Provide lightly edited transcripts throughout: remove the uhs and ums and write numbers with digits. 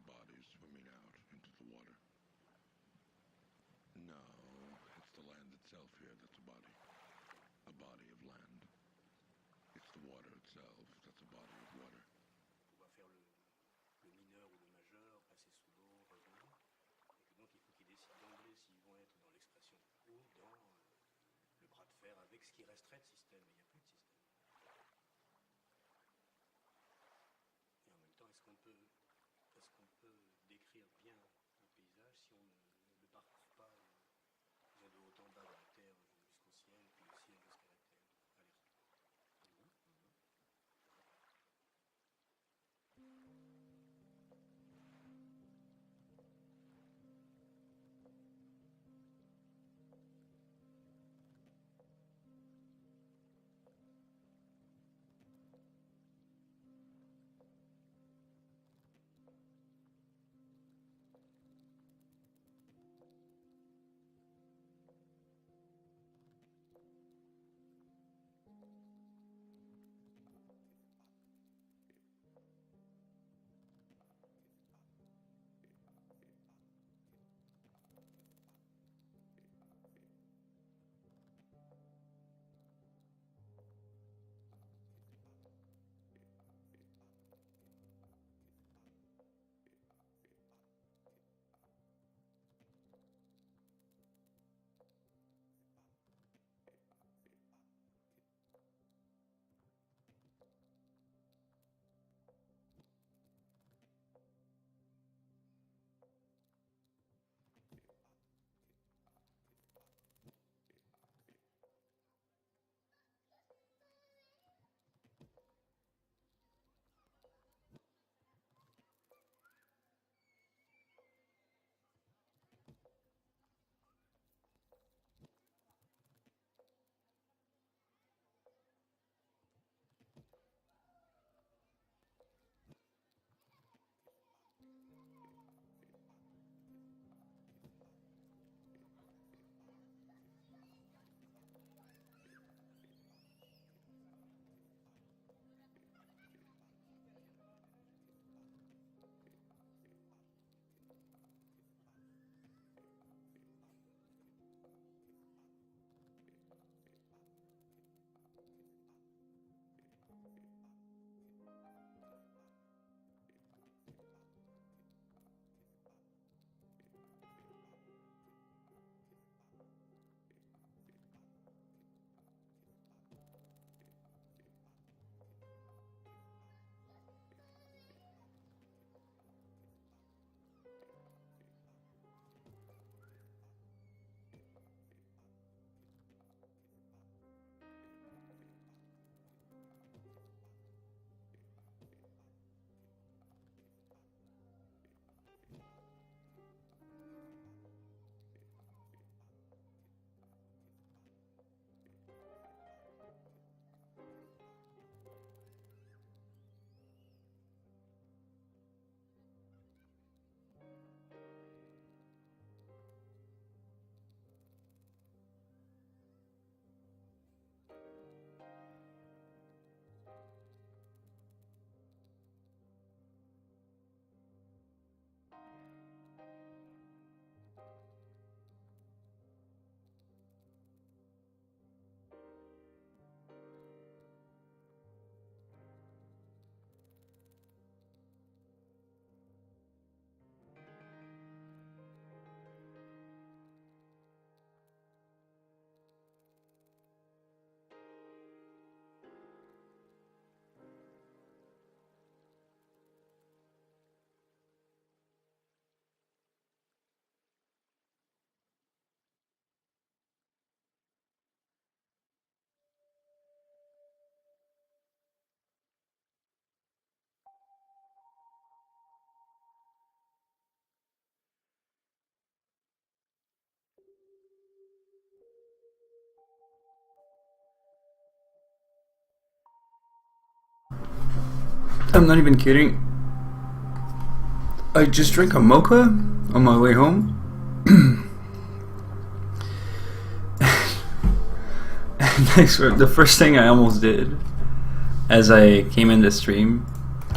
bodies swimming out into the water. No, it's the land itself here that's a body. A body of land. It's the water itself that's a body of water. On va faire le mineur ou le majeur, passer sous l'eau, revenir. Et que donc il faut qu'ils décident d'emblée s'ils vont être dans l'expression ou dans le bras de fer avec ce qui resterait de système. Il n'y a plus de système. Et en même temps, est-ce qu'on peut décrire bien un paysage si on ne le parcourt pas de haut en bas de la terre jusqu'au ciel, puis le ciel jusqu'à la terre. Allez. I'm not even kidding. I just drank a mocha on my way home. And I swear, the first thing I almost did as I came in the stream,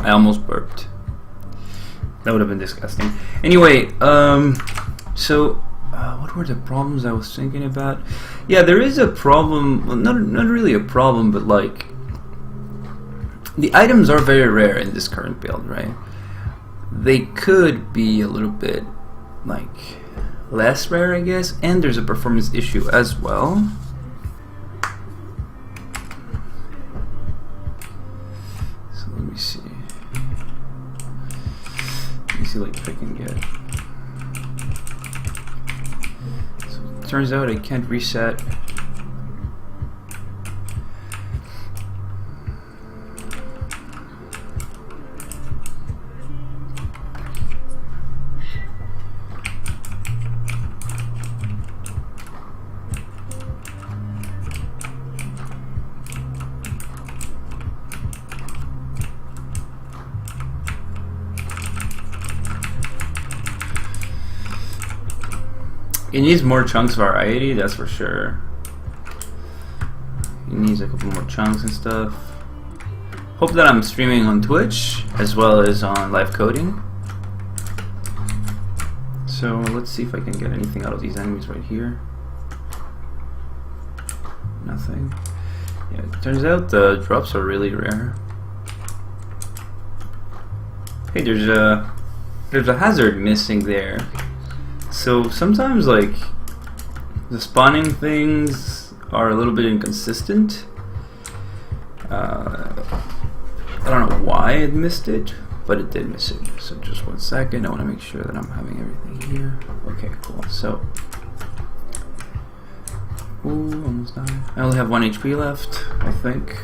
I almost burped. That would have been disgusting. Anyway, so what were the problems I was thinking about? Yeah, there is a problem. Well, not really a problem, but like the items are very rare in this current build, right? They could be a little bit like less rare, I guess, and there's a performance issue as well. So let me see. Let me see, like, if I can get. So it turns out I can't reset. It needs more chunks variety, that's for sure. It needs a couple more chunks and stuff. Hope that I'm streaming on Twitch as well as on live coding. So let's see if I can get anything out of these enemies right here. Nothing. Yeah, it turns out the drops are really rare. Hey, there's a hazard missing there. So sometimes, like, the spawning things are a little bit inconsistent. I don't know why it missed it, but it did miss it. So just 1 second, I want to make sure that I'm having everything here. Okay, cool. So, ooh, almost done. I only have 1 HP left, I think.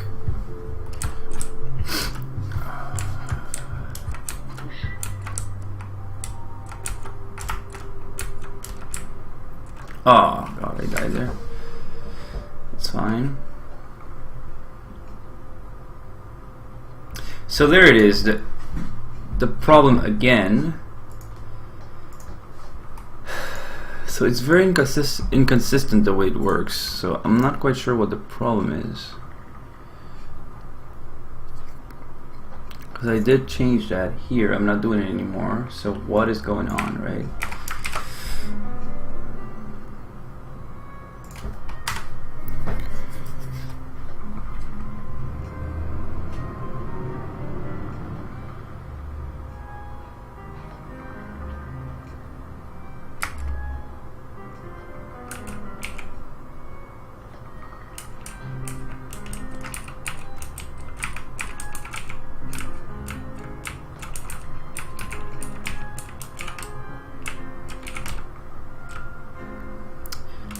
Oh god, I died there. It's fine. So there it is. The problem again. So it's very inconsistent the way it works. So I'm not quite sure what the problem is. Because I did change that here. I'm not doing it anymore. So what is going on, right?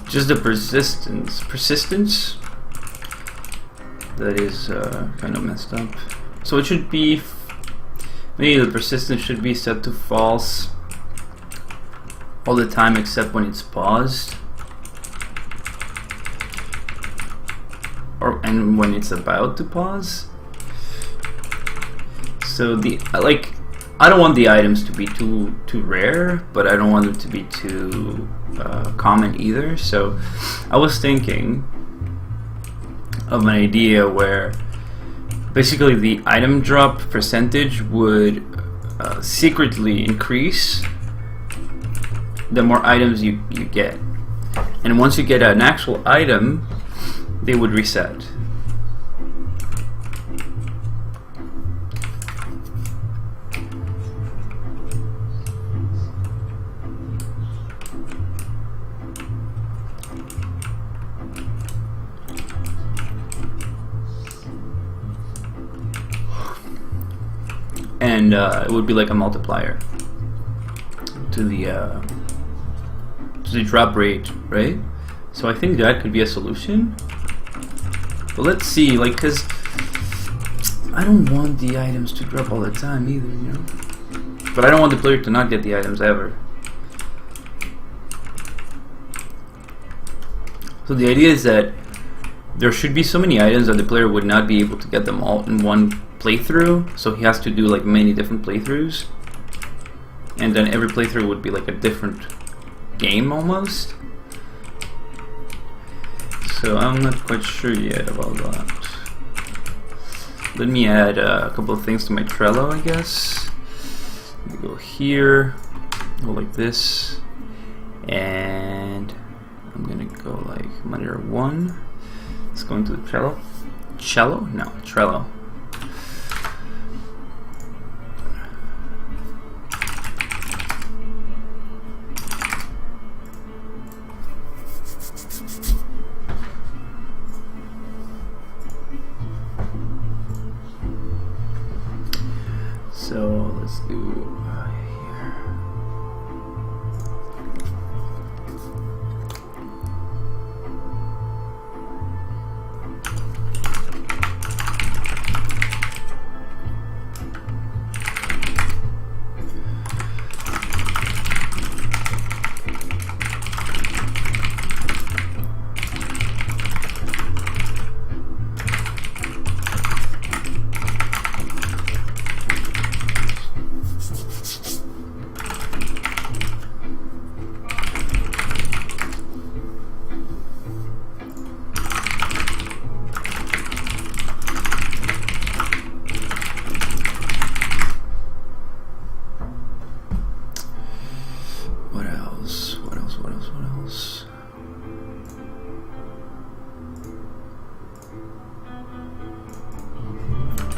Just the persistence that is kind of messed up. So it should be, maybe the persistence should be set to false all the time except when it's paused, and when it's about to pause. So the I don't want the items to be too rare, but I don't want them to be too common either. So I was thinking of an idea where basically the item drop percentage would secretly increase the more items you get, and once you get an actual item, they would reset. And it would be like a multiplier to the drop rate, right? So I think that could be a solution. But let's see, like, cause I don't want the items to drop all the time either, you know. But I don't want the player to not get the items ever. So the idea is that there should be so many items that the player would not be able to get them all in one playthrough, so he has to do like many different playthroughs, and then every playthrough would be like a different game almost. So I'm not quite sure yet about that. Let me add a couple of things to my Trello, I guess. go here, go like this, and I'm gonna go like monitor 1. Let's go into the Trello. No, Trello. So let's do here.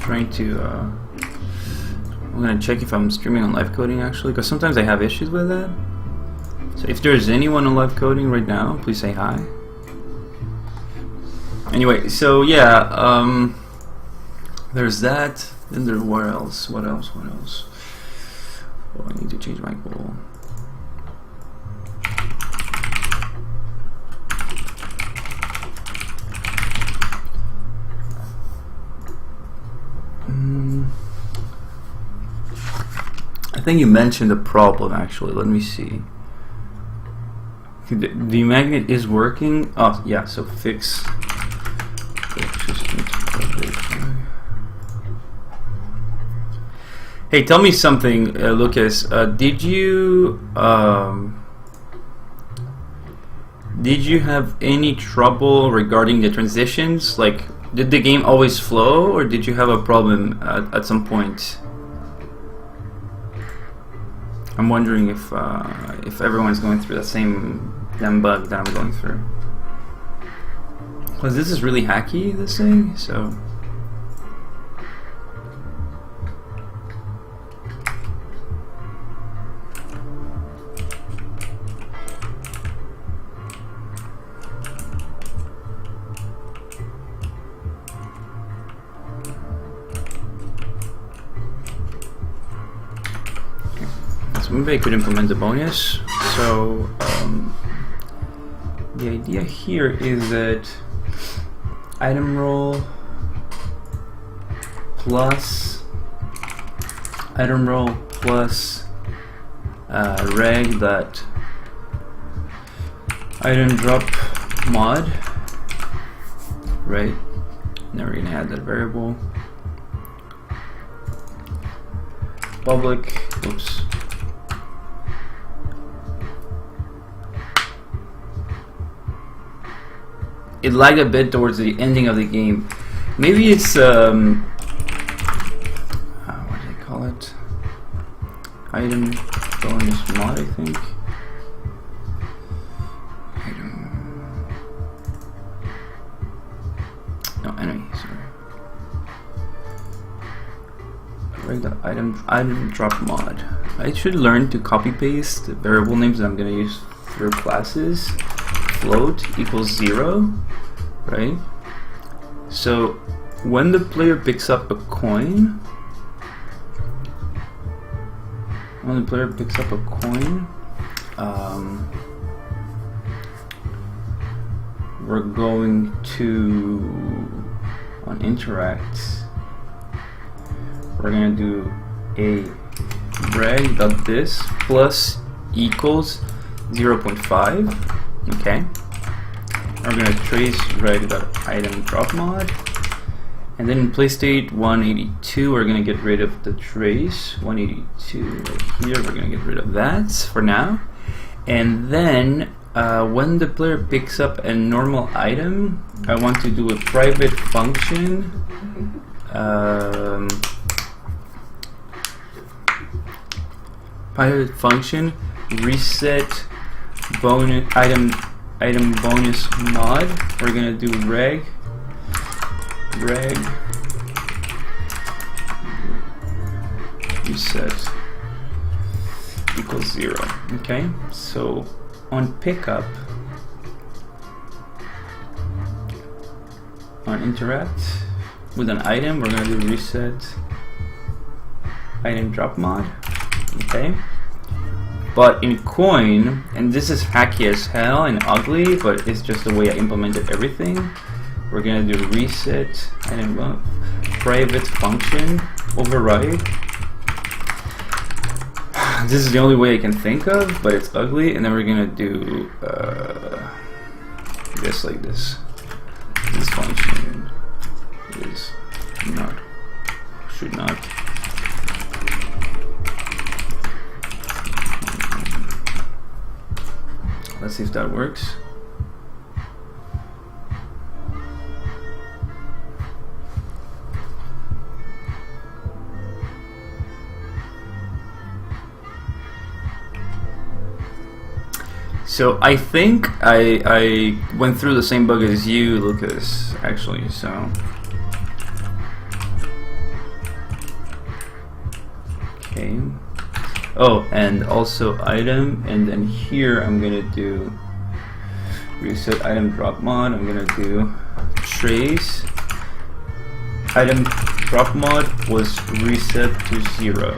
Trying to I'm gonna check if I'm streaming on live coding actually, because sometimes I have issues with that. So if there's anyone on live coding right now, please say hi. Anyway, so yeah, there's that. Then there, what else? What else? Oh, I need to change my goal. I think you mentioned the problem actually. Let me see. The magnet is working. Oh yeah, so fix. Hey, tell me something, Lucas. Did you have any trouble regarding the transitions? Like, did the game always flow, or did you have a problem at some point? I'm wondering if everyone's going through the same damn bug that I'm going through. Because this is really hacky, this thing, so. Maybe I could implement the bonus. So the idea here is that item roll plus reg dot item drop mod, right? Now we're gonna add that variable public. Oops. It lagged a bit towards the ending of the game. Maybe it's what do they call it? Item bonus mod, I think. No, anyway, sorry. Regular item drop mod. I should learn to copy paste the variable names that I'm gonna use for classes. Float equals 0, right? So when the player picks up a coin, we're going to, on interact, we're going to do a reg.this plus equals 0.5. Okay, we're going to trace reg.item drop mod, and then in play state 182 we're going to get rid of the trace 182 right here. We're going to get rid of that for now, and then when the player picks up a normal item, I want to do a private function private function reset bonus item bonus mod. We're gonna do reg reset equals 0. Okay, so on pickup, on interact with an item, we're gonna do reset item drop mod. Okay, but in coin, and this is hacky as hell and ugly, but it's just the way I implemented everything. We're gonna do reset item private function override. This is the only way I can think of, but it's ugly. And then we're gonna do just like this. This function is not, should not. Let's see if that works. So I think I went through the same bug as you, Lucas, actually, so. Okay. Oh, and also item, and then here I'm gonna do reset item drop mod. I'm gonna do trace item drop mod was reset to 0.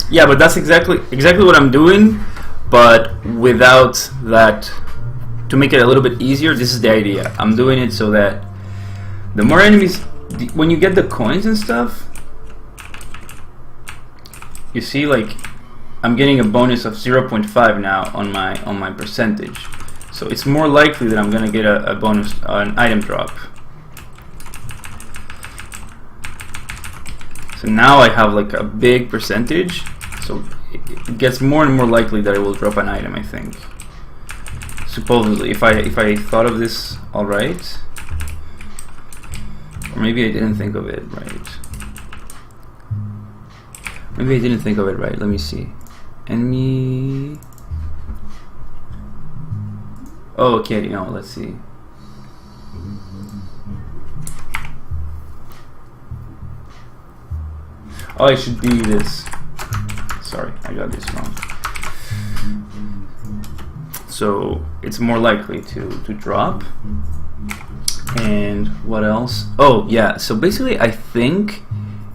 Yeah, but that's exactly what I'm doing, but without that. To make it a little bit easier, this is the idea. I'm doing it so that the more enemies, when you get the coins and stuff, you see, like, I'm getting a bonus of 0.5 now on my percentage. So it's more likely that I'm gonna get a bonus, an item drop. So now I have like a big percentage. So it gets more and more likely that I will drop an item, I think. Supposedly, if I thought of this all right, or maybe I didn't think of it right. Maybe I didn't think of it right. Let me see. Enemy. Oh, okay. No, let's see. Oh, it should be this. Sorry, I got this wrong. So it's more likely to drop. And what else? Oh yeah, so basically I think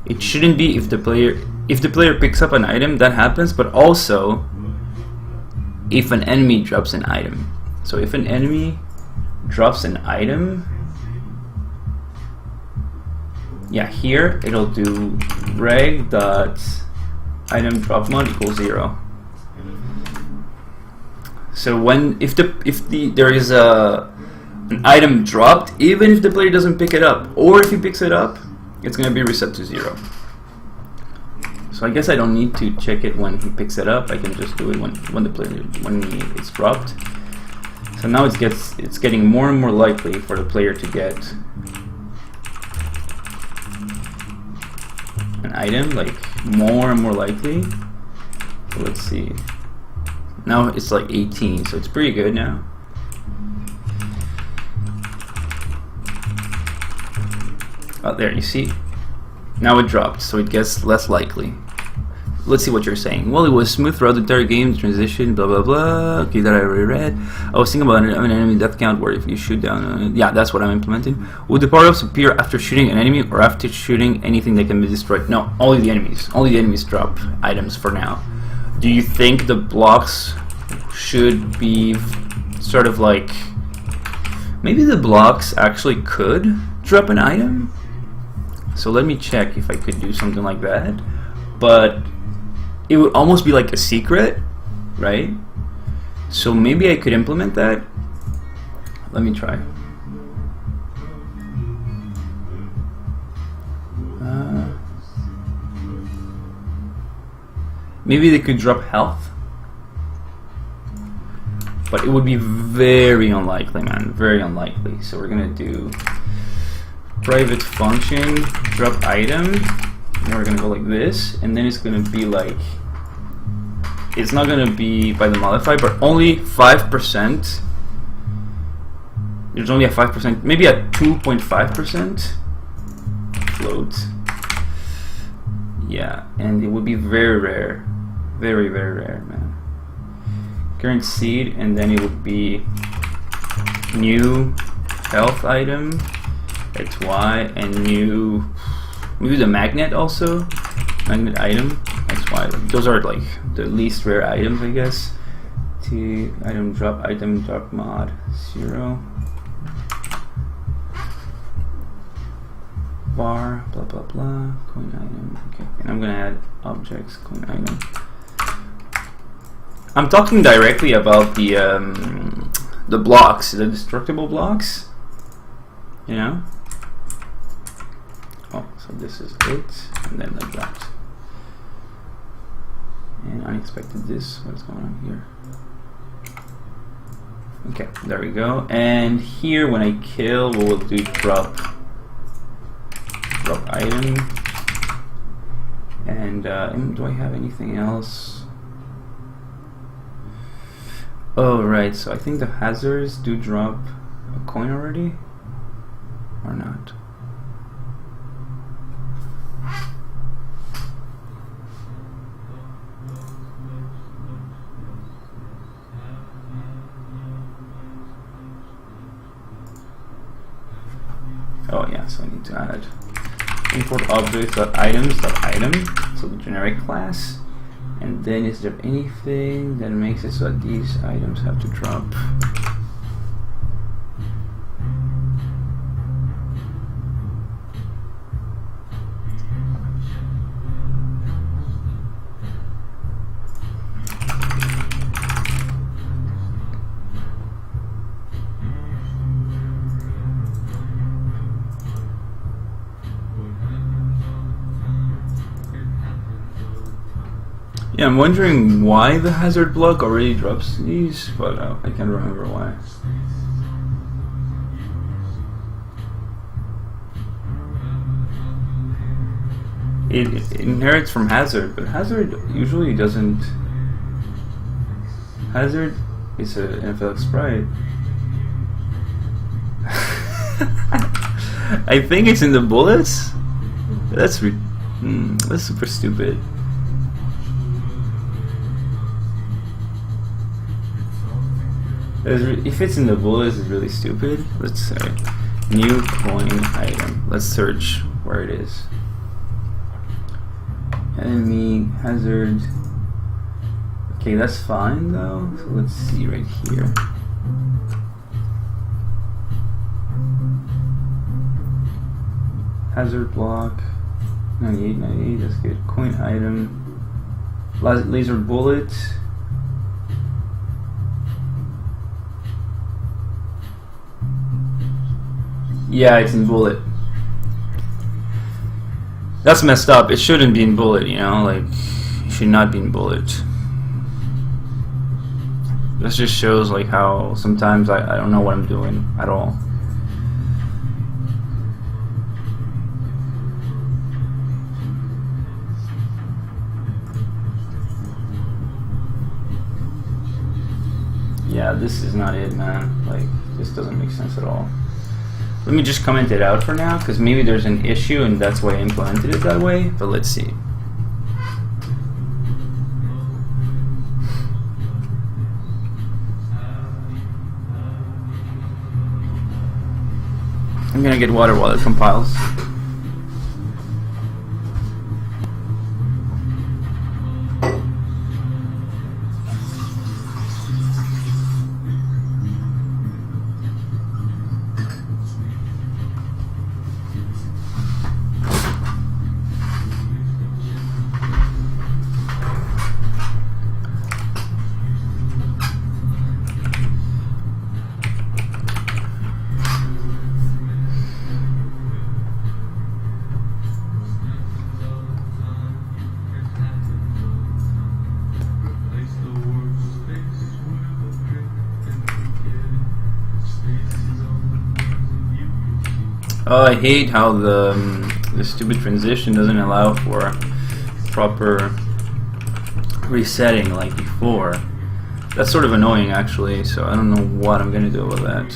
it shouldn't be if the player picks up an item, that happens, but also if an enemy drops an item. So if an enemy drops an item, yeah, here it'll do reg dot item drop mod equals 0. So if there is an item dropped, even if the player doesn't pick it up, or if he picks it up, it's going to be reset to 0. So I guess I don't need to check it when he picks it up. I can just do it when it's dropped. So now it's getting more and more likely for the player to get an item, like more and more likely. So let's see. Now it's like 18, so it's pretty good now. Oh, there, you see? Now it dropped, so it gets less likely. Let's see what you're saying. Well, it was smooth throughout the entire game, transition, blah blah blah. Okay, that I already read. I was thinking about an enemy death count where if you shoot down, yeah, that's what I'm implementing. Would the power-ups appear after shooting an enemy or after shooting anything that can be destroyed? No, only the enemies. Only the enemies drop items for now. Do you think the blocks should be sort of like, maybe the blocks actually could drop an item? So let me check if I could do something like that. But it would almost be like a secret, right? So maybe I could implement that. Let me try. Maybe they could drop health. but it would be very unlikely, man, very unlikely. So we're gonna do private function drop item, and we're gonna go like this, and then it's gonna be like, it's not gonna be by the modifier, but only 5%. There's only a 5%, maybe a 2.5% float. Yeah, and it would be very rare, very rare, man. Current seed, and then it would be new health item, XY, and new, maybe the magnet also, magnet item, XY. Those are like the least rare items, I guess. T item drop mod 0. Bar, blah blah blah, coin item. Okay, and I'm gonna add objects, coin item. I'm talking directly about the blocks, the destructible blocks. You know. Oh, so this is it, and then like that. And unexpected this. What's going on here? Okay, there we go. And here, when I kill, we'll do drop item. And do I have anything else? Oh right, so I think the hazards do drop a coin already, or not? Oh yeah, so I need to add import objects.items.item, so the generic class. And then is there anything that makes it so that these items have to drop? Yeah, I'm wondering why the hazard block already drops these, but I can't remember why. It inherits from hazard, but hazard usually doesn't. Hazard is an NFL sprite. I think it's in the bullets. That's super stupid. If it's in the bullets, it's really stupid. Let's say new coin item. Let's search where it is. Enemy hazard. Okay, that's fine though. So let's see right here. Hazard block 98, that's good. Coin item. Laser bullet. Yeah, it's in bullet. That's messed up. It shouldn't be in bullet, you know, like, it should not be in bullet. This just shows like how sometimes I don't know what I'm doing at all. Yeah, this is not it, man. Like, this doesn't make sense at all. Let me just comment it out for now, because maybe there's an issue and that's why I implemented it that way, but let's see. I'm gonna get water while it compiles. Oh, I hate how the stupid transition doesn't allow for proper resetting like before. That's sort of annoying actually, so I don't know what I'm gonna do with that.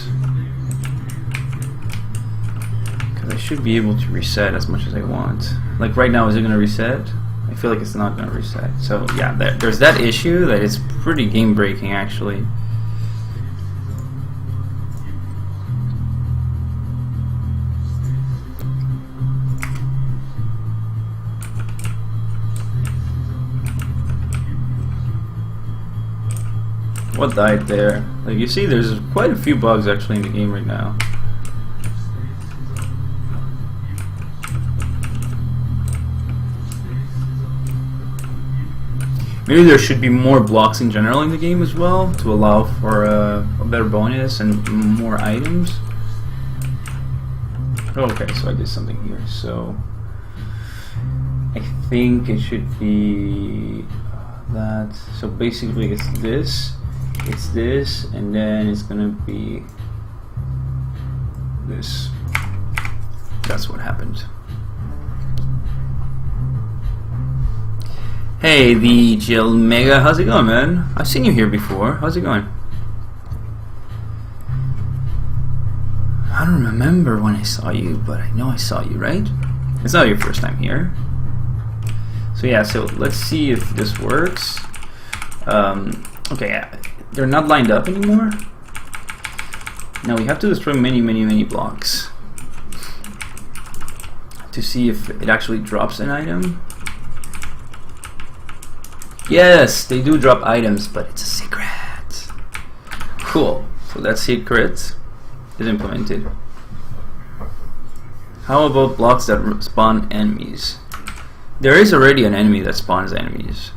Because I should be able to reset as much as I want. Like right now, is it gonna reset? I feel like it's not gonna reset. So yeah, there's that issue that is pretty game breaking actually. What died there? Like you see, there's quite a few bugs actually in the game right now. Maybe there should be more blocks in general in the game as well to allow for a better bonus and more items. Oh, okay, so I did something here. So I think it should be that. So basically, it's this, and then it's gonna be this. That's what happened. Hey, the Jill Mega, how's it going, man? I've seen you here before. How's it going? I don't remember when I saw you, but I know I saw you, right? It's not your first time here. So yeah, so let's see if this works. Okay, yeah, they're not lined up anymore. Now we have to destroy many blocks to see if it actually drops an item. Yes, they do drop items, but it's a secret. Cool. So that secret is implemented. How about blocks that spawn enemies? There is already an enemy that spawns enemies,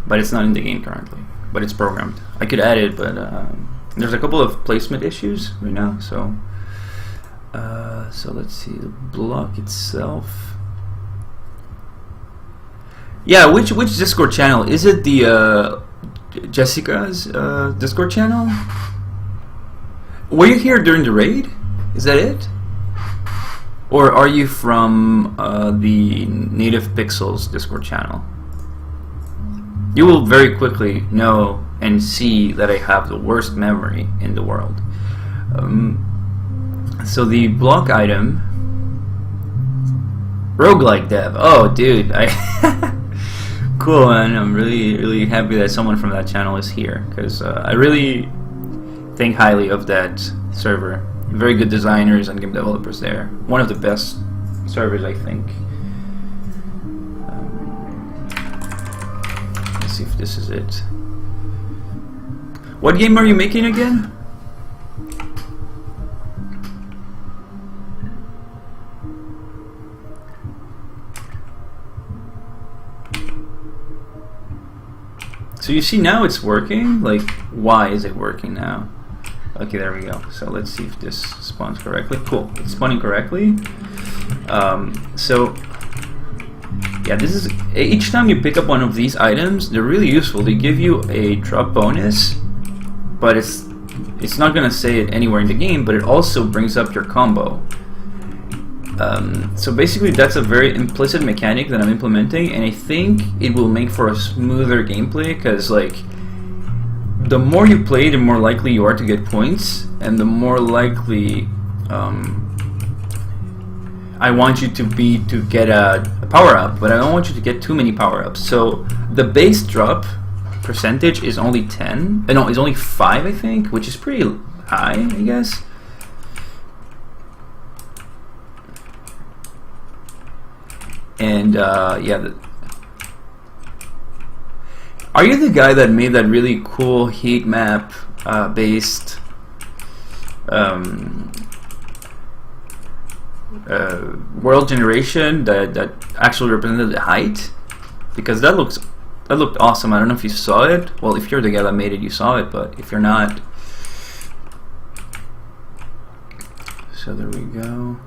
but it's not in the game currently. But it's programmed. I could add it, but there's a couple of placement issues right now. So, so let's see the block itself. Yeah, which Discord channel is it? The Jessica's Discord channel? Were you here during the raid? Is that it? Or are you from the Native Pixels Discord channel? You will very quickly know and see that I have the worst memory in the world. So the block item, roguelike dev. Oh, dude, cool, man. I'm really happy that someone from that channel is here, because I really think highly of that server. Very good designers and game developers there. One of the best servers, I think. Let's see if this is it. What game are you making again? So you see now it's working? Like, why is it working now? Okay, there we go. So let's see if this spawns correctly. Cool, it's spawning correctly. So yeah, this is each time you pick up one of these items, they're really useful. They give you a drop bonus, but it's not gonna say it anywhere in the game. But it also brings up your combo. So basically, that's a very implicit mechanic that I'm implementing, and I think it will make for a smoother gameplay. Because like, the more you play, the more likely you are to get points, and the more likely I want you to be to get a power up, but I don't want you to get too many power ups. So the base drop percentage is only 10. No, it's only 5, I think, which is pretty high, I guess. And yeah. Are you the guy that made that really cool heat map based world generation that actually represented the height? Because that looked awesome. I don't know if you saw it. Well, if you're the guy that made it, you saw it. But if you're not, so there we go.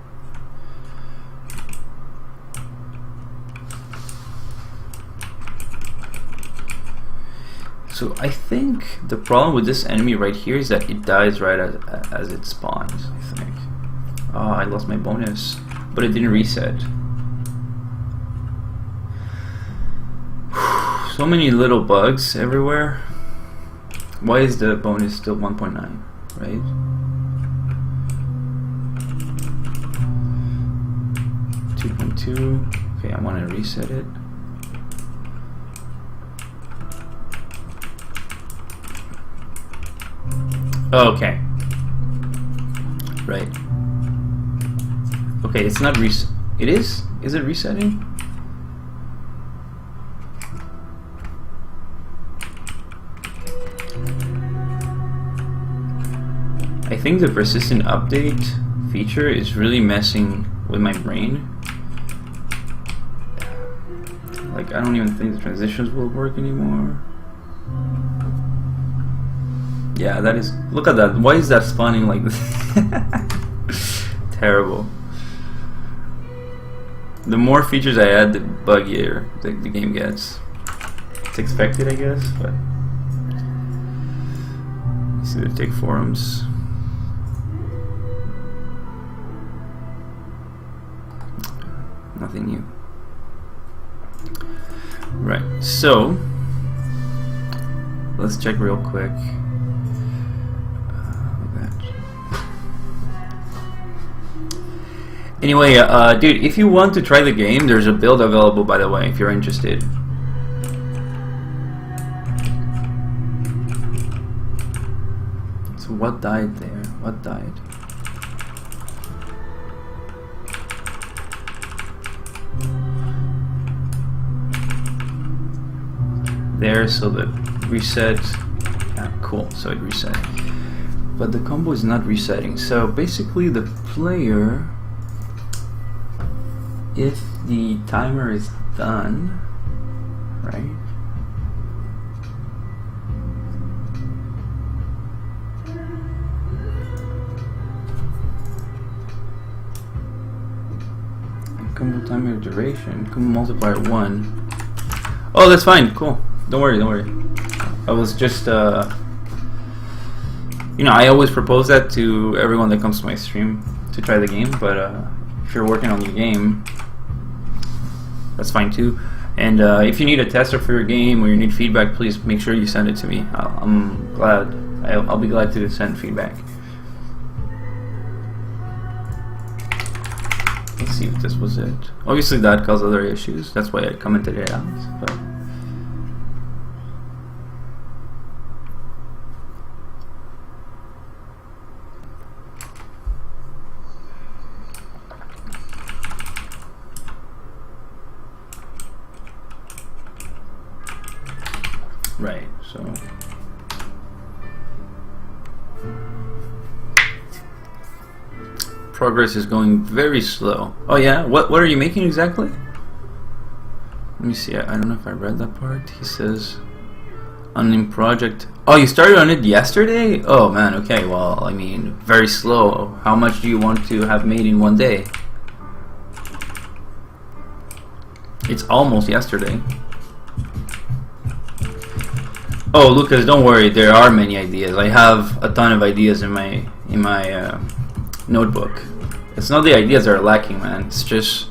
So I think the problem with this enemy right here is that it dies right as it spawns, I think. Oh, I lost my bonus, but it didn't reset. So many little bugs everywhere. Why is the bonus still 1.9, right? Okay, I want to reset it. Okay. Right. Okay, it's not it is? Is it resetting? I think the persistent update feature is really messing with my brain. Like, I don't even think the transitions will work anymore. Yeah, that is... Look at that. Why is that spawning like this? Terrible. The more features I add, the buggier the game gets. It's expected, I guess, but... Let's see the tick forums. Nothing new. Right, so let's check real quick. Anyway, dude, if you want to try the game, there's a build available, by the way, if you're interested. So what died there? What died? There, so the reset. Yeah, cool, so it reset. But the combo is not resetting. So basically the player, if the timer is done, right? Combo timer duration, combo multiplier 1. Oh, that's fine, cool. Don't worry, don't worry. I was just, you know, I always propose that to everyone that comes to my stream to try the game, but if you're working on your game, that's fine too. And if you need a tester for your game or you need feedback, please make sure you send it to me. I'll be glad to send feedback. Let's see if this was it. Obviously that caused other issues, that's why I commented it out. But right, so progress is going very slow. Oh yeah, what are you making exactly? Let me see, I don't know if I read that part. He says unnamed project. Oh, you started on it yesterday? Oh man, okay, well, I mean, very slow. How much do you want to have made in one day? It's almost yesterday. Oh, Lucas, don't worry. There are many ideas. I have a ton of ideas in my notebook. It's not the ideas that are lacking, man. It's just,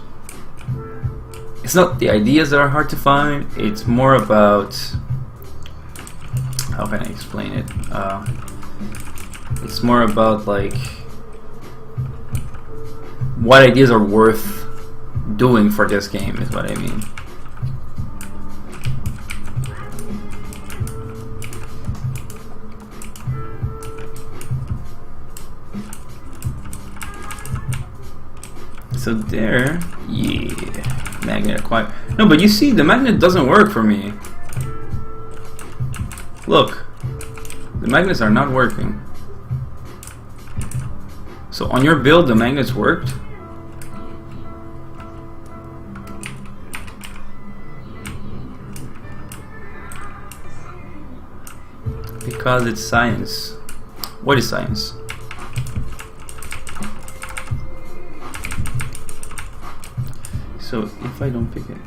it's not the ideas that are hard to find. It's more about, how can I explain it? It's more about like what ideas are worth doing for this game is what I mean. So there, yeah, magnet acquired. No, but you see, the magnet doesn't work for me. Look, the magnets are not working. So on your build, the magnets worked. Because it's science. What is science? So if I don't pick it,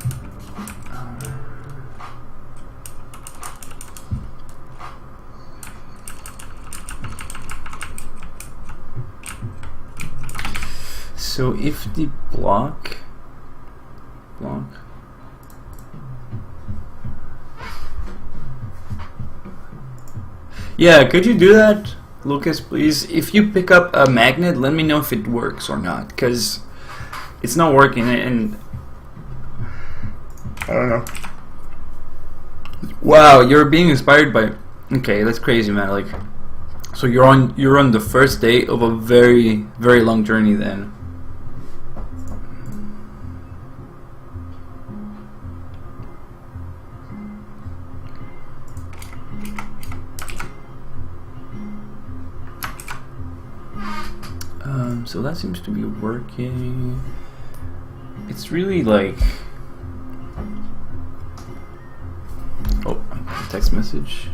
So if the block. Yeah, could you do that, Lucas, please? If you pick up a magnet, let me know if it works or not, because it's not working, and I don't know. Wow, you're being inspired by. Okay, that's crazy, man. Like, so you're on the first day of a very, very long journey then. So that seems to be working. It's really like, oh, text message.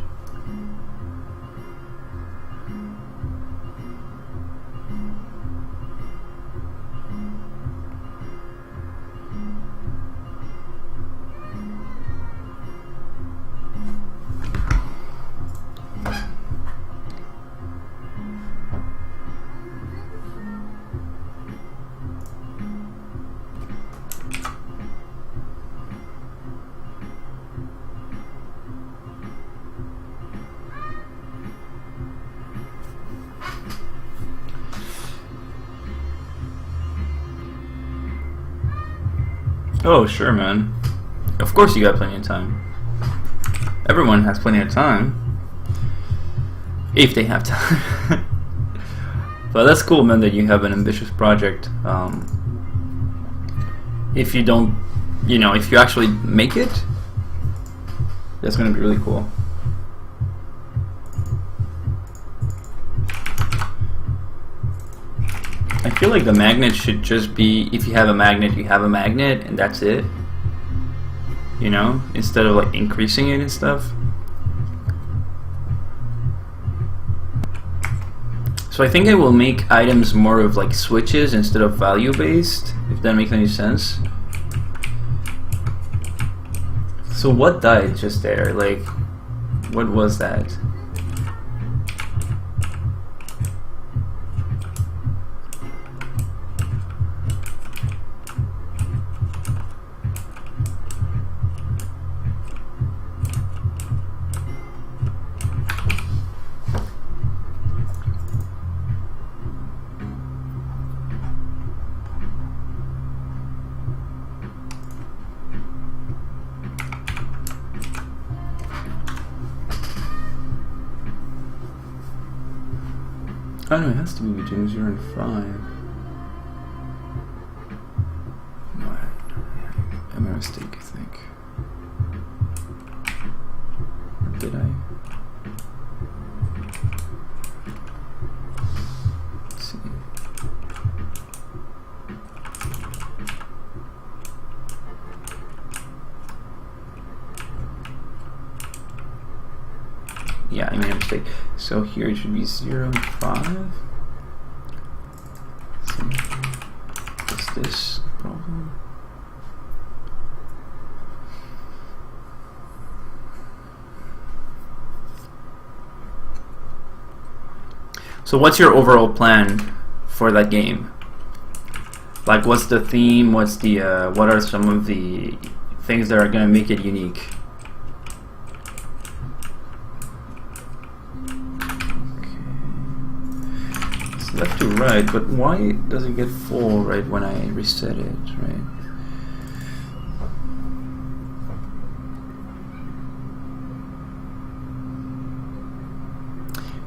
Oh, sure, man. Of course you got plenty of time. Everyone has plenty of time. If they have time. But that's cool, man, that you have an ambitious project. If you don't, if you actually make it, that's going to be really cool. I feel like the magnet should just be, if you have a magnet, you have a magnet, and that's it. Instead of like increasing it and stuff. So I think it will make items more of like switches instead of value based, if that makes any sense. So what died just there? Like, what was that? Oh no, it has to be between 0 and 5. No, I made a mistake, I think. Or did I? Let's see. Yeah, I made a mistake. So here it should be 0 and 5. So what's this problem? So what's your overall plan for that game? Like, what's the theme? What's the what are some of the things that are gonna make it unique? Left to right, but why does it get full right when I reset it, right?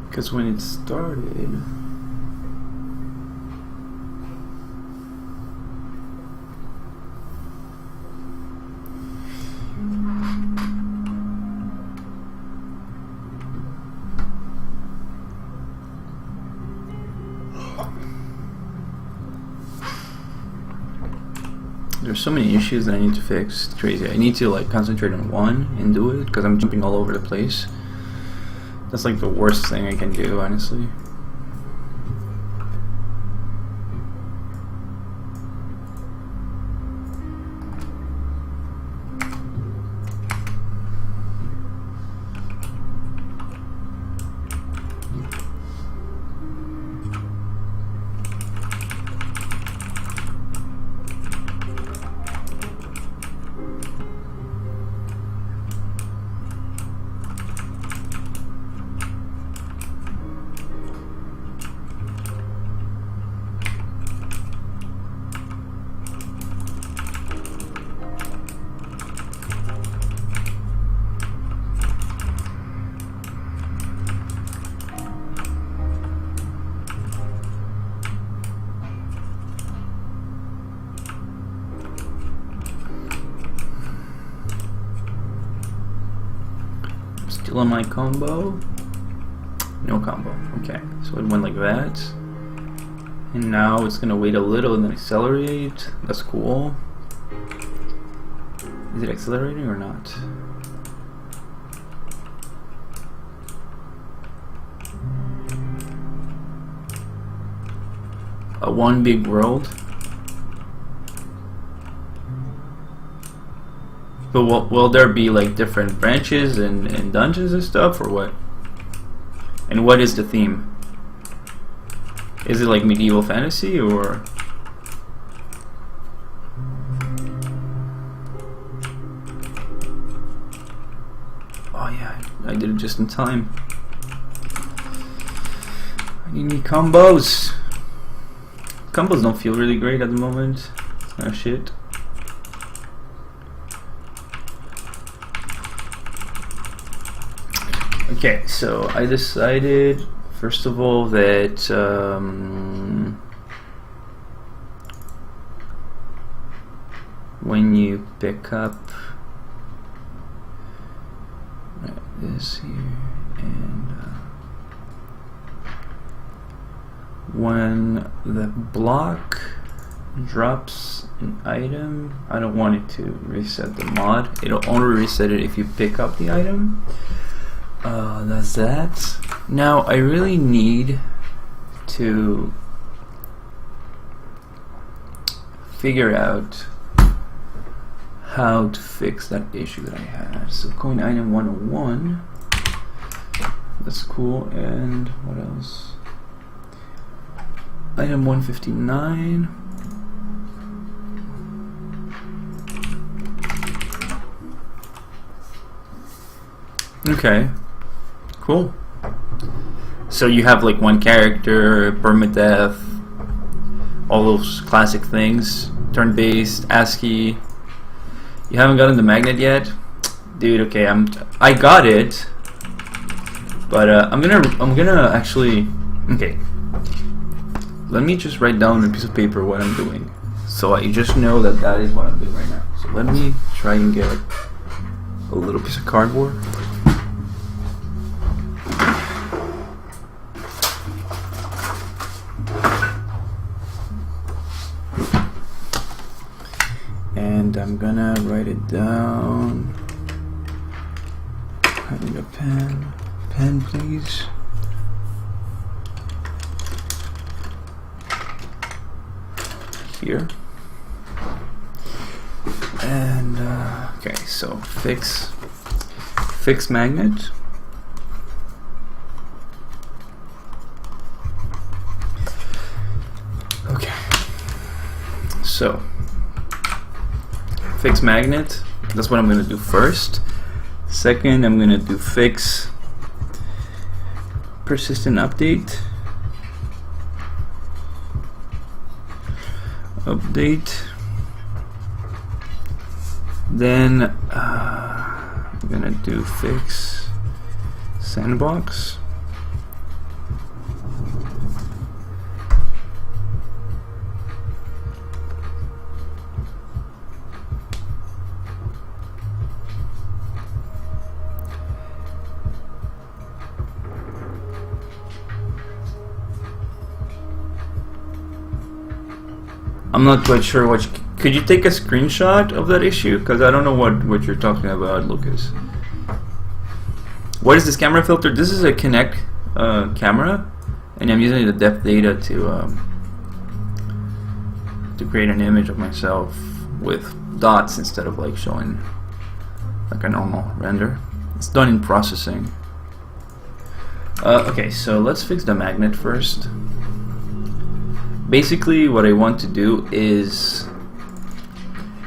Because when it started, there's so many issues that I need to fix. It's crazy. I need to like concentrate on one and do it because I'm jumping all over the place. That's like the worst thing I can do, honestly. Still on my combo. No combo. Okay, so it went like that. And now it's gonna wait a little and then accelerate. That's cool. Is it accelerating or not? A one big world. But will there be like different branches and dungeons and stuff, or what? And what is the theme? Is it like medieval fantasy or? Oh yeah, I did it just in time. I need combos. Combos don't feel really great at the moment. It's kind of shit. Okay, so I decided, first of all, that when you pick up this here, and when the block drops an item, I don't want it to reset the mod. It'll only reset it if you pick up the item. That's that. Now I really need to figure out how to fix that issue that I had. So coin item 101. That's cool. And what else? Item 159. Okay. Cool. So you have like one character, permadeath, all those classic things, turn-based, ASCII. You haven't gotten the magnet yet, dude. Okay, I got it, but I'm gonna actually. Okay, let me just write down on a piece of paper what I'm doing, so I just know that that is what I'm doing right now. So let me try and get a little piece of cardboard. And I'm gonna write it down. I need a pen. Pen, please. Here. And okay, so fix magnet. Okay. So fix magnet, that's what I'm going to do first. Second, I'm going to do fix persistent update. Then I'm going to do fix sandbox. I'm not quite sure what. Could you take a screenshot of that issue? Because I don't know what you're talking about, Lucas. What is this camera filter? This is a Kinect camera, and I'm using the depth data to create an image of myself with dots instead of like showing like a normal render. It's done in processing. Okay, so let's fix the magnet first. Basically what I want to do is,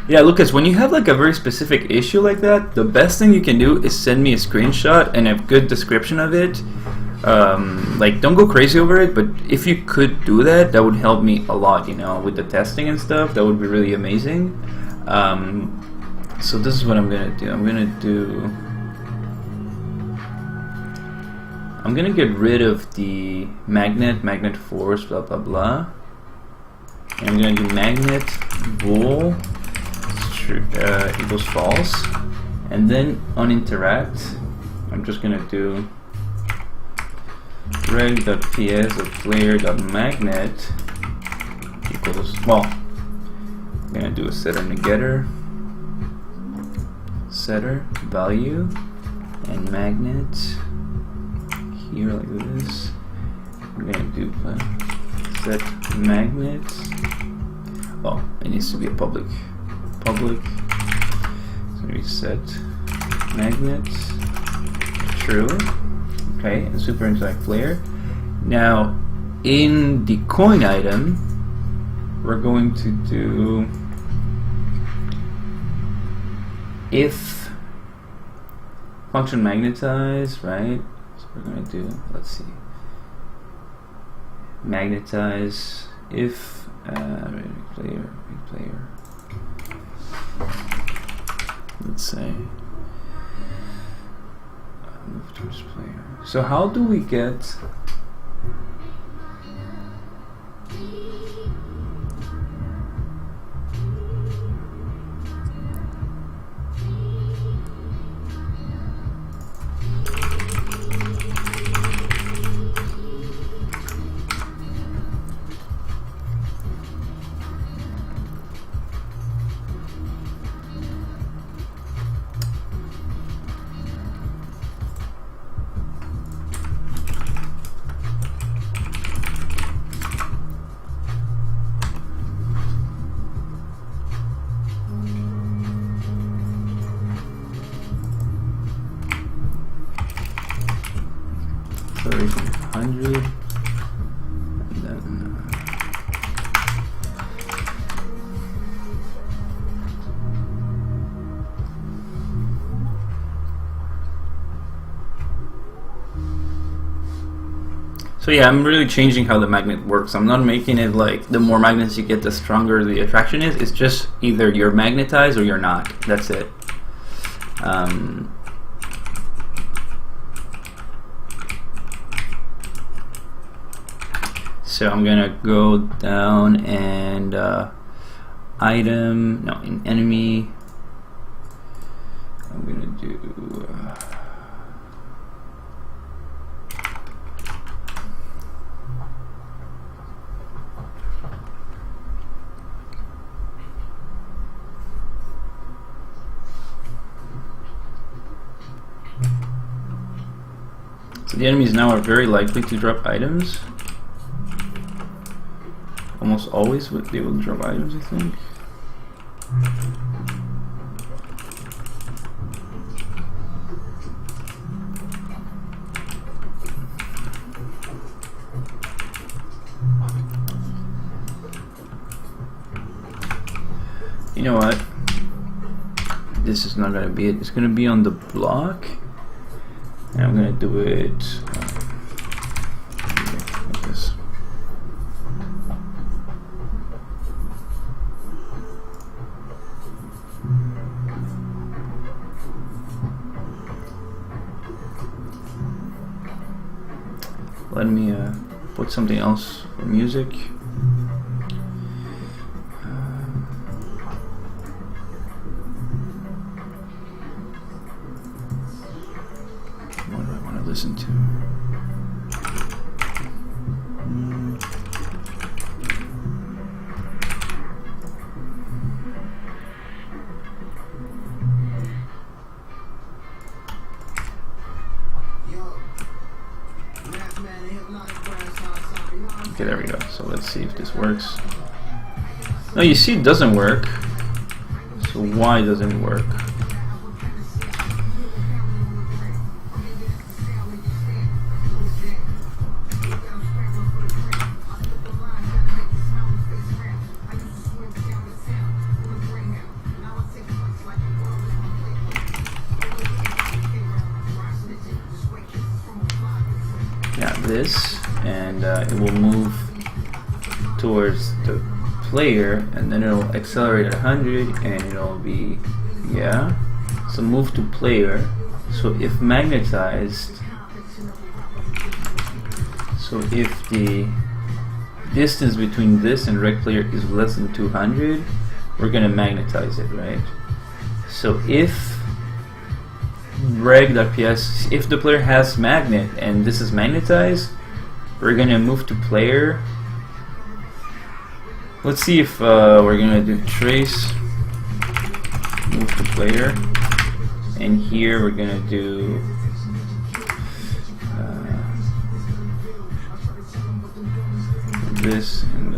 yeah, Lucas, when you have like a very specific issue like that, the best thing you can do is send me a screenshot and a good description of it. Like, don't go crazy over it, but if you could do that, that would help me a lot, you know, with the testing and stuff. That would be really amazing. So this is what I'm gonna do. I'm gonna get rid of the magnet force, blah blah blah. And I'm going to do magnet bool equals false, and then on interact I'm I'm just gonna do reg.ps of player.magnet equals, well, I'm gonna do a setter and a getter, setter value and magnet here like this. I'm gonna do set magnet. Oh, it needs to be a public. So we set magnet true. Okay, and super interact player. Now, in the coin item, we're going to do if function magnetize, right? So we're going to do, let's see, magnetize if player, let's say move towards player. So how do we get acceleration 100 and then so yeah, I'm really changing how the magnet works. I'm not making it like the more magnets you get, the stronger the attraction is. It's just either you're magnetized or you're not. That's it. So I'm gonna go down and item, no, in enemy, I'm gonna do so the enemies now are very likely to drop items. Almost always they will drop items, I think. You know what? This is not gonna be it. It's gonna be on the block. And I'm gonna do it like this. Let me put something else for music. What do I want to listen to? Okay, there we go. So let's see if this works. No, you see it doesn't work. So why doesn't it work? Yeah, this, and it will move towards the player, and then it'll accelerate at 100, and it'll be, yeah. So move to player. So if magnetized, so if the distance between this and reg player is less than 200, we're gonna magnetize it, right? So if reg.ps. If the player has magnet and this is magnetized, we're gonna move to player. Let's see if we're gonna do trace move to player, and here we're gonna do this and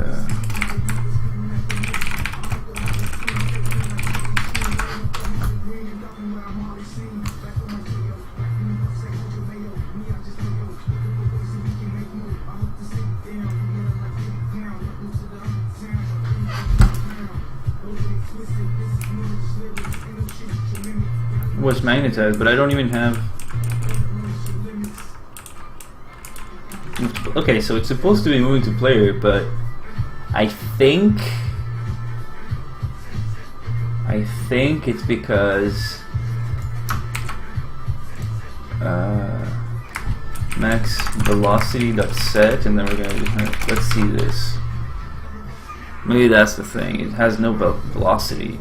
was magnetized, but I don't even have. Okay, so it's supposed to be moving to player, but I think it's because max velocity set, and then we're gonna let's see this. Maybe that's the thing. It has no velocity.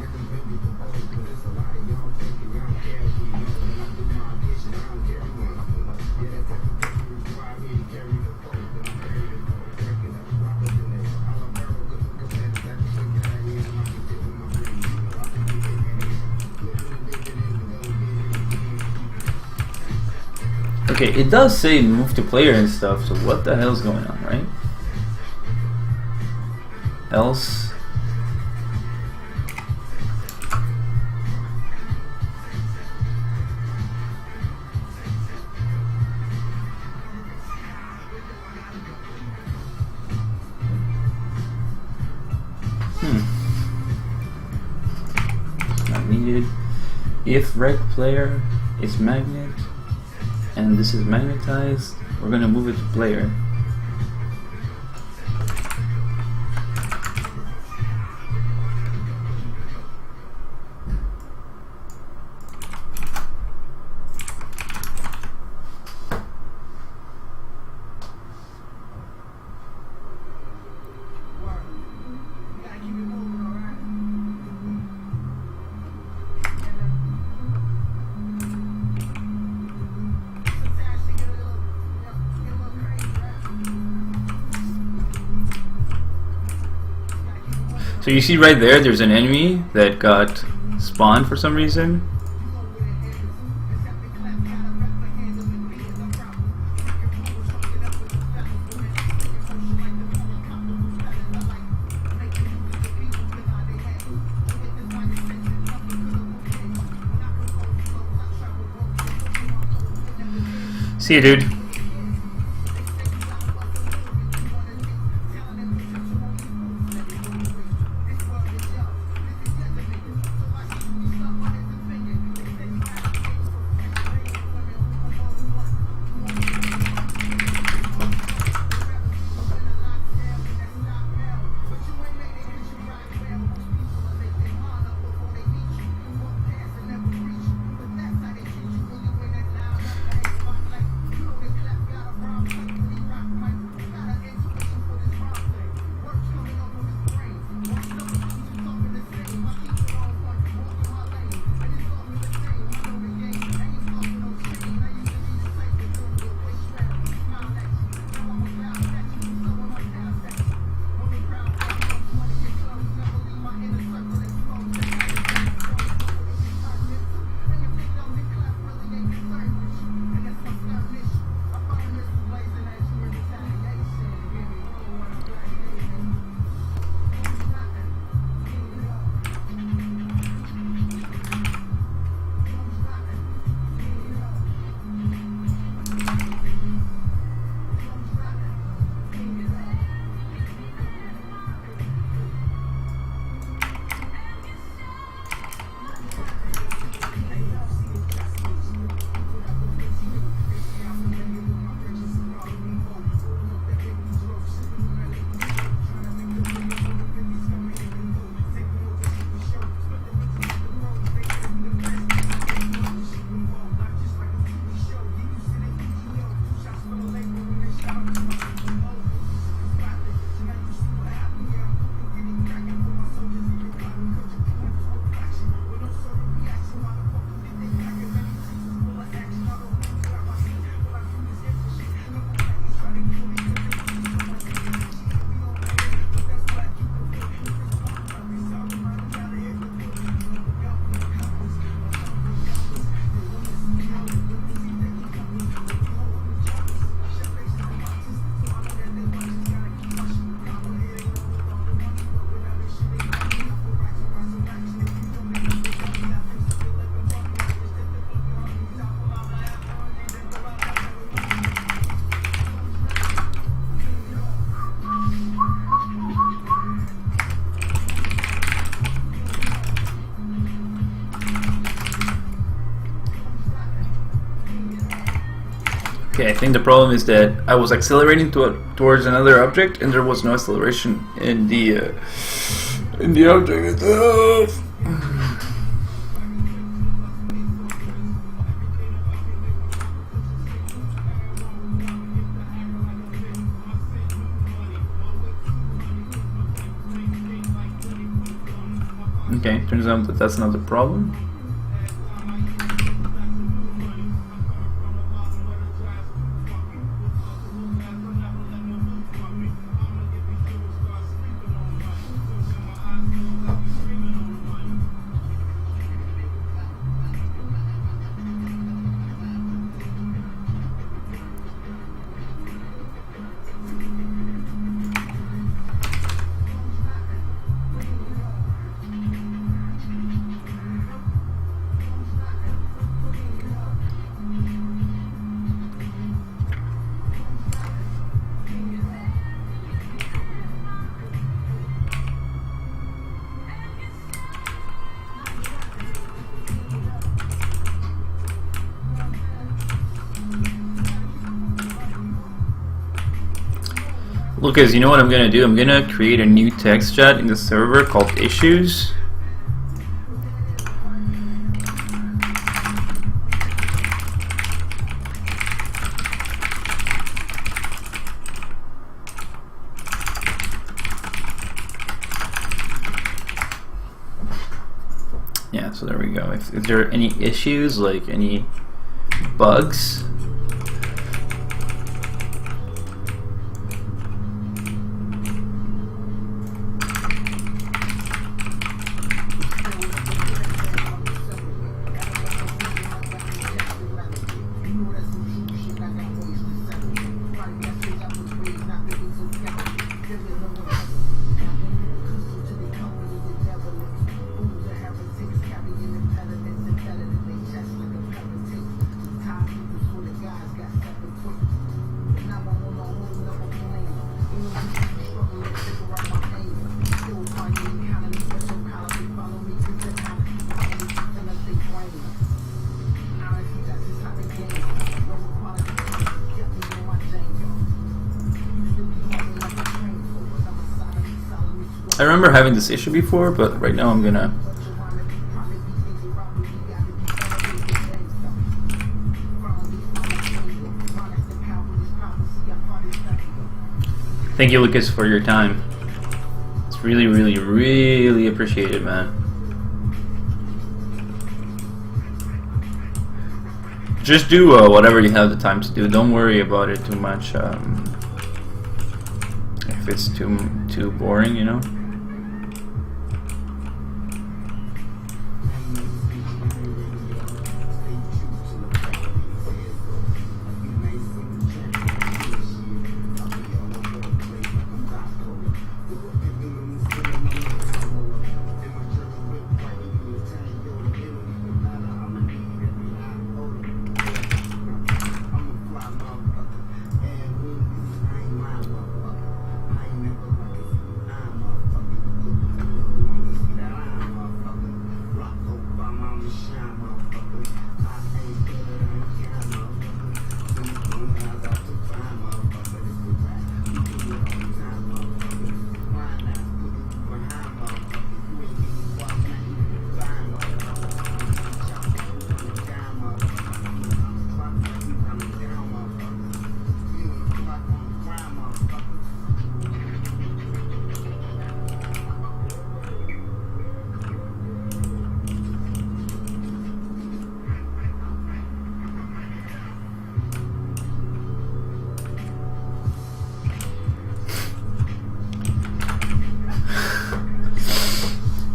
Okay, it does say move to player and stuff, so what the hell's going on, right? Else. It's not needed. If reg player is magnet, and this is magnetized, we're gonna move it to player. So you see right there, there's an enemy that got spawned for some reason. See you, dude. Okay, I think the problem is that I was accelerating towards another object, and there was no acceleration in the object itself. Okay, turns out that that's not the problem. Lucas, you know what I'm gonna do? I'm gonna create a new text chat in the server called issues. Yeah, so there we go. If there are any issues, like any bugs, I remember having this issue before, but right now I'm gonna thank you, Lucas, for your time. It's really, really, really appreciated, man. Just do whatever you have the time to do. Don't worry about it too much. If it's too boring, you know.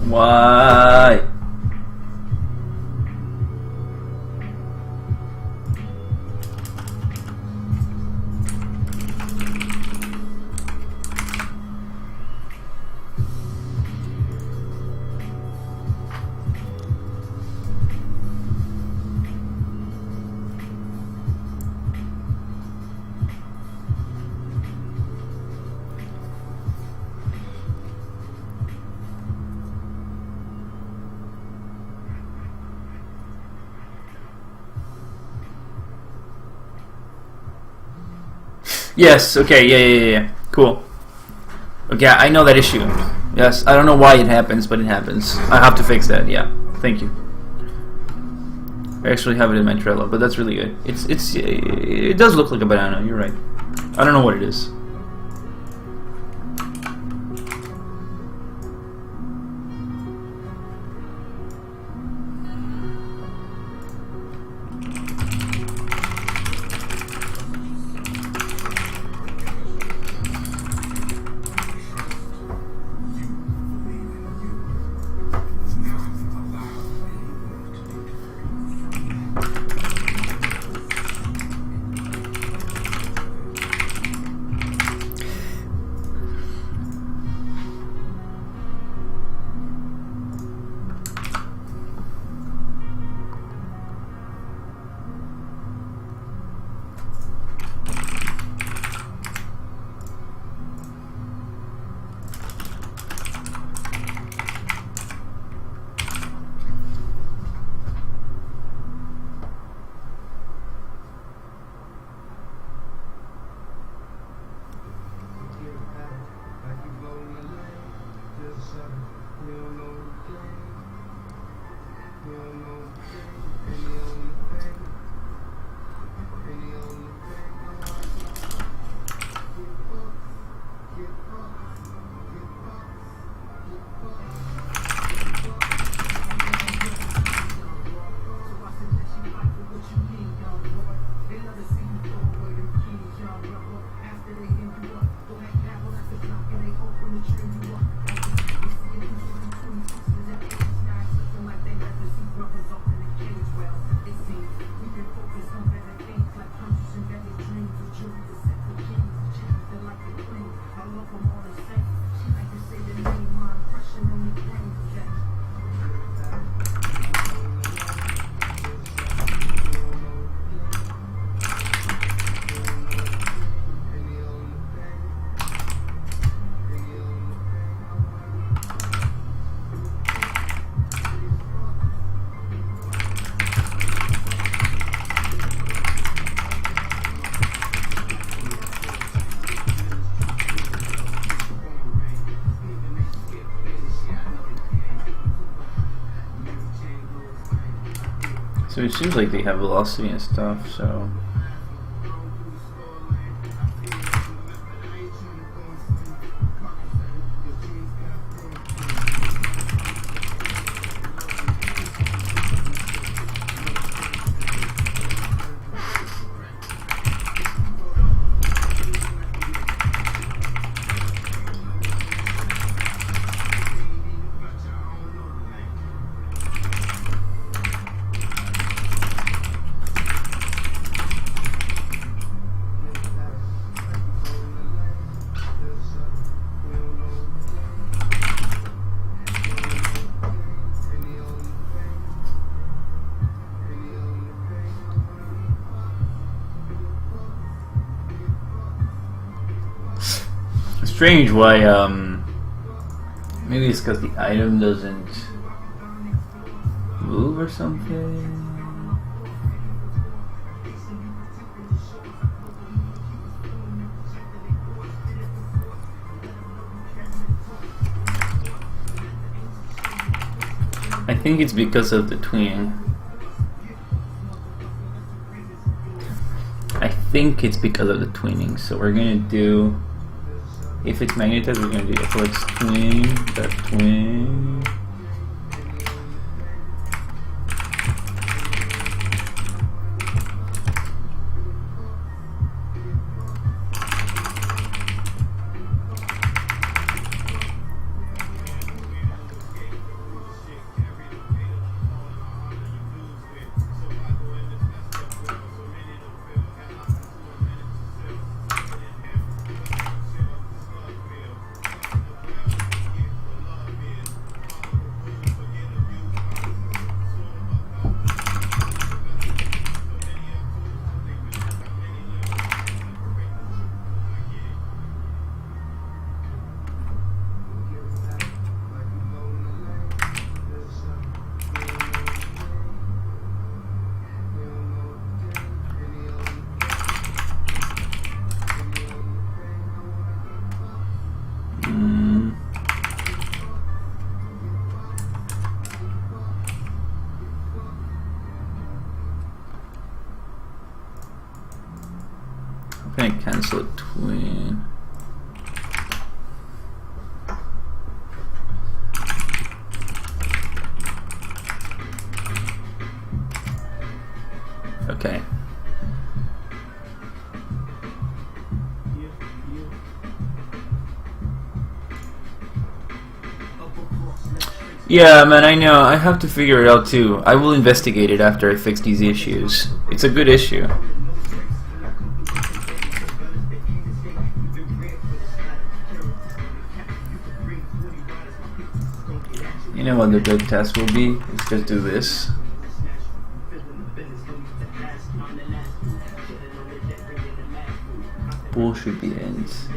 Why? Yes. Okay. Yeah. Cool. Okay, I know that issue. Yes, I don't know why it happens, but it happens. I have to fix that. Yeah. Thank you. I actually have it in my Trello, but that's really good. It does look like a banana. You're right. I don't know what it is. So it seems like they have velocity and stuff, so... Strange why, maybe it's because the item doesn't move or something. I think it's because of the tweening. I think it's because of the tweening, so we're gonna do... If it's magnetized, we're going to do Haxeflix tween, that tween. I'm gonna cancel a twin. Okay. Yeah, man, I know. I have to figure it out too. I will investigate it after I fix these issues. It's a good issue. You know what the good test will be? Let's just do this. Bull should be ends.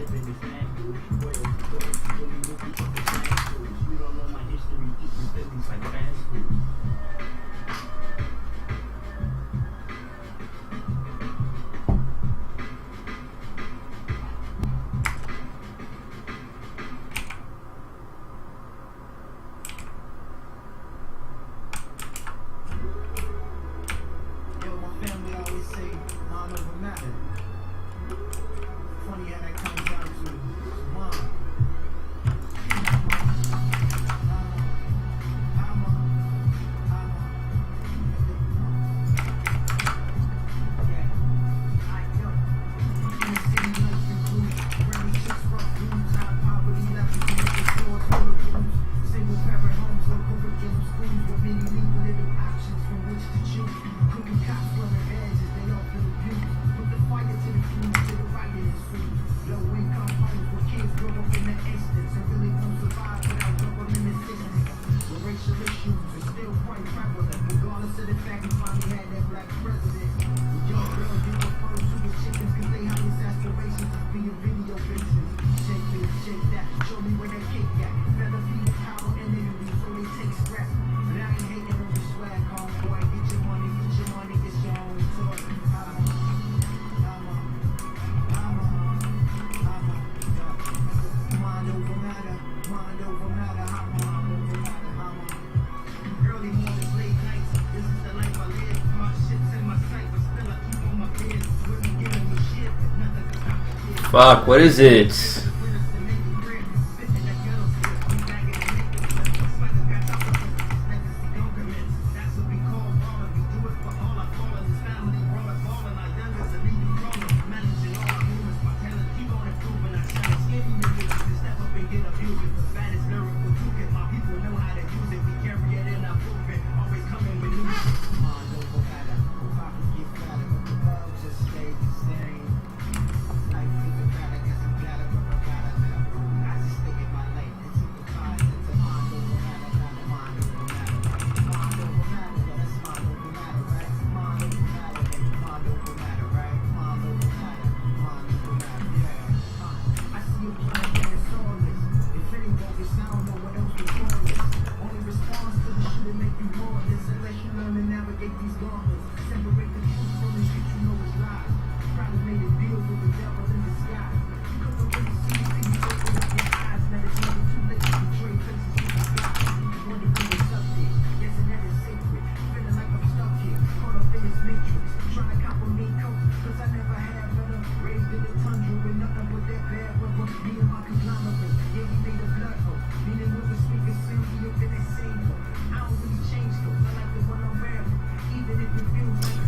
Fuck, what is it?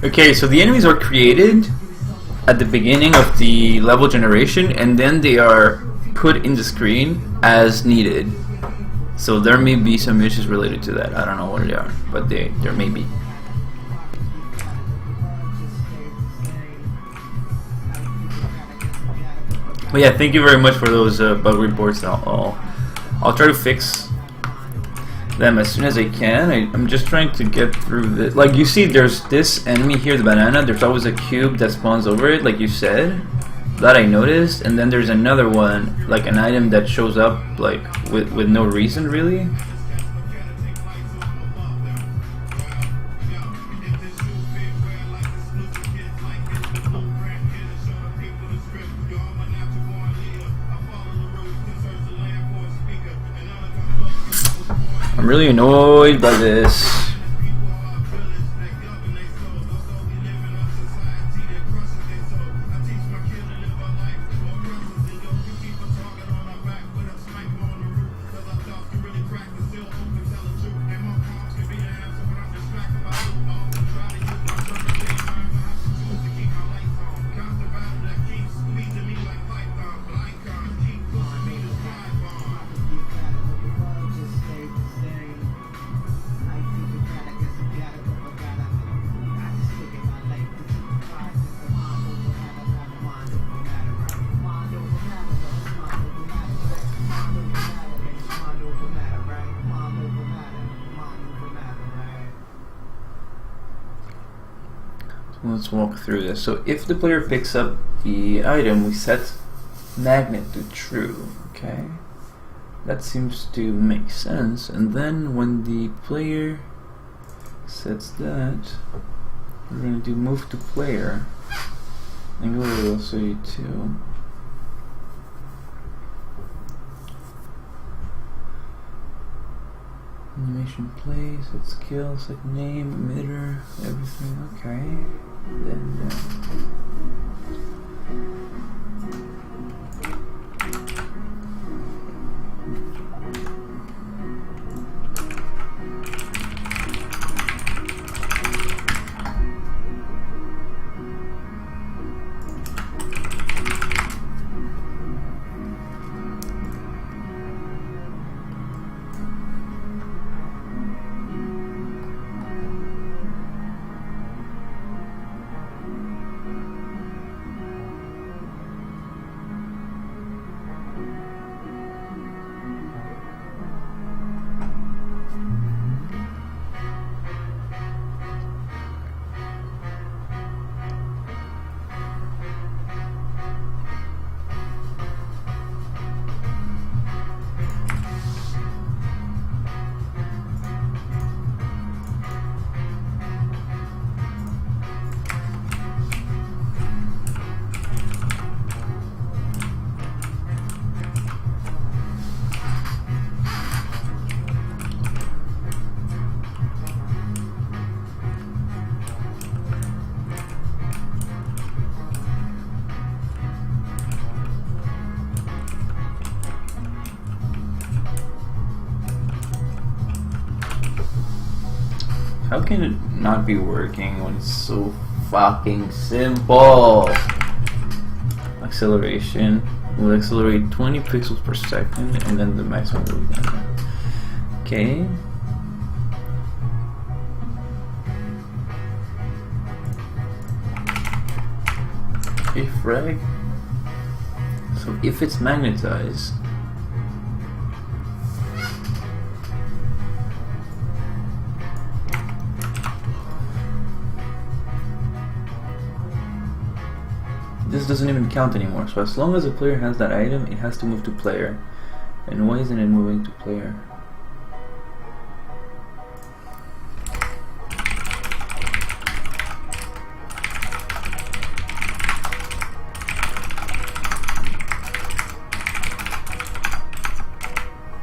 Okay, so the enemies are created at the beginning of the level generation, and then they are put in the screen as needed. So there may be some issues related to that. I don't know what they are, but there may be. But yeah, thank you very much for those bug reports. I'll try to fix them as soon as I can. I'm just trying to get through this. Like you see, there's this enemy here, the banana. There's always a cube that spawns over it, like you said. That I noticed, and then there's another one, like an item that shows up like with no reason really. I'm really annoyed by this. let's walk through this. So if the player picks up the item, we set magnet to true. Okay, that seems to make sense. And then when the player sets that, we're going to do move to player and go to LCD2. Animation play, set skill, set name, emitter, everything. Okay. Then how can it not be working when it's so fucking simple? Acceleration will accelerate 20 pixels per second, and then the maximum will be done. Okay. If reg. So if it's magnetized, this doesn't even count anymore. So as long as the player has that item, it has to move to player. And why isn't it moving to player?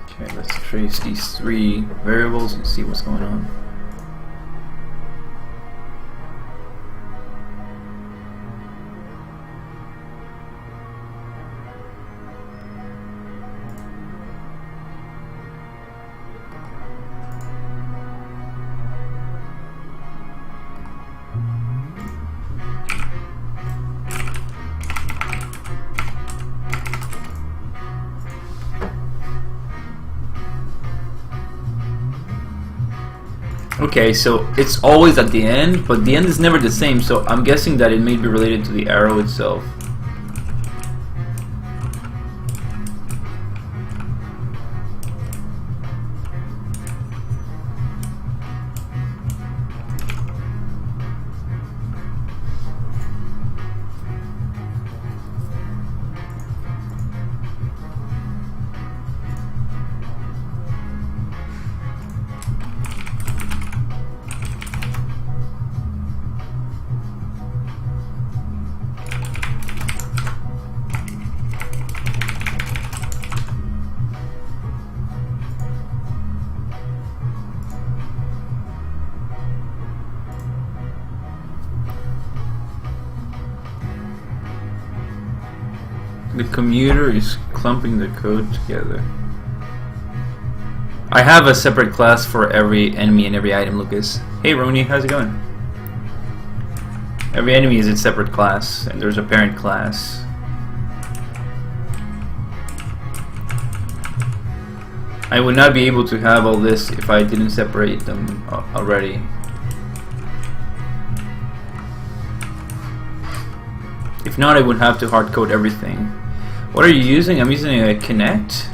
Okay, let's trace these three variables and see what's going on. Okay, so it's always at the end, but the end is never the same, so I'm guessing that it may be related to the arrow itself. The commuter is clumping the code together. I have a separate class for every enemy and every item, Lucas. Hey Roni, how's it going? Every enemy is its separate class, and there's a parent class. I would not be able to have all this if I didn't separate them already. If not, I would have to hard code everything. What are you using? I'm using a Connect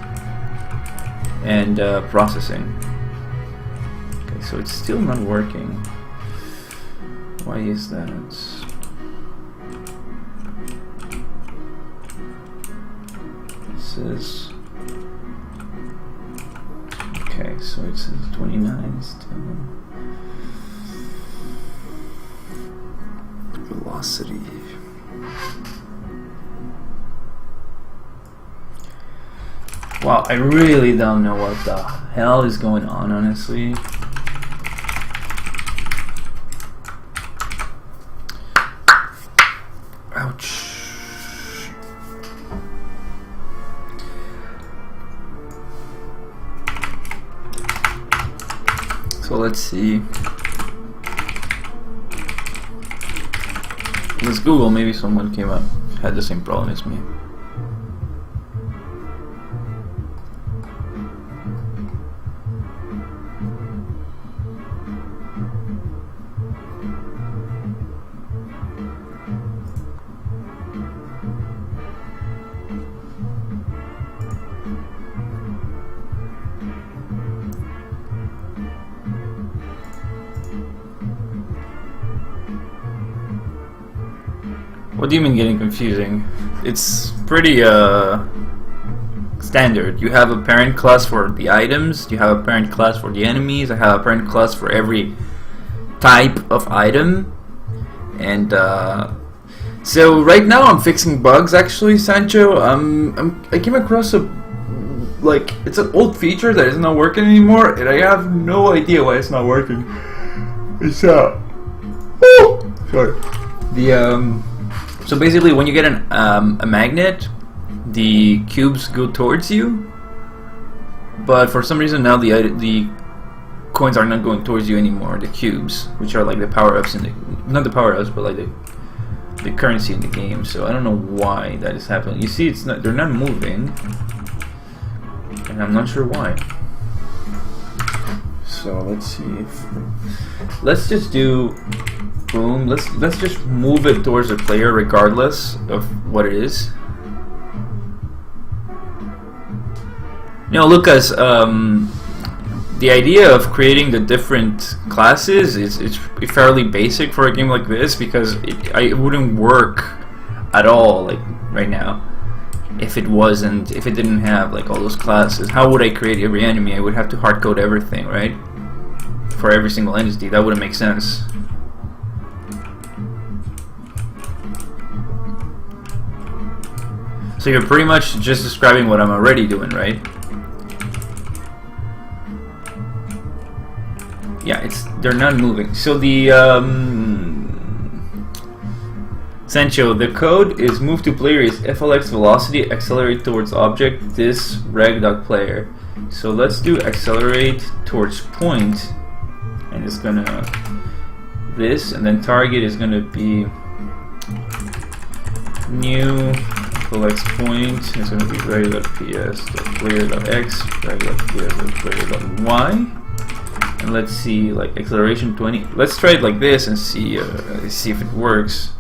and processing. Okay, so it's still not working. Why is that? This is okay, so it says 29 still. Velocity. Wow, I really don't know what the hell is going on, honestly. Ouch. So let's see. Let's Google, maybe someone came up, had the same problem as me. What do you mean getting confusing? It's pretty standard. You have a parent class for the items, you have a parent class for the enemies, I have a parent class for every type of item. And so right now I'm fixing bugs actually, Sancho. I came across it's an old feature that is not working anymore, and I have no idea why it's not working. It's sorry. So basically, when you get a magnet, the cubes go towards you. But for some reason now the coins are not going towards you anymore. The cubes, which are like the power-ups in the, not the power-ups, but like the currency in the game. So I don't know why that is happening. You see, they're not moving, and I'm not sure why. So let's see. Let's just do. Boom. Let's just move it towards the player regardless of what it is. You know, Lucas, the idea of creating the different classes is fairly basic for a game like this, because it wouldn't work at all like right now if it didn't have like all those classes. How would I create every enemy? I would have to hard code everything, right? For every single entity. That wouldn't make sense. So you're pretty much just describing what I'm already doing, right? Yeah, they're not moving. So the Sancho, the code is move to player is FLX velocity, accelerate towards object, this reg.player. So let's do accelerate towards point, and it's gonna this, and then target is gonna be new FLX point. It's gonna be reg.ps.player.x, reg.ps.player.y. And let's see, like acceleration 20. Let's try it like this and see if it works.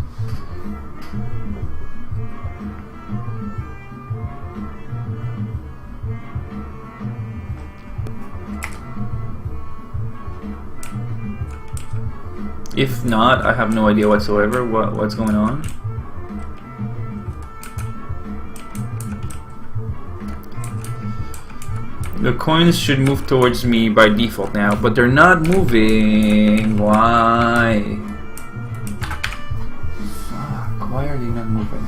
If not, I have no idea whatsoever what's going on. The coins should move towards me by default now, but they're not moving. Why? Fuck, why are they not moving?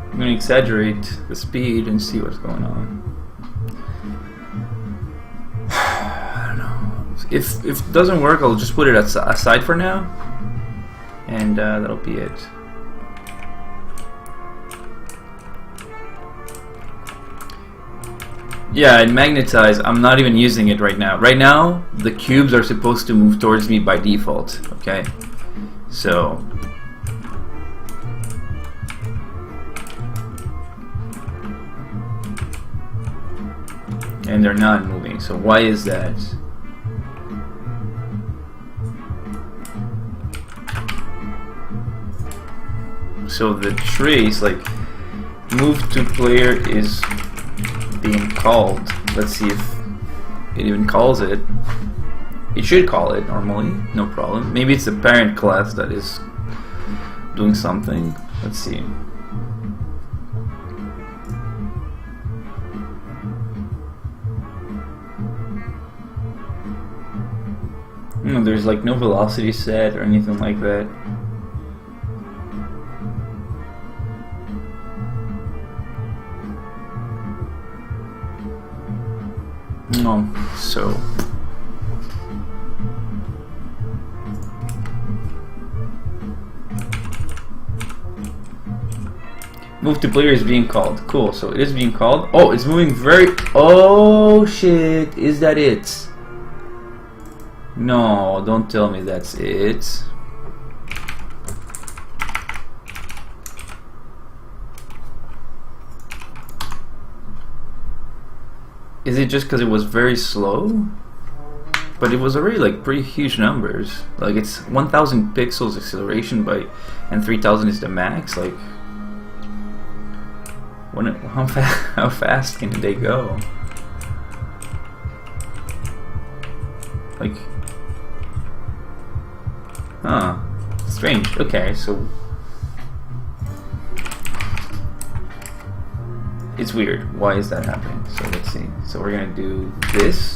I'm going to exaggerate the speed and see what's going on. I don't know. If it doesn't work, I'll just put it aside for now, and that'll be it. Yeah, and magnetize, I'm not even using it right now. Right now, the cubes are supposed to move towards me by default, okay? So and they're not moving. So why is that? So the trace, like, move to player is being called. Let's see if it even calls it. It should call it normally, no problem. Maybe it's the parent class that is doing something. Let's see. No, there's like no velocity set or anything like that. No, so move to player is being called. Cool, so it is being called. Oh, it's moving very... Oh shit, is that it? No, don't tell me that's it. Is it just because it was very slow? But it was already like pretty huge numbers. Like it's 1000 pixels acceleration by, and 3000 is the max. Like, how fast can they go? Like, huh? Strange. Okay, so it's weird. Why is that happening? So let's see. So we're gonna do this,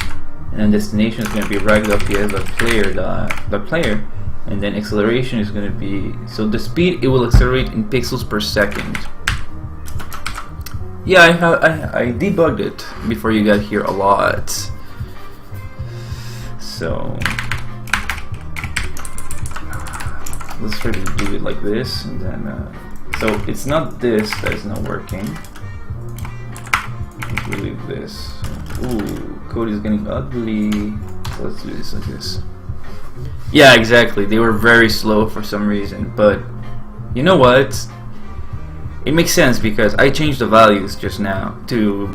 and then destination is gonna be rag.ps.player, and then acceleration is gonna be, so the speed, it will accelerate in pixels per second. Yeah, I debugged it before you got here a lot. So let's try to do it like this, and then so it's not this that is not working. Leave this. Ooh, code is getting ugly. So let's do this like this. Yeah, exactly. They were very slow for some reason, but you know what? It makes sense because I changed the values just now to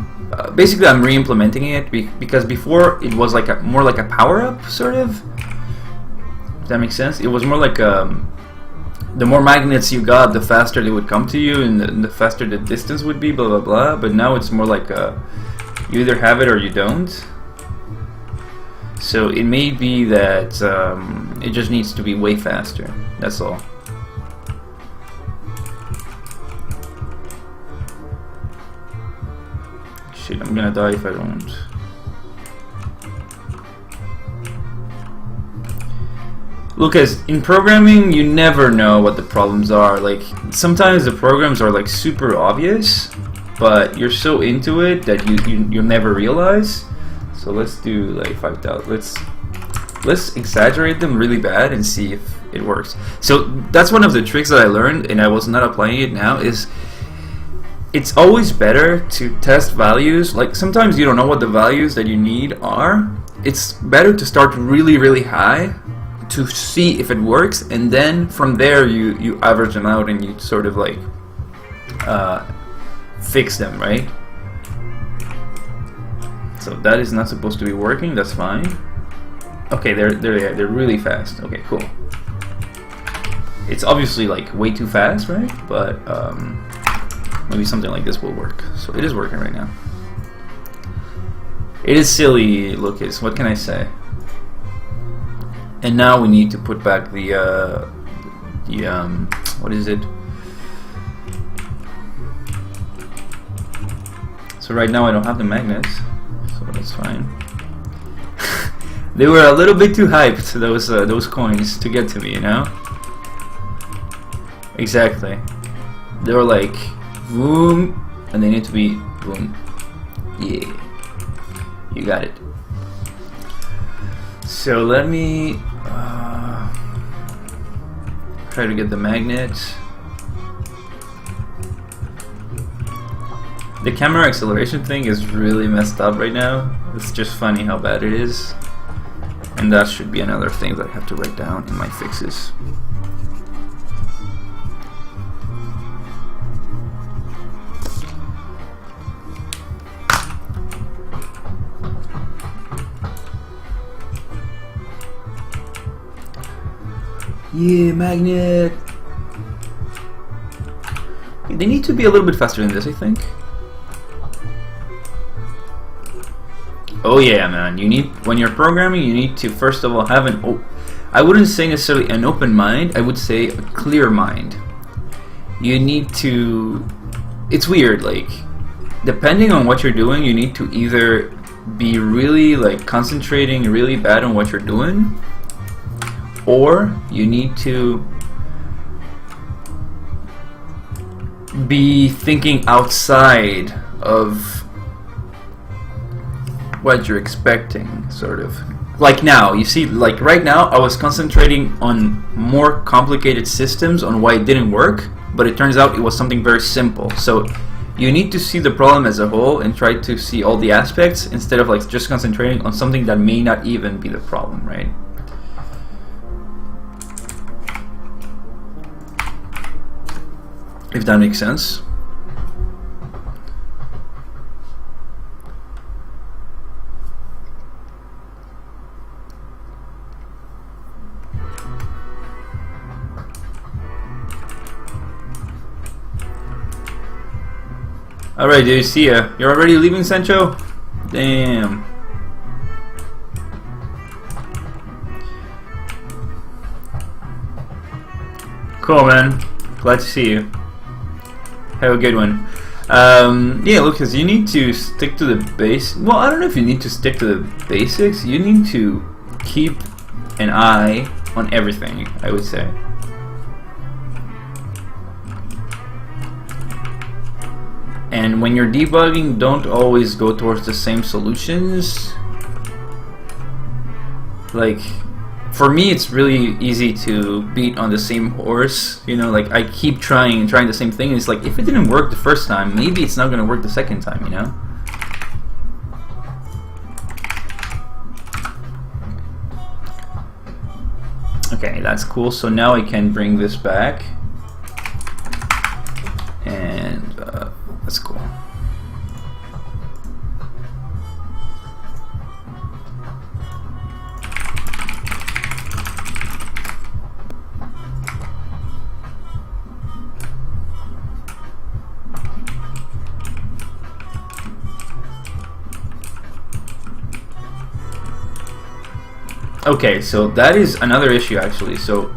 basically I'm re-implementing it because before it was like more like a power-up sort of. Does that make sense? It was more like the more magnets you got, the faster they would come to you, and the faster the distance would be, blah blah blah. But now it's more like you either have it or you don't. So it may be that it just needs to be way faster. That's all. Shit, I'm gonna die if I don't. Look, as in programming, you never know what the problems are. Like, sometimes the programs are like super obvious, but you're so into it that you'll never realize. So let's do like 5000. Let's exaggerate them really bad and see if it works. So that's one of the tricks that I learned, and I was not applying it now, is it's always better to test values. Like, sometimes you don't know what the values that you need are. It's better to start really, really high to see if it works, and then from there you average them out and you sort of like fix them, right? So that is not supposed to be working. That's fine. Okay, they're really fast. Okay, cool. It's obviously like way too fast, right? But maybe something like this will work. So it is working right now. It is silly, Lucas. What can I say? And now we need to put back the what is it? So right now I don't have the magnets, so that's fine. They were a little bit too hyped, those coins, to get to me, you know? Exactly. They were like, boom, and they need to be boom. Yeah, you got it. So let me try to get the magnet. The camera acceleration thing is really messed up right now. It's just funny how bad it is. And that should be another thing that I have to write down in my fixes. Yeah, magnet. They need to be a little bit faster than this, I think. Oh yeah, man. You need, when you're programming, you need to first of all have I wouldn't say necessarily an open mind. I would say a clear mind. You need to. It's weird. Like, depending on what you're doing, you need to either be really like concentrating really bad on what you're doing, or you need to be thinking outside of what you're expecting, sort of. Like now, you see, like right now, I was concentrating on more complicated systems on why it didn't work, but it turns out it was something very simple. So you need to see the problem as a whole and try to see all the aspects instead of like just concentrating on something that may not even be the problem, right? If that makes sense. Alright, dude, see ya. You're already leaving, Sancho? Damn. Cool, man. Glad to see you. Have a good one. Yeah, Lucas, you need to stick to the base. Well, I don't know if you need to stick to the basics. You need to keep an eye on everything, I would say. And when you're debugging, don't always go towards the same solutions. Like, for me, it's really easy to beat on the same horse. You know, like I keep trying the same thing. And it's like, if it didn't work the first time, maybe it's not gonna work the second time. You know. Okay, that's cool. So now I can bring this back, and that's cool. Okay, so that is another issue actually. So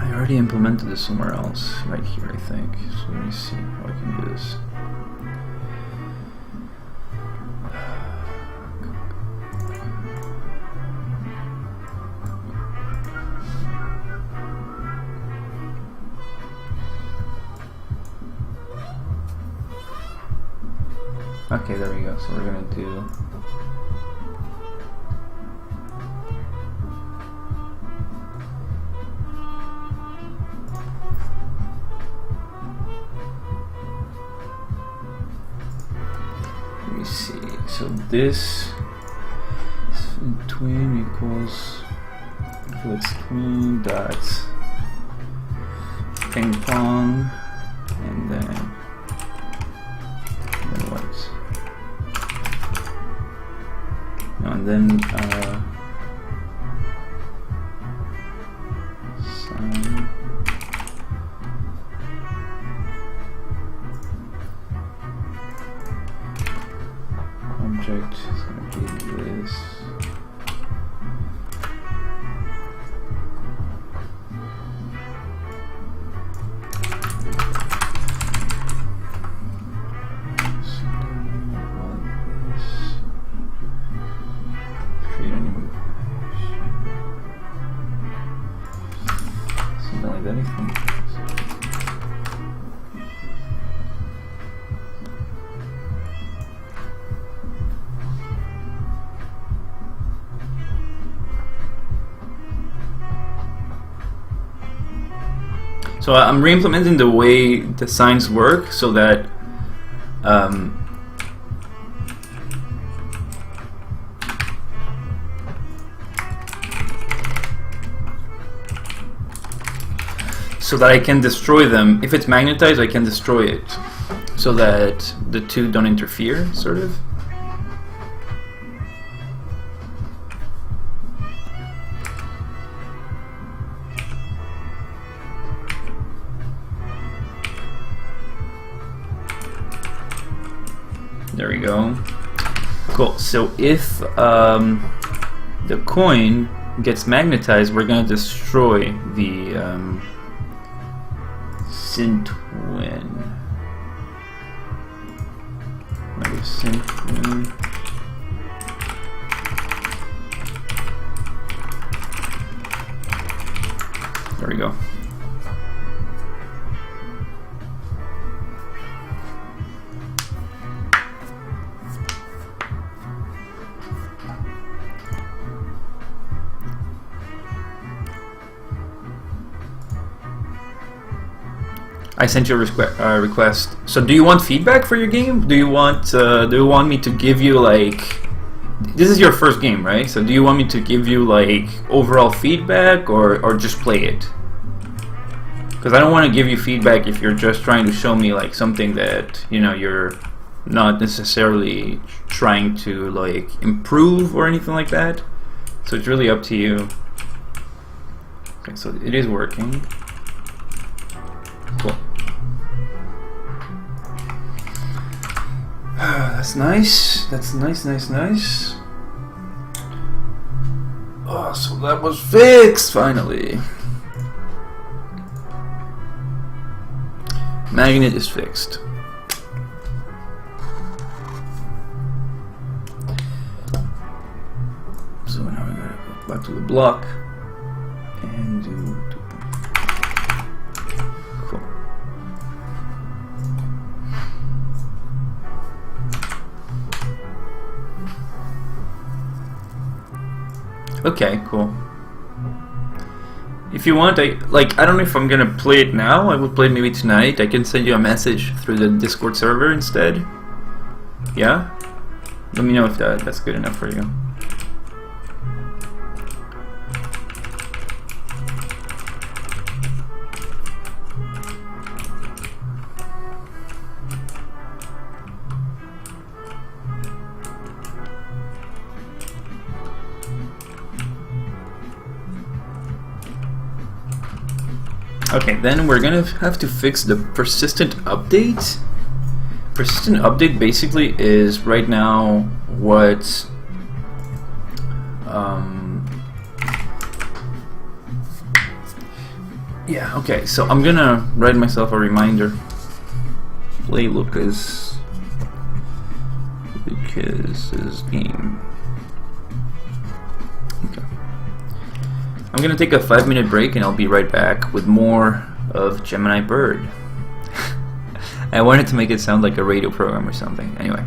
I already implemented this somewhere else, right here, I think. So let me see how I can do this. Okay, there we go. So we're gonna do so this twin equals let's twin dot ping pong and then what? No, and then sign. Object is going to be this. So I'm re-implementing the way the signs work so that I can destroy them. If it's magnetized, I can destroy it so that the two don't interfere, sort of. There we go. Cool. So if the coin gets magnetized, we're gonna destroy the Sintwin. Sintwin. There we go. I sent you a request. So, do you want feedback for your game? Do you want me to give you like? This is your first game, right? So, do you want me to give you like overall feedback or just play it? Because I don't want to give you feedback if you're just trying to show me like something that you're not necessarily trying to like improve or anything like that. So it's really up to you. Okay, so it is working. Cool. That's nice. That's nice. Oh, so that was fixed finally. Magnet is fixed. So now we gotta go back to the block and do. Cool. Okay, cool. If you want, I don't know if I'm gonna play it now. I will play it maybe tonight. I can send you a message through the Discord server instead. Yeah? Let me know if that's good enough for you. Okay, then we're gonna have to fix the persistent update. Persistent update basically is right now what yeah, okay, so I'm gonna write myself a reminder. Play Lucas's game. Okay. I'm gonna take a 5-minute break and I'll be right back with more of Gemini Bird. I wanted to make it sound like a radio program or something. Anyway.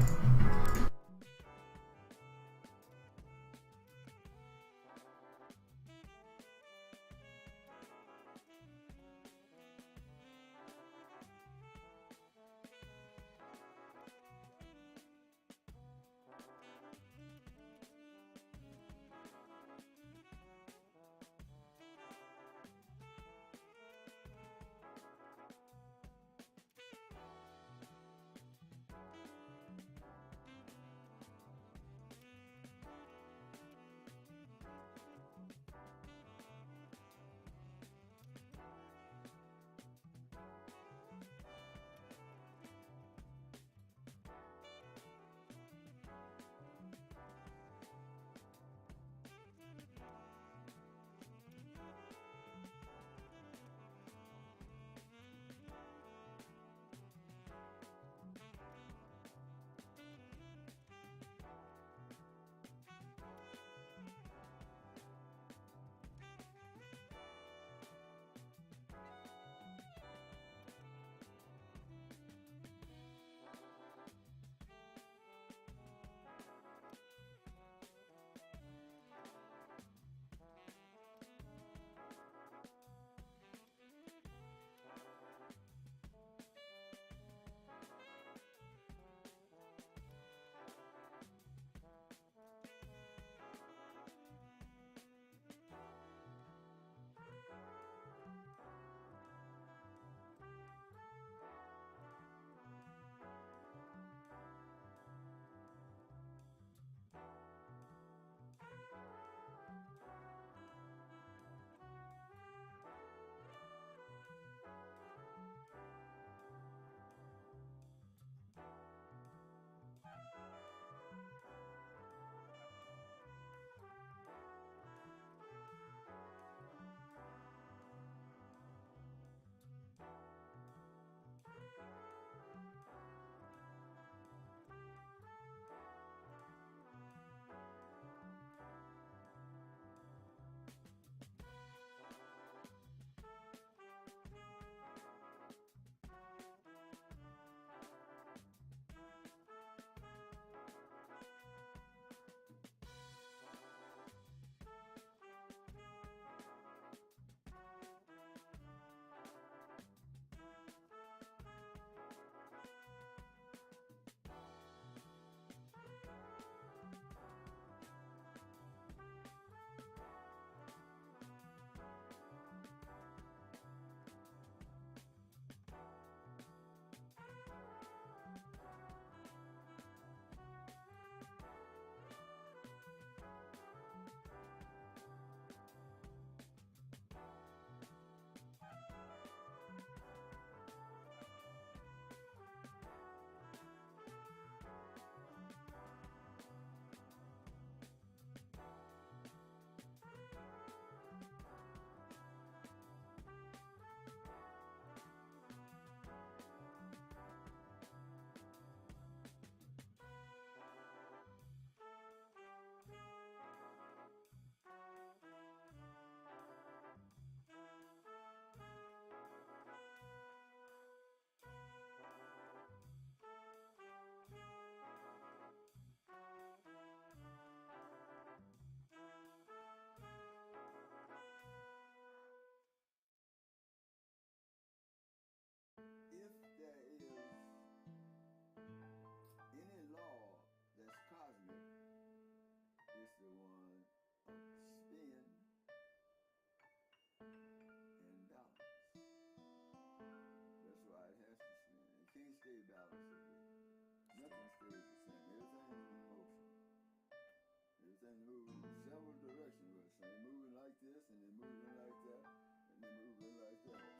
maneuver like that.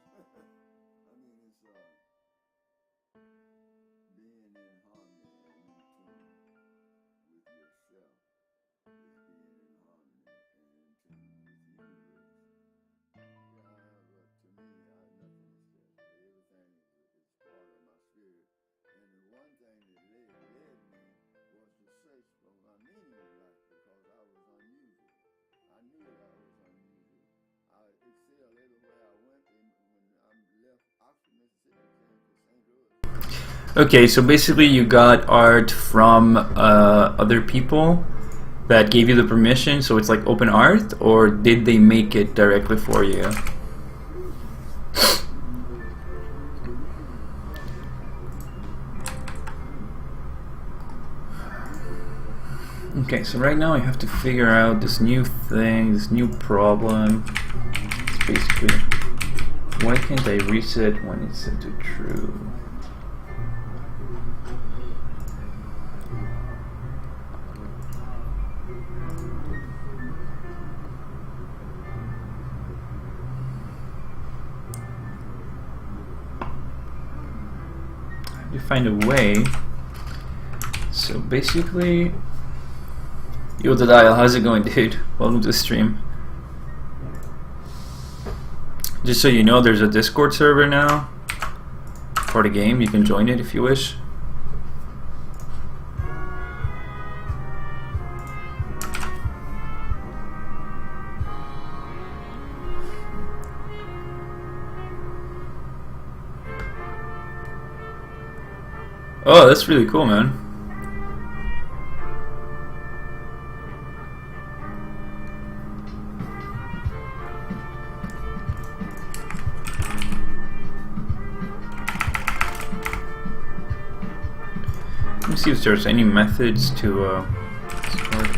I mean, it's being in harmony and in tune with yourself. Is being in harmony and in tune with the universe. Yeah, but to me, nothing is there. Everything is part of my spirit. And the one thing that led me was to search for my meaning in life because I was unusual. I knew that I was unusual. I excelled everywhere I went. And when I left Oxford, Mississippi, came to St. Louis. Okay, so basically you got art from other people that gave you the permission, so it's like open art, or did they make it directly for you? Okay, so right now I have to figure out this new thing, this new problem. It's basically, why can't I reset when it's set to true? I have to find a way. So basically, yo, the dial, how's it going, dude? Welcome to the stream. Just so you know, there's a Discord server now for the game. You can join it if you wish. Oh, that's really cool, man. Let me see if there's any methods to start.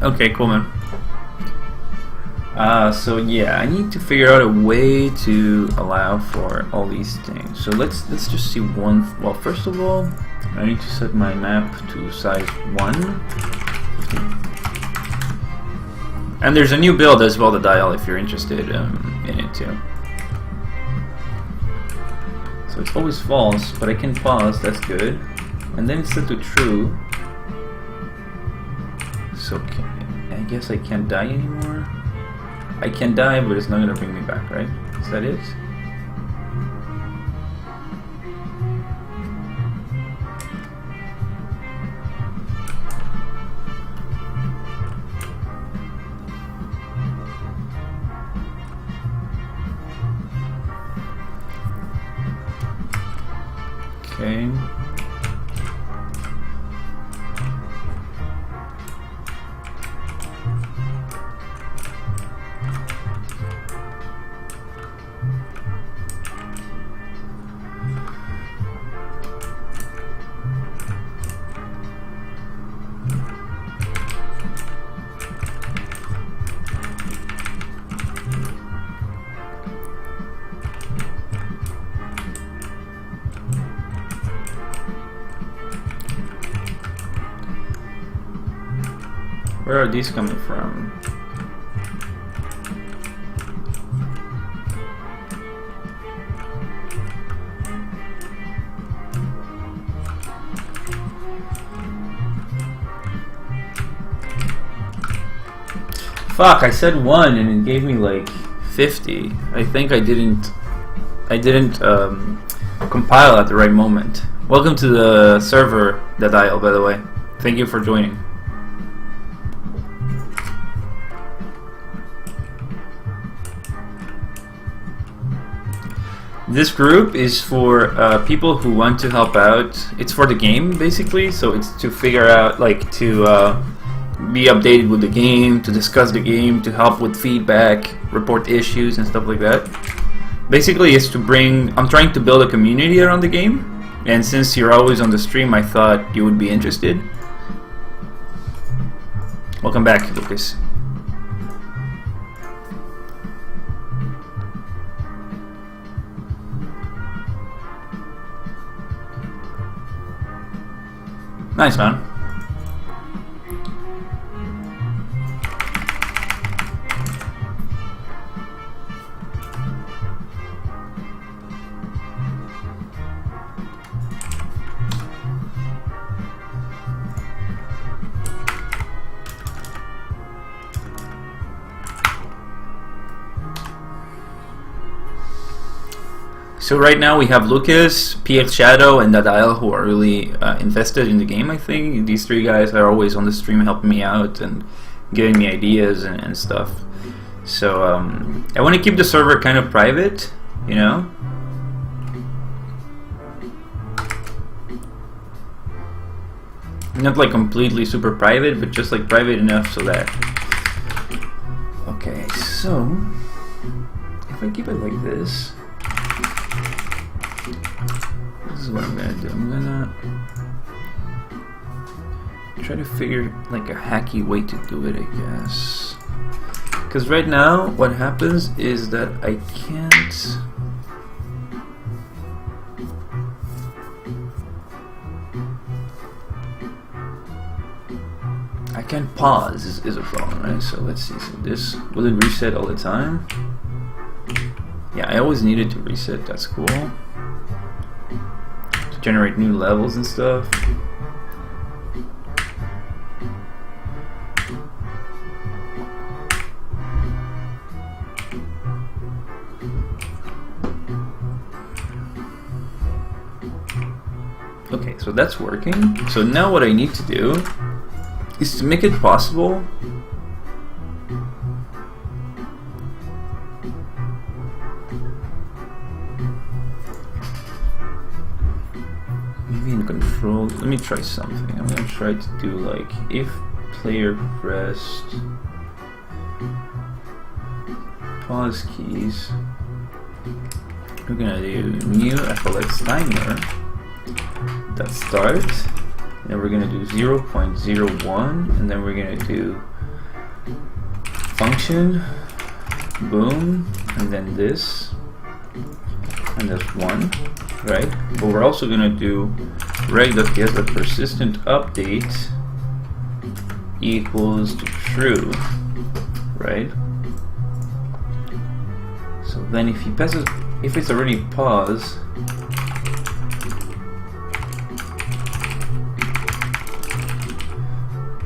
Okay, cool, man. So yeah, I need to figure out a way to allow for all these things. So let's just see one. Well, first of all, I need to set my map to size 1. And there's a new build as well, the dial, if you're interested in it too. So it's always false, but I can pause. That's good. And then it's set to true. So I guess I can't die anymore. I can die, but it's not gonna bring me back, right? Is that it? Okay. Where are these coming from? Fuck, I said 1 and it gave me like 50. I think I didn't compile at the right moment. Welcome to the server, the dial, by the way. Thank you for joining. This group is for people who want to help out. It's for the game, basically. So it's to figure out, like, to be updated with the game, to discuss the game, to help with feedback, report issues, and stuff like that. Basically, it's to bring. I'm trying to build a community around the game, and since you're always on the stream, I thought you would be interested. Welcome back, Lucas. Nice, man. So right now we have Lucas, PX Shadow, and Dadail who are really invested in the game, I think. These three guys are always on the stream helping me out and giving me ideas and stuff. So I want to keep the server kind of private, you know? Not like completely super private, but just like private enough so that... Okay, so... if I keep it like this... this is what I'm gonna do. I'm gonna try to figure like a hacky way to do it, I guess. Because right now, what happens is that I can't. I can't pause is a problem, right? So let's see. So this will it reset all the time? Yeah, I always needed to reset. That's cool. Generate new levels and stuff. Okay, so that's working. So now what I need to do is to make it possible in control. Let me try something. I'm gonna try to do like if player pressed pause keys. We're gonna do new FLX timer. That start. Then we're gonna do 0.01, and then we're gonna do function, boom, and then this, and this one. Right, but we're also going to do reg.ps that persistent update equals to true, right? So then if he passes, if it's already paused,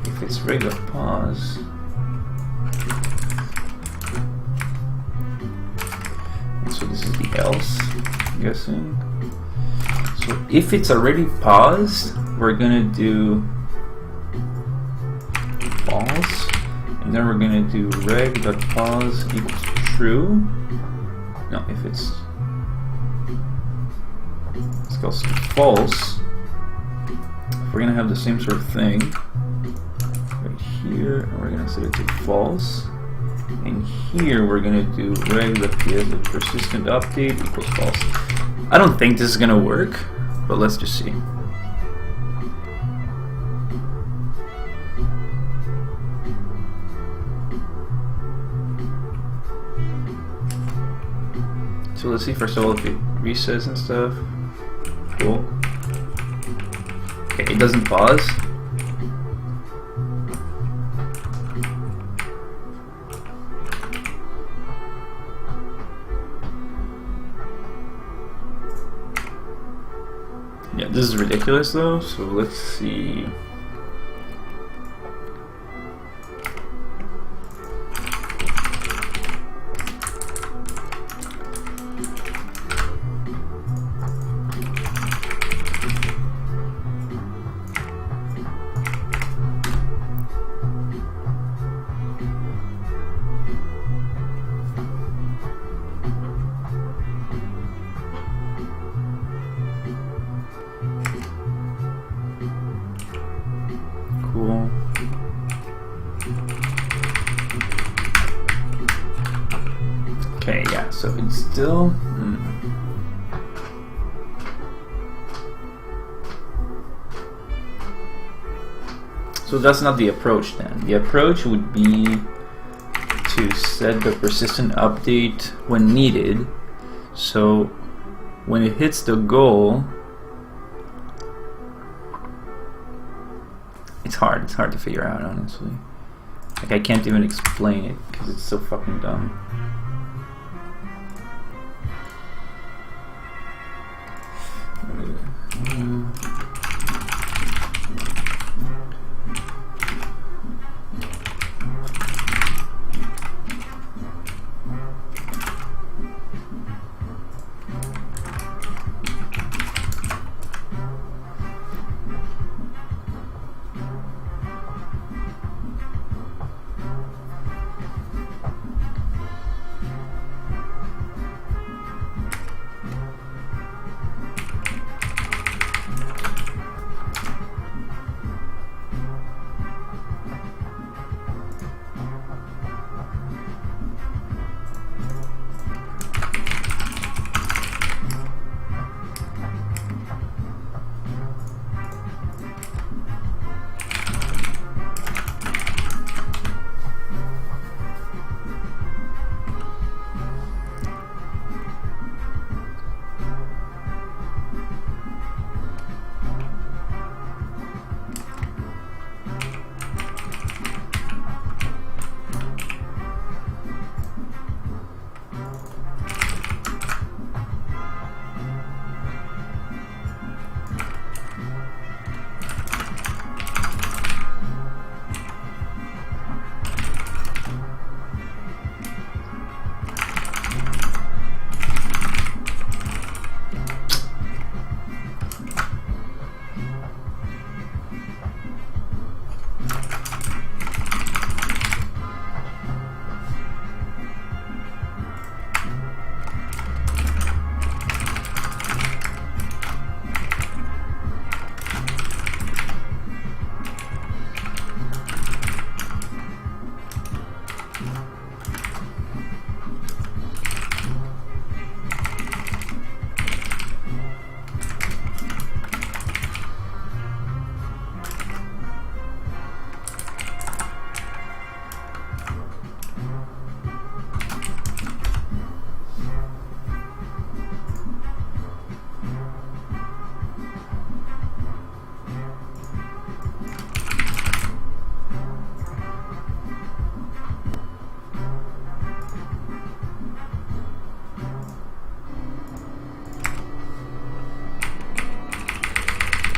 if it's reg.pause, and so this is the else, I'm guessing. So if it's already paused, we're gonna do false, and then we're gonna do reg.pause equals true. No, if it's goes to false, we're gonna have the same sort of thing right here, and we're gonna set it to false. And here we're gonna do reg.ps the persistent update equals false. I don't think this is gonna work, but let's just see. So let's see first of all if it resets and stuff. Cool. Okay, it doesn't pause. Yeah, this is ridiculous though, so let's see. still. So that's not the approach then. The approach would be to set the persistent update when needed. So when it hits the goal, it's hard to figure out, honestly. Like, I can't even explain it because it's so fucking dumb.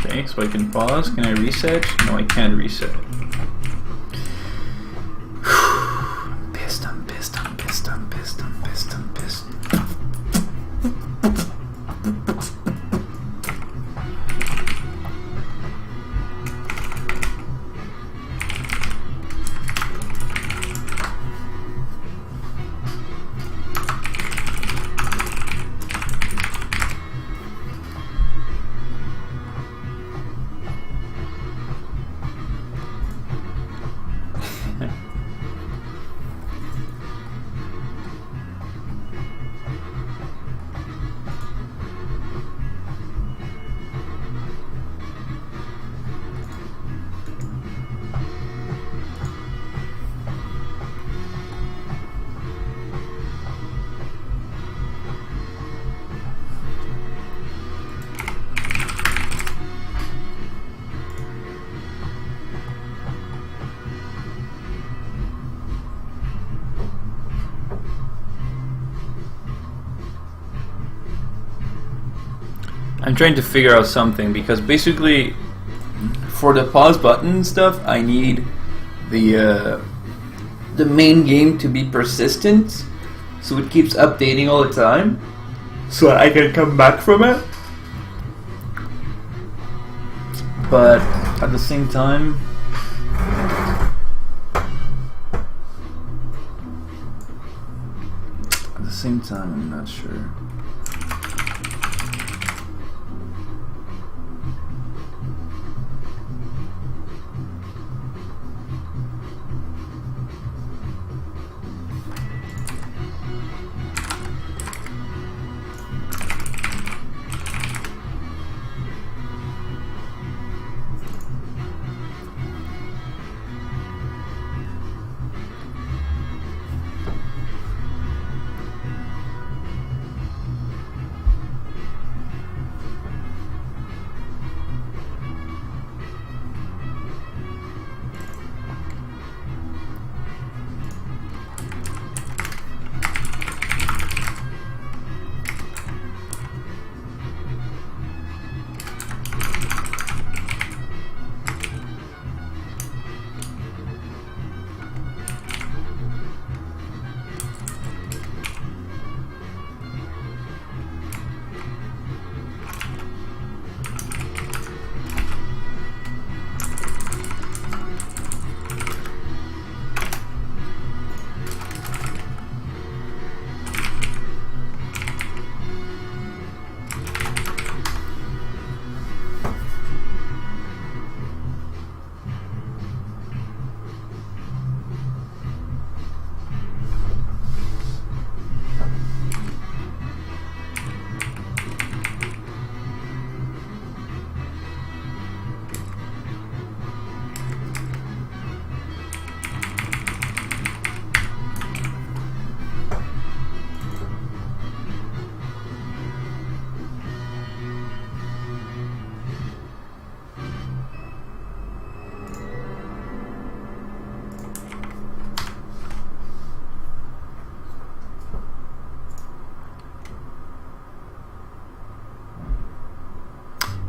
Okay, so I can pause. Can I reset? No, I can't reset. I'm pissed, I'm pissed, I'm pissed, I'm pissed, I'm pissed, I'm pissed. I'm trying to figure out something because basically for the pause button and stuff I need the main game to be persistent so it keeps updating all the time so I can come back from it, but at the same time I'm not sure.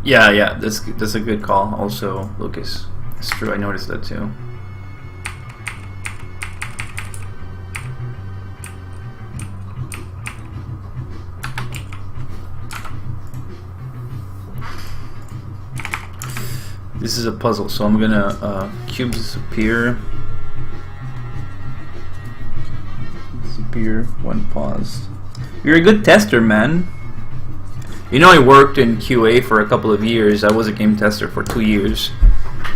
Yeah, that's a good call. Also, Lucas, it's true. I noticed that too. This is a puzzle, so I'm gonna cube disappear. Disappear when paused. You're a good tester, man. You know, I worked in QA for a couple of years. I was a game tester for 2 years.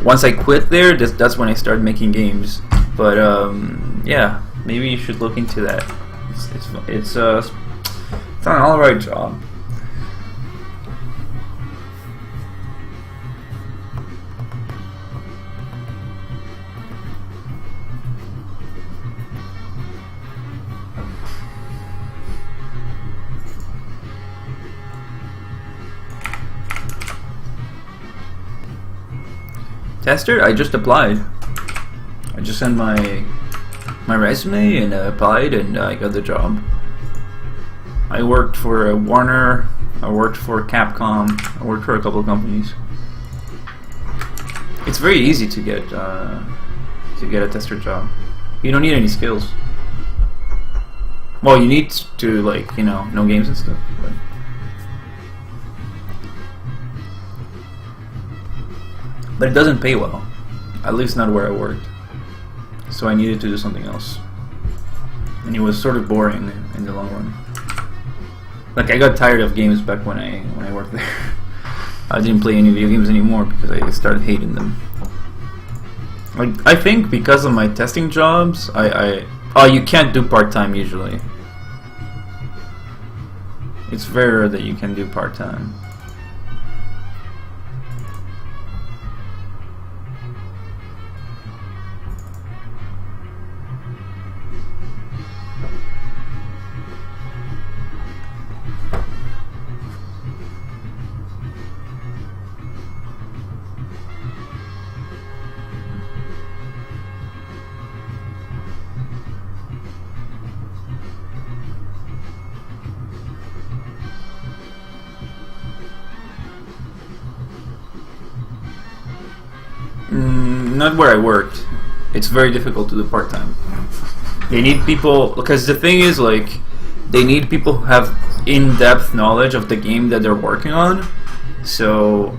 Once I quit there, that's when I started making games. But yeah, maybe you should look into that. It's an alright job. Tester? I just applied. I just sent my resume and applied, and I got the job. I worked for Warner. I worked for Capcom. I worked for a couple of companies. It's very easy to get a tester job. You don't need any skills. Well, you need to, like, you know games and stuff. But it doesn't pay well, at least not where I worked. So I needed to do something else, and it was sort of boring in the long run. Like, I got tired of games back when I worked there. I didn't play any video games anymore because I started hating them. Like, I think because of my testing jobs, you can't do part-time usually. It's very rare that you can do part-time. Not where I worked. It's very difficult to do part-time. They need people, because the thing is, like, they need people who have in-depth knowledge of the game that they're working on. So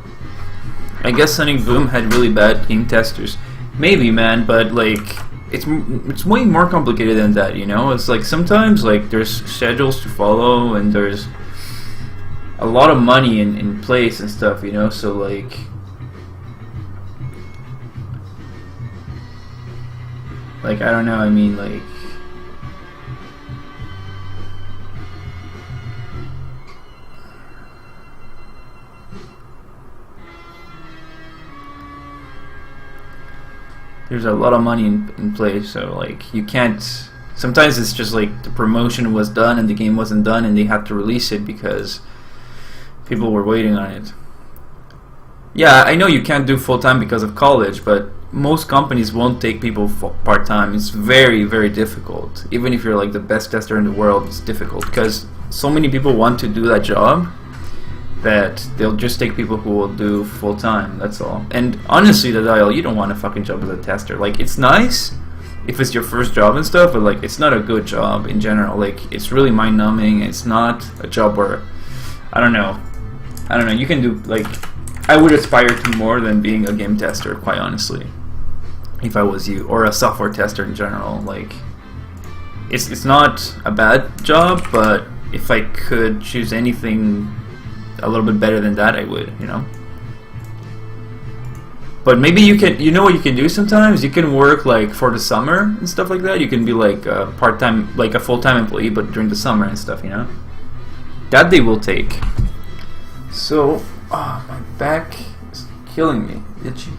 I guess Sonic Boom had really bad game testers. Maybe, man, but like it's way more complicated than that, you know? It's like sometimes like there's schedules to follow and there's a lot of money in place and stuff, you know? So like I don't know, I mean like there's a lot of money in play, so like you can't. Sometimes it's just like the promotion was done and the game wasn't done, and they had to release it because people were waiting on it. Yeah, I know you can't do full time because of college, but most companies won't take people part time. It's very, very difficult. Even if you're like the best tester in the world, it's difficult because so many people want to do that job that they'll just take people who will do full time. That's all. And honestly, the dial, you don't want a fucking job as a tester. Like, it's nice if it's your first job and stuff, but like it's not a good job in general. Like, it's really mind numbing. It's not a job where I don't know. You can do like I would aspire to more than being a game tester, quite honestly. If I was you, or a software tester in general, like it's not a bad job, but if I could choose anything a little bit better than that, I would, you know. But maybe you can, you know what you can do sometimes? You can work like for the summer and stuff like that. You can be like a part-time, like a full-time employee, but during the summer and stuff, you know. That they will take. So, my back is killing me. Itchy.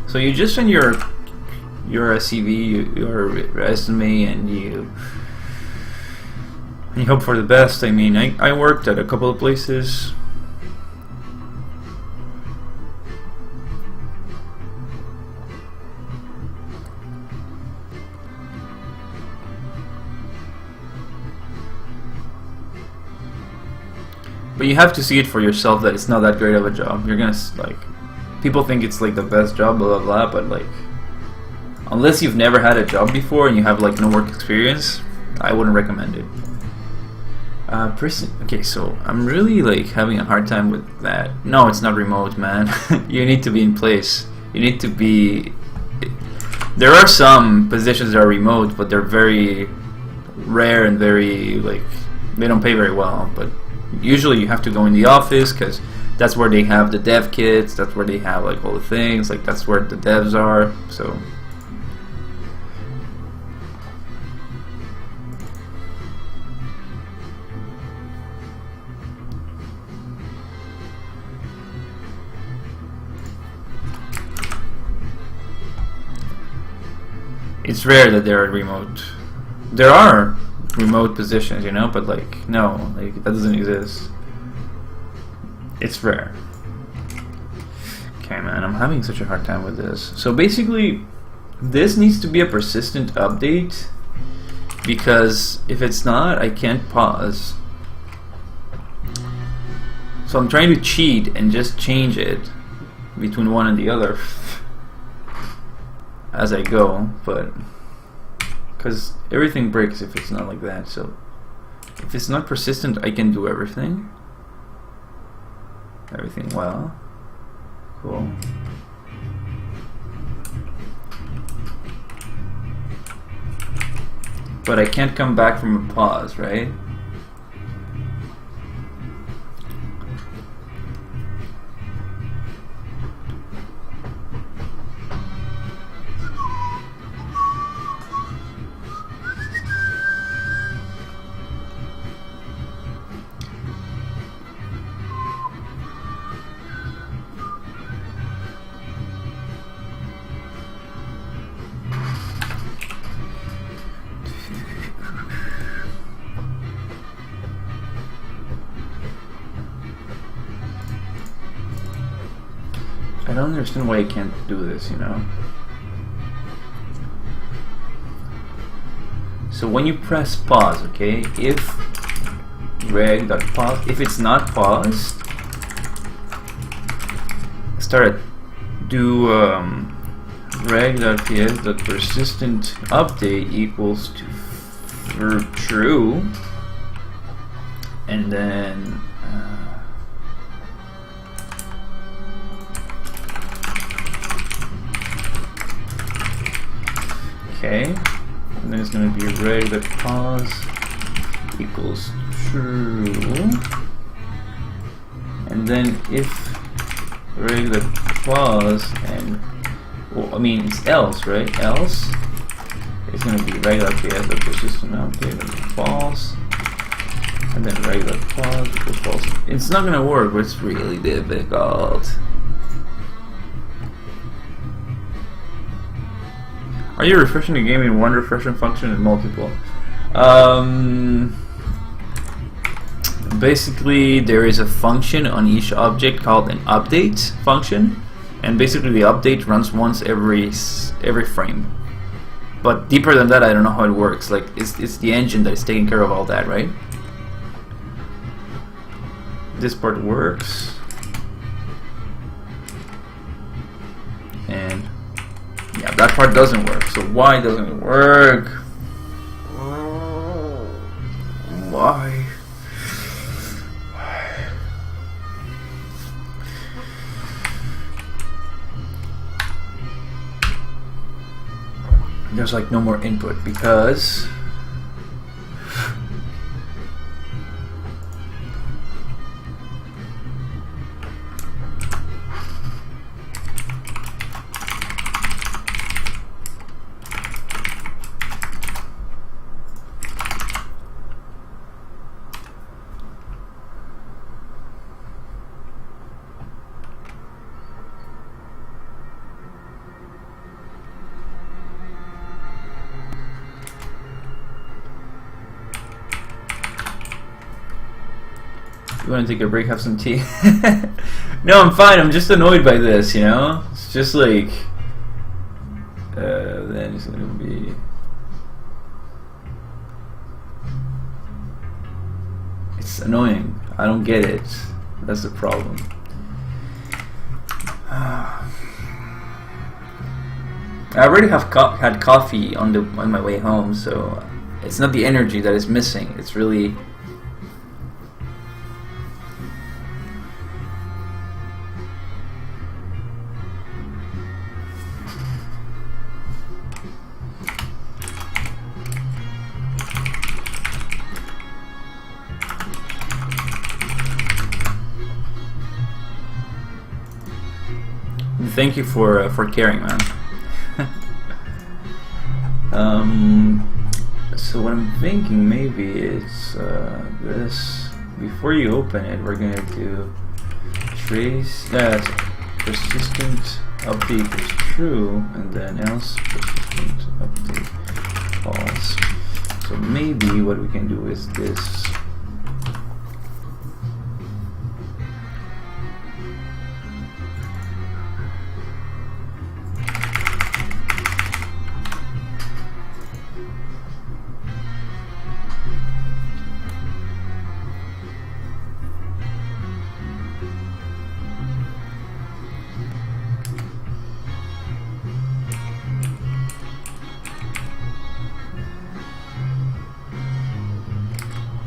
So you just send your CV, your resume, and you hope for the best. I mean, I worked at a couple of places. But you have to see it for yourself that it's not that great of a job. You're gonna like, people think it's like the best job, blah blah blah, but like, unless you've never had a job before and you have like no work experience, I wouldn't recommend it. Okay, so I'm really like having a hard time with that. No, it's not remote, man. You need to be in place. You need to be. There are some positions that are remote, but they're very rare and very like, they don't pay very well. But usually you have to go in the office because that's where they have the dev kits. That's where they have like all the things. Like that's where the devs are. So. It's rare that there are remote. There are remote positions, you know, but like no, like that doesn't exist. It's rare. Okay, man, I'm having such a hard time with this. So basically, this needs to be a persistent update because if it's not, I can't pause. So I'm trying to cheat and just change it between one and the other as I go, but because everything breaks if it's not like that. So if it's not persistent, I can do everything well. Cool. But I can't come back from a pause, right? I don't understand why I can't do this, you know? So when you press pause, okay, if reg.pause, if it's not paused, do reg.ps.persistent update equals to true, and then okay, and then it's going to be reg.pause equals true, and then if reg.pause and, well, I mean it's else, right? Else it's going to be reg.ps.persistent update equals false, and then reg.pause equals false. It's not going to work, but it's really difficult. Are you refreshing the game in one refreshing function and multiple? Basically, there is a function on each object called an update function, and basically the update runs once every frame. But deeper than that, I don't know how it works. Like it's the engine that is taking care of all that, right? This part works, and yeah, that part doesn't work. So why doesn't it work? Why? There's like no more input because you want to take a break, have some tea? No, I'm fine. I'm just annoyed by this, you know? It's just like... then it's going to be... It's annoying. I don't get it. That's the problem. I already have had coffee on my way home, so it's not the energy that is missing. It's really Thank you for caring, man. So what I'm thinking maybe is this. Before you open it, we're gonna do trace persistent update is true, and then else persistent update false. So maybe what we can do is this.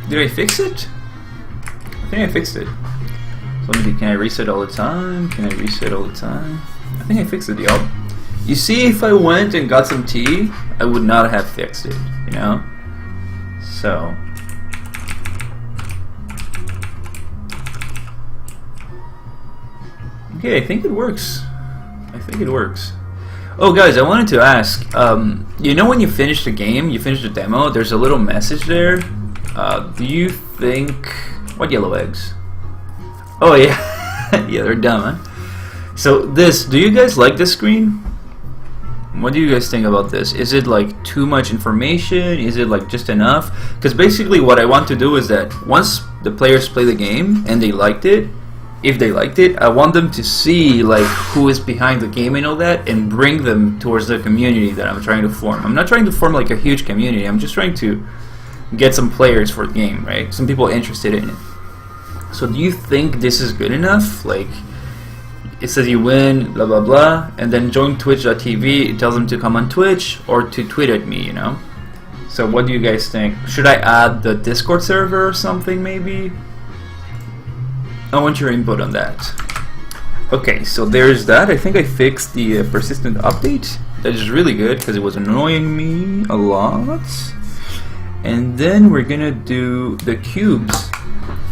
Did I fix it? I think I fixed it. So maybe can I reset all the time? Can I reset all the time? I think I fixed it, y'all. You see, if I went and got some tea, I would not have fixed it, you know? So. Okay, I think it works. I think it works. Oh, guys, I wanted to ask. You know when you finish the game, you finish the demo, there's a little message there. Do you think... What yellow eggs? Oh, yeah. Yeah, they're dumb, huh? So, this... Do you guys like this screen? What do you guys think about this? Is it, like, too much information? Is it, like, just enough? Because basically what I want to do is that once the players play the game and they liked it, if they liked it, I want them to see, like, who is behind the game and all that, and bring them towards the community that I'm trying to form. I'm not trying to form, like, a huge community. I'm just trying to get some players for the game, right? Some people interested in it. So do you think this is good enough? Like, it says you win, blah blah blah, and then join twitch.tv, it tells them to come on Twitch or to tweet at me, you know? So what do you guys think? Should I add the Discord server or something maybe? I want your input on that. Okay, so there's that. I think I fixed the persistent update. That is really good because it was annoying me a lot. And then we're gonna do the cubes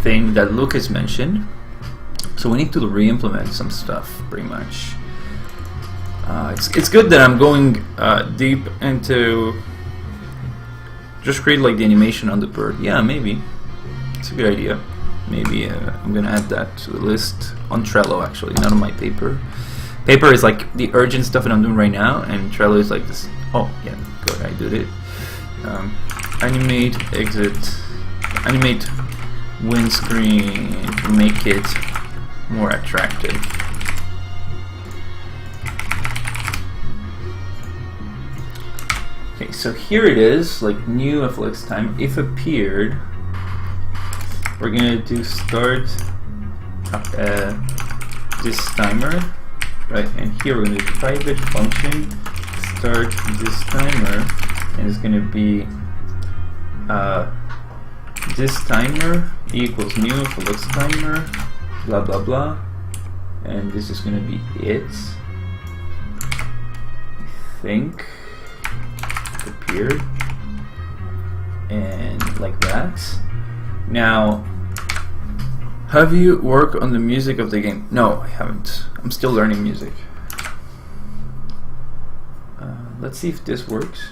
thing that Lucas mentioned. So we need to re-implement some stuff, pretty much. It's good that I'm going deep into just create like the animation on the bird. Yeah, maybe it's a good idea. Maybe I'm gonna add that to the list on Trello, actually, not on my paper. Paper is like the urgent stuff that I'm doing right now, and Trello is like this. Oh yeah, good, I did it. Animate exit, animate windscreen to make it more attractive. Okay, so here it is, like new Haxeflixel time. If appeared, we're gonna do start this timer, right? And here we're gonna do private function start this timer, and it's gonna be this timer equals new Haxeflixel timer, blah blah blah, and this is gonna be it. I think appeared, and like that. Now, have you worked on the music of the game? No, I haven't. I'm still learning music. Let's see if this works.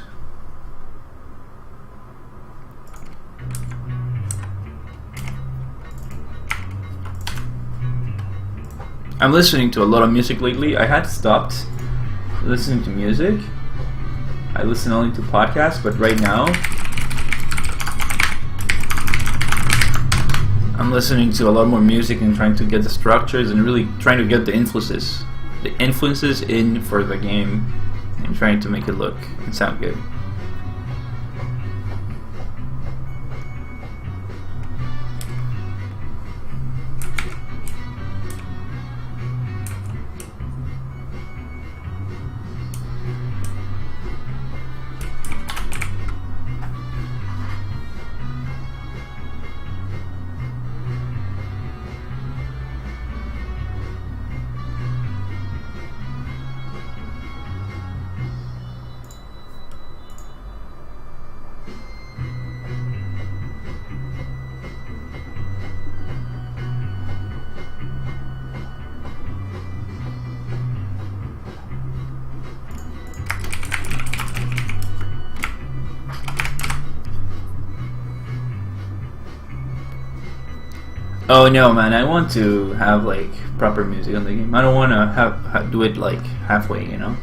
I'm listening to a lot of music lately. I had stopped listening to music. I listen only to podcasts, but right now I'm listening to a lot more music and trying to get the structures and really trying to get the influences in for the game and trying to make it look and sound good. Oh no, man! I want to have like proper music on the game. I don't want to do it like halfway, you know.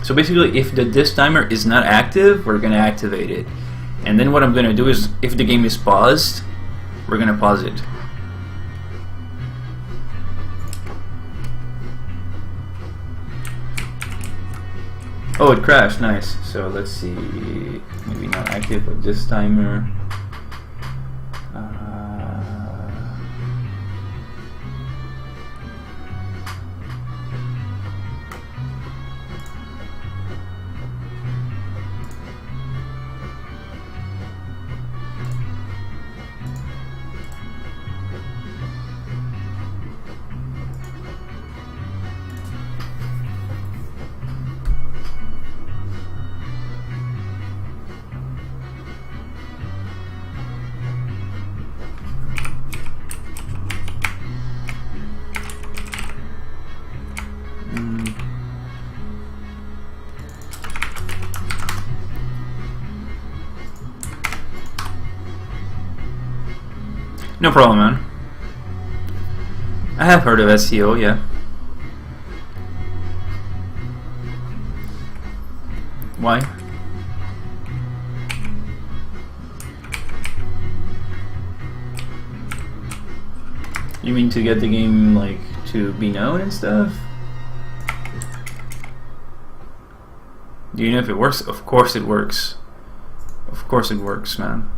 So basically, if the disk timer is not active, we're gonna activate it. And then what I'm gonna do is, if the game is paused, we're gonna pause it. Oh, it crashed, nice. So let's see, maybe not active, but this timer. No problem, man. I have heard of SEO, yeah. Why? You mean to get the game, like, to be known and stuff? Do you know if it works? Of course it works. Of course it works, man.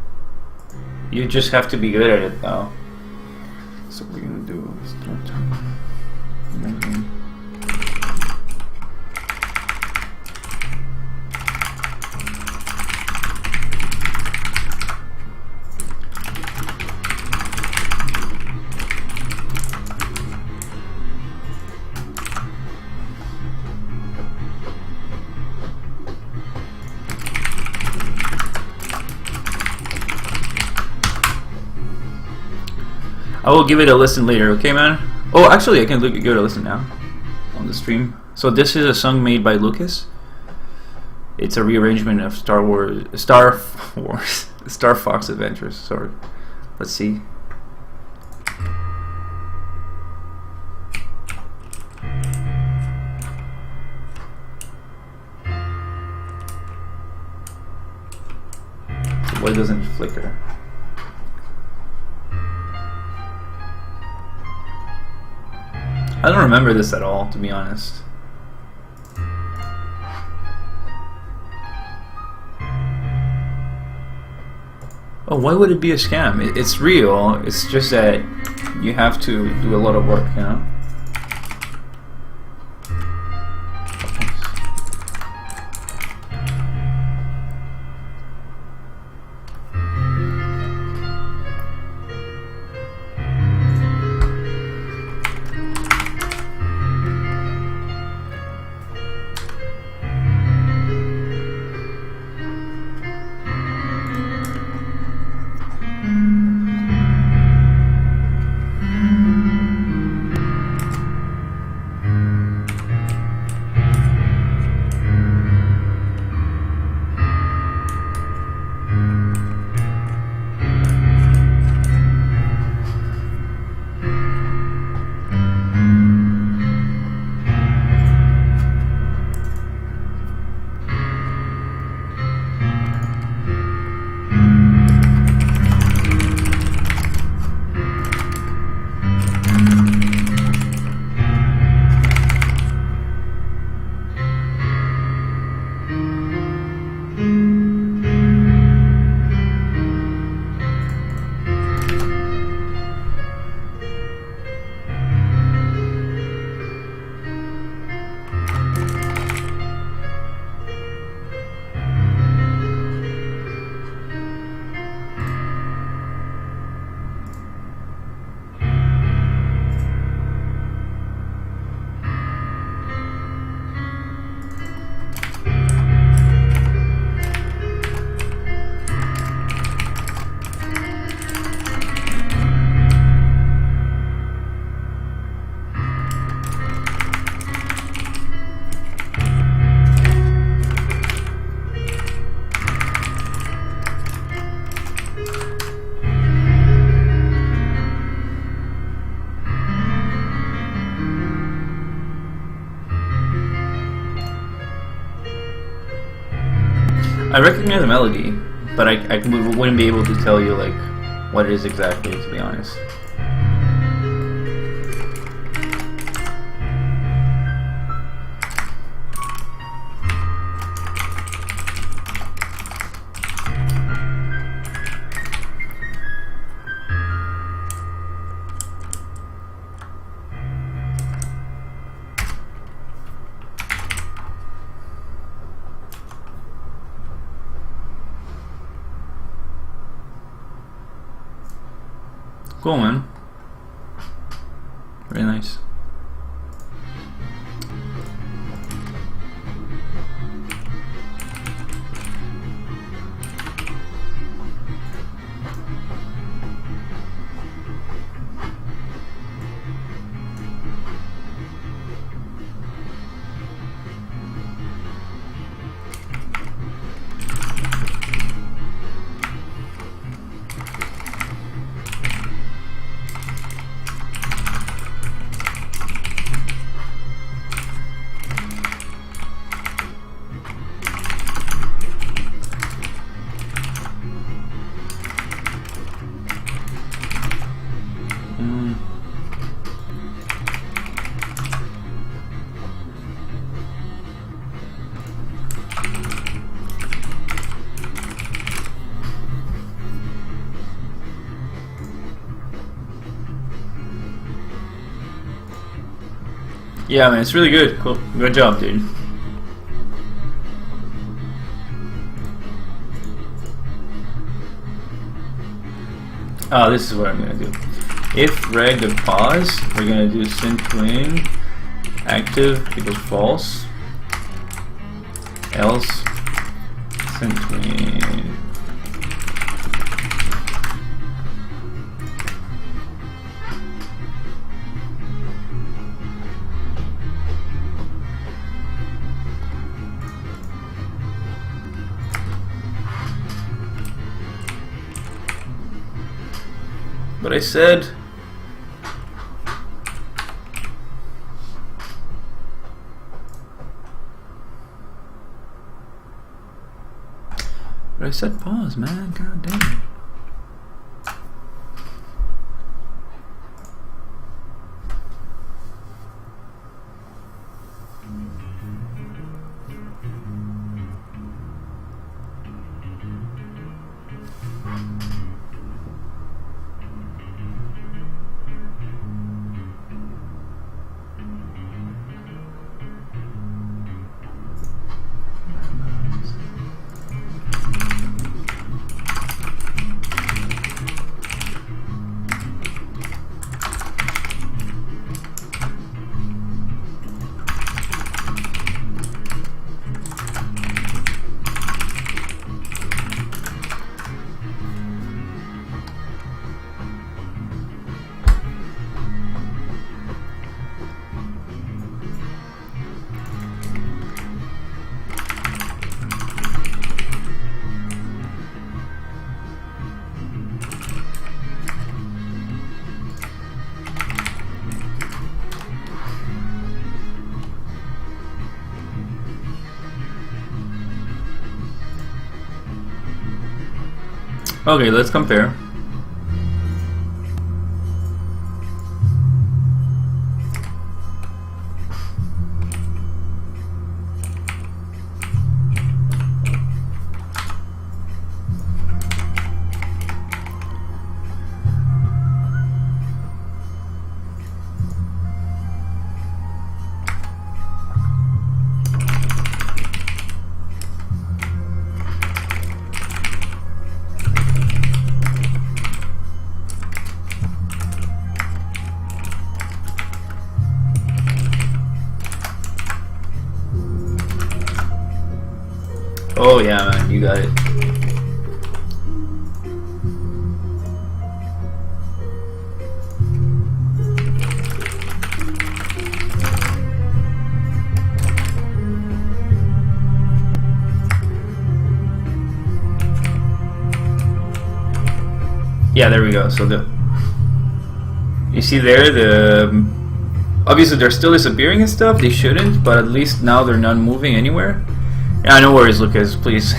You just have to be good at it, though. So what we're gonna do is start talking. I will give it a listen later, okay, man? Oh, actually, I can give it a listen now on the stream. So this is a song made by Lucas. It's a rearrangement of Star Fox Adventures. Sorry. Let's see. So why doesn't it flicker? I don't remember this at all, to be honest. Oh, why would it be a scam? It's real. It's just that you have to do a lot of work, you know? I recognize the melody, but I wouldn't be able to tell you like what it is exactly, to be honest. Cool, man. Very nice. Yeah, man, it's really good. Cool. Good job, dude. Oh, this is what I'm gonna do. If reg of pause, we're gonna do synthwing active equals false. Else synthwing. But I said pause, man. God damn it. Okay, let's compare. Oh yeah, man, you got it. Yeah, there we go. So you see there, obviously they're still disappearing and stuff. They shouldn't, but at least now they're not moving anywhere. Yeah, no worries, Lucas, please.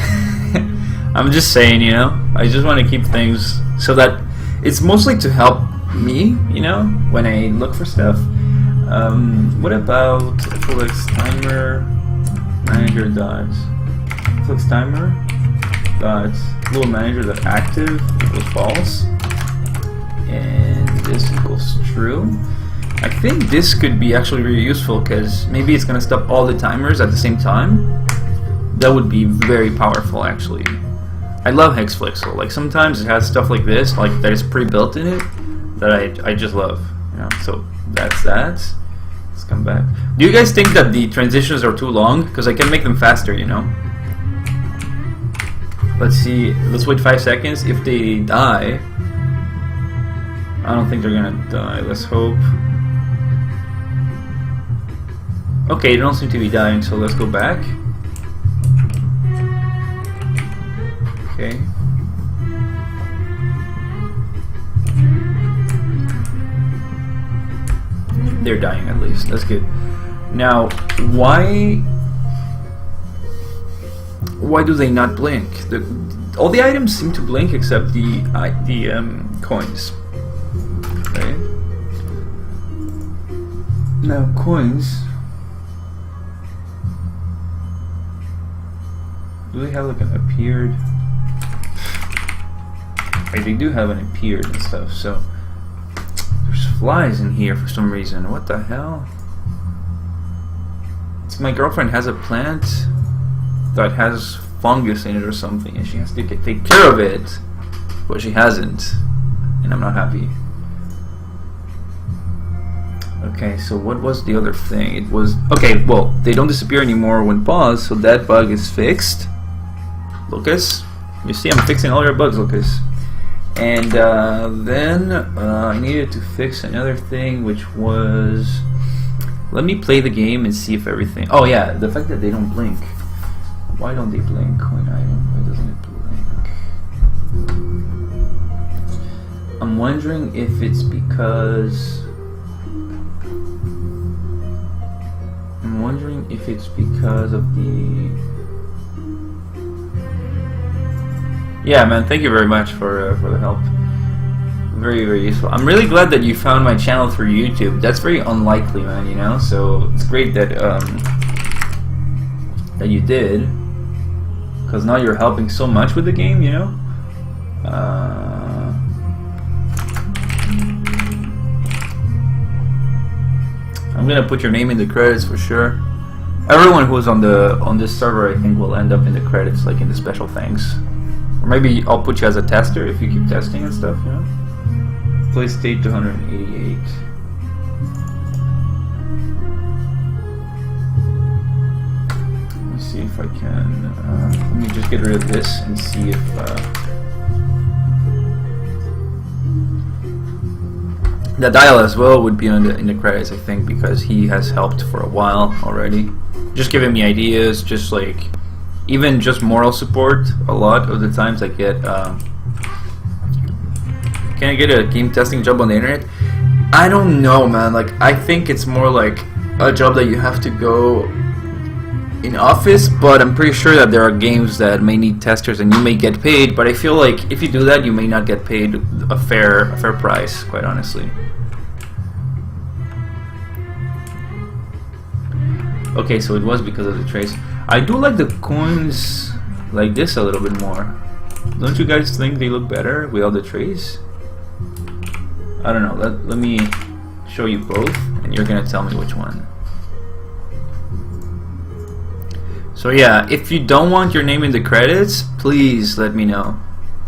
I'm just saying, you know, I just want to keep things so that it's mostly to help me, you know, when I look for stuff. What about Flex timer manager dot Flex timer dot little manager dot active equals false, and this equals true. I think this could be actually really useful because maybe it's gonna stop all the timers at the same time. That would be very powerful, actually. I love Haxeflixel. Like sometimes it has stuff like this, like that is pre-built in it, that I just love. You know, so that's that. Let's come back. Do you guys think that the transitions are too long? Because I can make them faster, you know. Let's see. Let's wait 5 seconds. If they die, I don't think they're gonna die. Let's hope. Okay, they don't seem to be dying, so let's go back. Okay. They're dying at least. That's good. Now, why do they not blink? All the items seem to blink except the coins. Okay. Now coins. Do they have like an appeared? Like they do have an appeared and stuff. So there's flies in here for some reason. What the hell? It's my girlfriend has a plant that has fungus in it or something, and she has to take care of it, but she hasn't, and I'm not happy. Okay, so what was the other thing? It was okay. Well, they don't disappear anymore when paused, so that bug is fixed. Lucas, you see, I'm fixing all your bugs, Lucas. And then I needed to fix another thing, which was, let me play the game and see if everything. Oh yeah, the fact that they don't blink. Why don't they blink when why doesn't it blink? I'm wondering if it's because. I'm wondering if it's because of the. Yeah, man, thank you very much for the help. Very, very useful. I'm really glad that you found my channel through YouTube. That's very unlikely, man, you know? So it's great that that you did. Because now you're helping so much with the game, you know? I'm gonna put your name in the credits for sure. Everyone who's on this server, I think, will end up in the credits, like in the special thanks. Or maybe I'll put you as a tester if you keep testing and stuff, you know? Play state 288. Let me see if I can. Let me just get rid of this and see if. The dial as well would be in the credits, I think, because he has helped for a while already. Just giving me ideas, just like. Even just moral support, a lot of the times I get, can I get a game testing job on the internet? I don't know, man, like, I think it's more like a job that you have to go in office, but I'm pretty sure that there are games that may need testers and you may get paid, but I feel like if you do that, you may not get paid a fair price, quite honestly. Okay, so it was because of the trace. I do like the coins like this a little bit more. Don't you guys think they look better without the trace? I don't know. Let me show you both, and you're gonna tell me which one. So yeah, if you don't want your name in the credits, please let me know,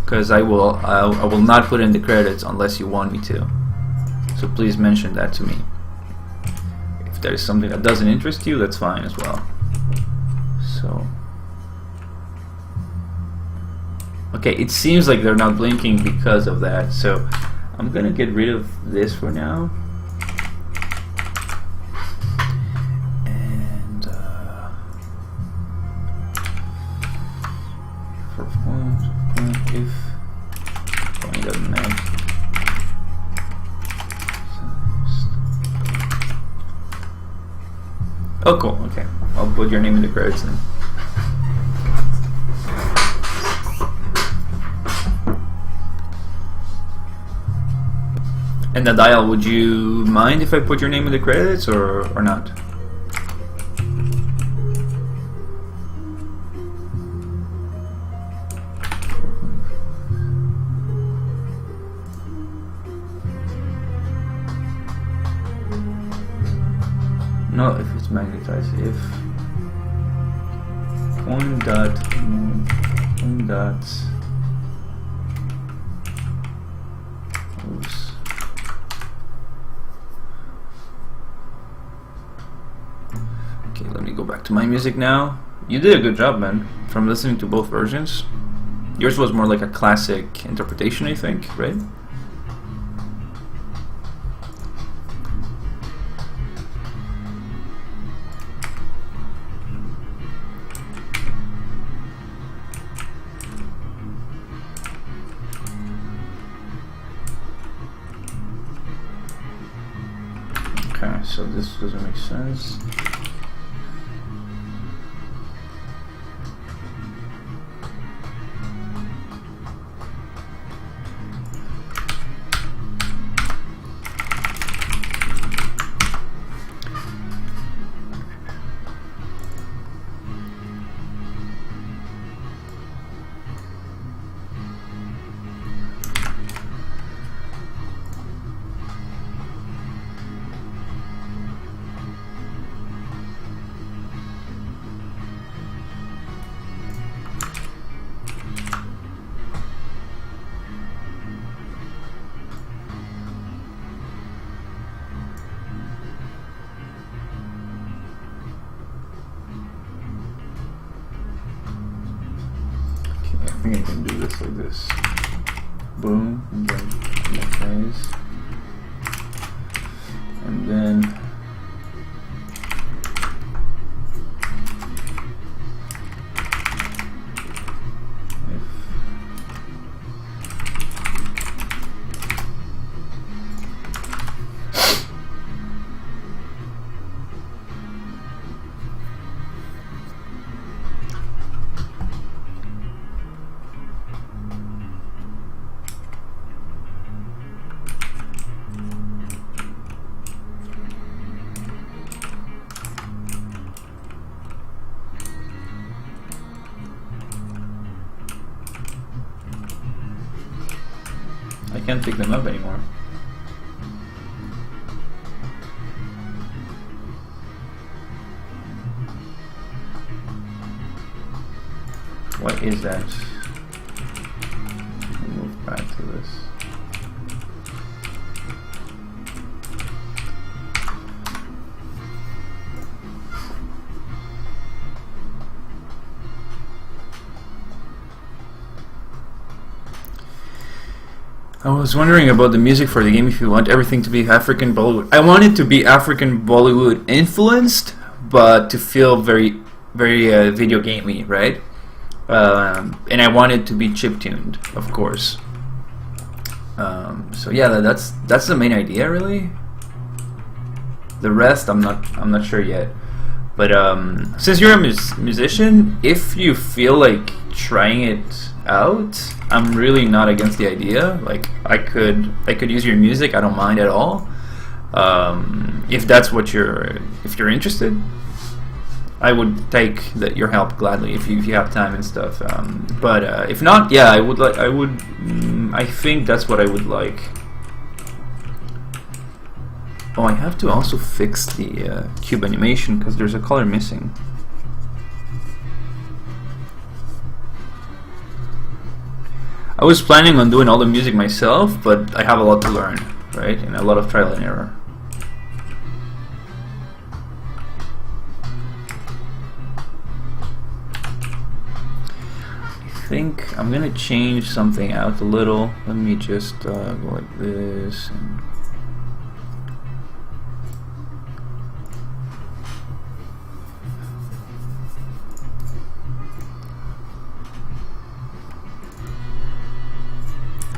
because I will not put in the credits unless you want me to. So please mention that to me. If there is something that doesn't interest you, that's fine as well. So, okay, it seems like they're not blinking because of that, so I'm gonna get rid of this for now. And for point if point doesn't have. Oh, cool. Okay, I'll put your name in the credits then. And the dial, would you mind if I put your name in the credits or not? No, if it's magnetized, if point dot oops. Okay, let me go back to my music now. You did a good job, man, from listening to both versions. Yours was more like a classic interpretation, I think, right? Okay, so this doesn't make sense. I think I can do this like this. Boom, and then like this. And then I can't pick them up anymore. What is that? Move back to this. I was wondering about the music for the game, if you want everything to be African Bollywood. I want it to be African Bollywood influenced, but to feel very, very video gamey, right? And I want it to be chiptuned, of course. So yeah, that's the main idea, really. The rest, I'm not sure yet. But since you're a musician, if you feel like trying it out, I'm really not against the idea. Like I could use your music. I don't mind at all. If that's what if you're interested, I would take your help gladly if you have time and stuff. But if not, yeah, I think that's what I would like. Oh, I have to also fix the cube animation because there's a color missing. I was planning on doing all the music myself, but I have a lot to learn, right? And a lot of trial and error. I think I'm gonna change something out a little. Let me just go like this. And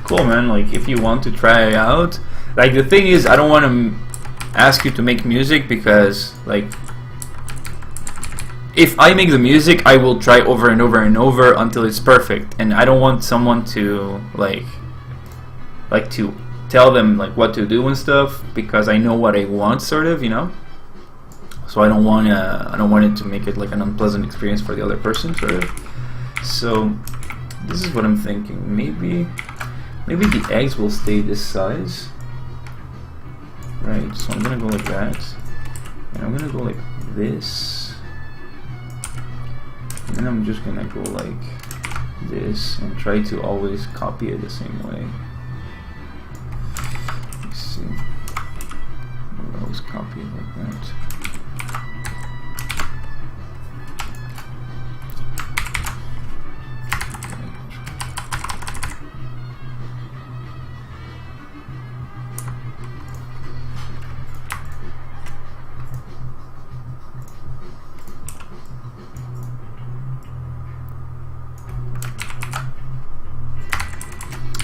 cool, man. Like, if you want to try it out, like, the thing is, I don't want to ask you to make music because, like, if I make the music, I will try over and over and over until it's perfect, and I don't want someone to to tell them like what to do and stuff, because I know what I want, sort of, you know. So I don't want it to make it like an unpleasant experience for the other person, sort of. So this is what I'm thinking. Maybe the eggs will stay this size, right? So I'm gonna go like that, and I'm gonna go like this, and then I'm just gonna go like this and try to always copy it the same way. Let's see. I'll always copy it like that.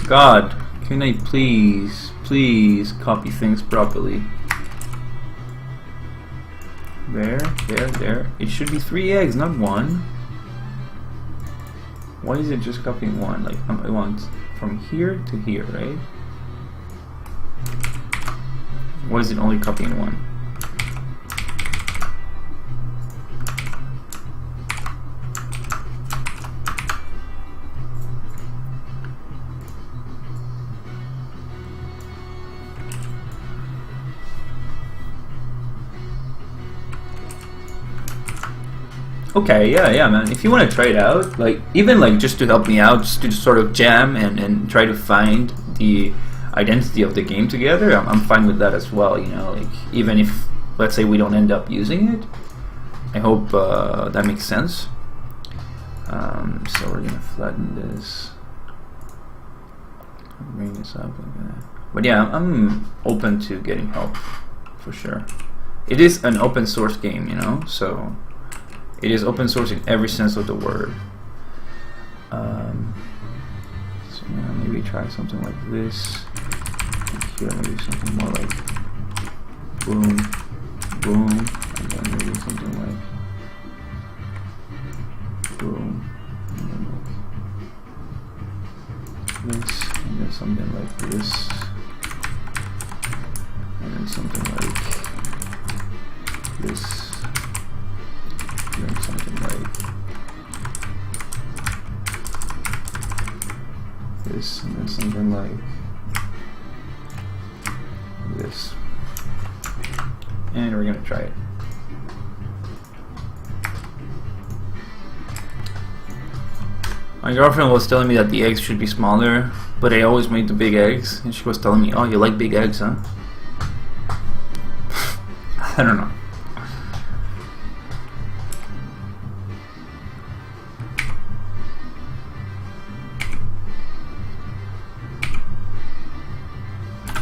God, can I please copy things properly? There. It should be 3 eggs, not 1. Why is it just copying 1? Like, I want from here to here, right? Why is it only copying 1? Okay, yeah, man. If you want to try it out, like, even like just to help me out, just to sort of jam and try to find the identity of the game together, I'm fine with that as well, you know, like, even if, let's say, we don't end up using it, I hope that makes sense. So we're gonna flatten this, bring this up like that. But yeah, I'm open to getting help, for sure. It is an open source game, you know, so it is open source in every sense of the word. So yeah, maybe try something like this. Here, maybe something more like boom, boom, and then maybe something like boom, and then like this, and then something like this, and then something like this. Doing something like this, and then something like this, and we're gonna try it. My girlfriend was telling me that the eggs should be smaller, but I always made the big eggs, and she was telling me, "Oh, you like big eggs, huh?" I don't know.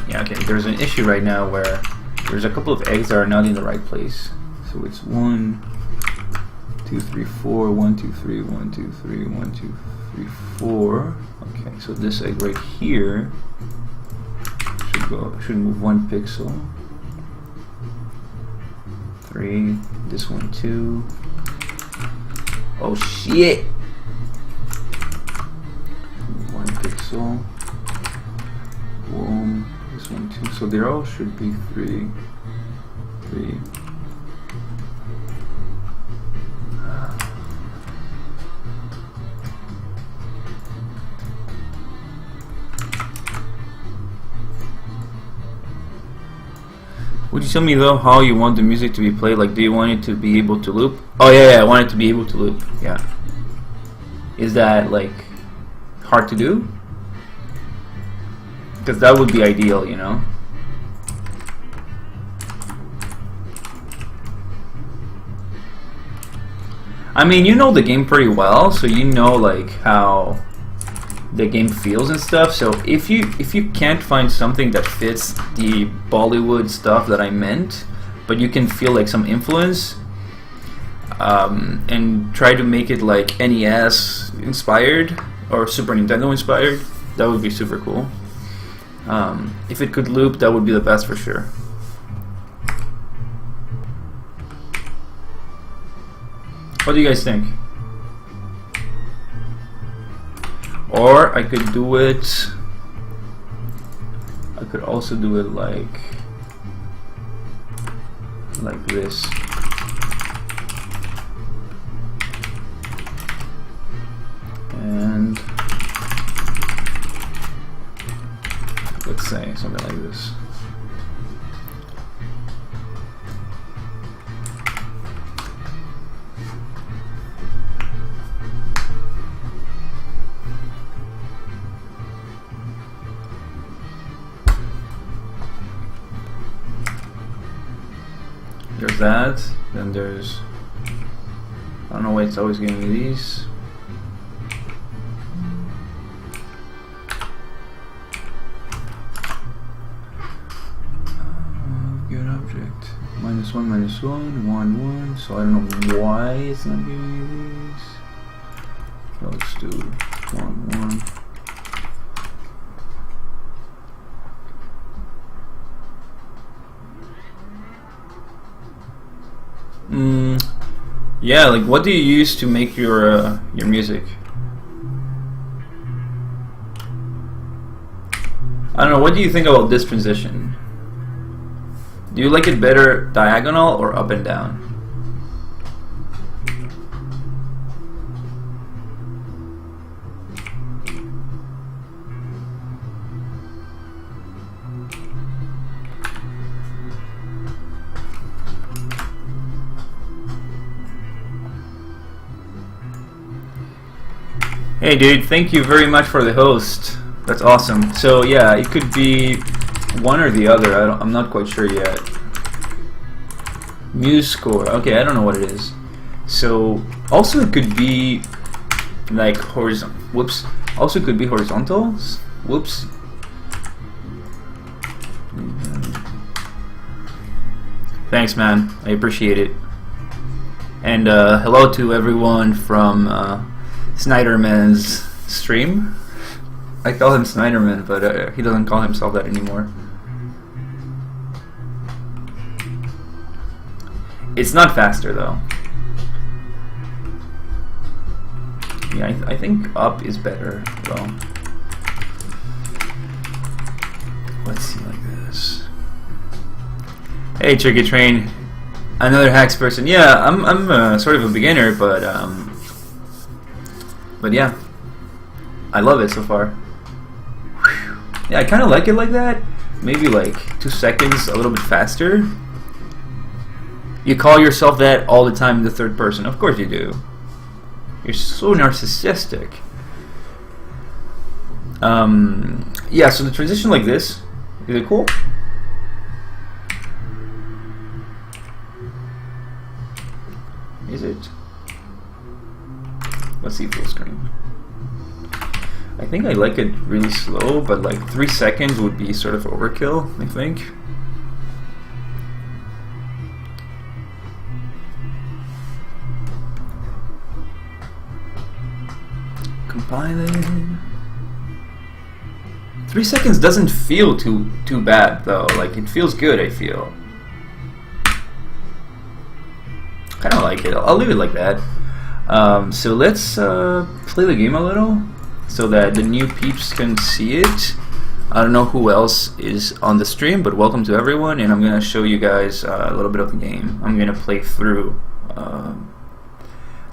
Okay, there's an issue right now where there's a couple of eggs that are not in the right place. So it's 1, 2, 3, 4, 1, 2, 3, 1, 2, 3, 1, 2, 3, 4. Okay, so this egg right here should move 1 pixel. 3, this one 2. Oh shit! 1 pixel. Boom. This one 2. So they all should be 3. 3. Would you tell me though how you want the music to be played? Like, do you want it to be able to loop? Oh yeah, I want it to be able to loop. Yeah. Is that like hard to do? Because that would be ideal, you know. I mean, you know the game pretty well, so you know like how the game feels and stuff. So if you can't find something that fits the Bollywood stuff that I meant, but you can feel like some influence, and try to make it like NES inspired or Super Nintendo inspired, that would be super cool. If it could loop, that would be the best for sure. What do you guys think? Or I could do it could also do it like this. And let's say something like this. There's that, then there's, I don't know why it's always giving me these. Good object. -1, -1, 1, 1. So I don't know why it's not giving me these. So let's do 1, 1. Yeah, like what do you use to make your music? I don't know, what do you think about this transition? Do you like it better diagonal or up and down? Hey dude, thank you very much for the host. That's awesome. So yeah, it could be one or the other. I'm not quite sure yet. Muse score. Okay, I don't know what it is. So also it could be like horizontal. Whoops. Also it could be horizontal. Whoops. Thanks, man. I appreciate it. And hello to everyone from Snyderman's stream. I call him Snyderman, but he doesn't call himself that anymore. It's not faster though. Yeah, I think up is better though. Let's see like this. Hey, Tricky Train, another hacks person. Yeah, I'm sort of a beginner, but yeah, I love it so far. Whew. Yeah, I kind of like it like that. Maybe like 2 seconds, a little bit faster. You call yourself that all the time in the third person. Of course you do. You're so narcissistic. Yeah, so the transition like this, is it cool? Is it? Let's see full screen. I think I like it really slow, but like 3 seconds would be sort of overkill, I think. Compiling. 3 seconds doesn't feel too bad though. Like it feels good, I feel. I don't like it. I'll leave it like that. So let's play the game a little so that the new peeps can see it. I don't know who else is on the stream, but welcome to everyone, and I'm gonna show you guys a little bit of the game. I'm gonna play through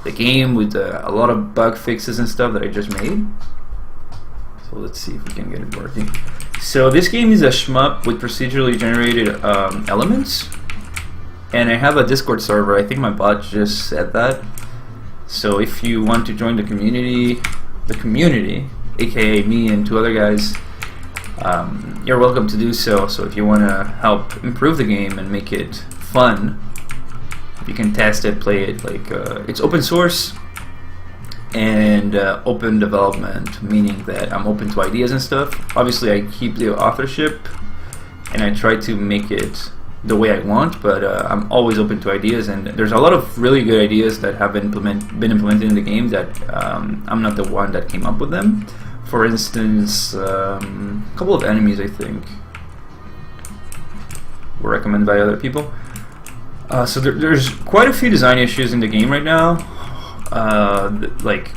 the game with a lot of bug fixes and stuff that I just made. So let's see if we can get it working. So this game is a shmup with procedurally generated elements, and I have a Discord server. I think my bot just said that. So if you want to join the community, aka me and 2 other guys, you're welcome to do so. So if you want to help improve the game and make it fun, you can test it, play it. Like it's open source and open development, meaning that I'm open to ideas and stuff. Obviously I keep the authorship and I try to make it the way I want, but I'm always open to ideas, and there's a lot of really good ideas that have been implemented in the game that I'm not the one that came up with them. For instance, a couple of enemies I think were recommended by other people. So there's quite a few design issues in the game right now. Like,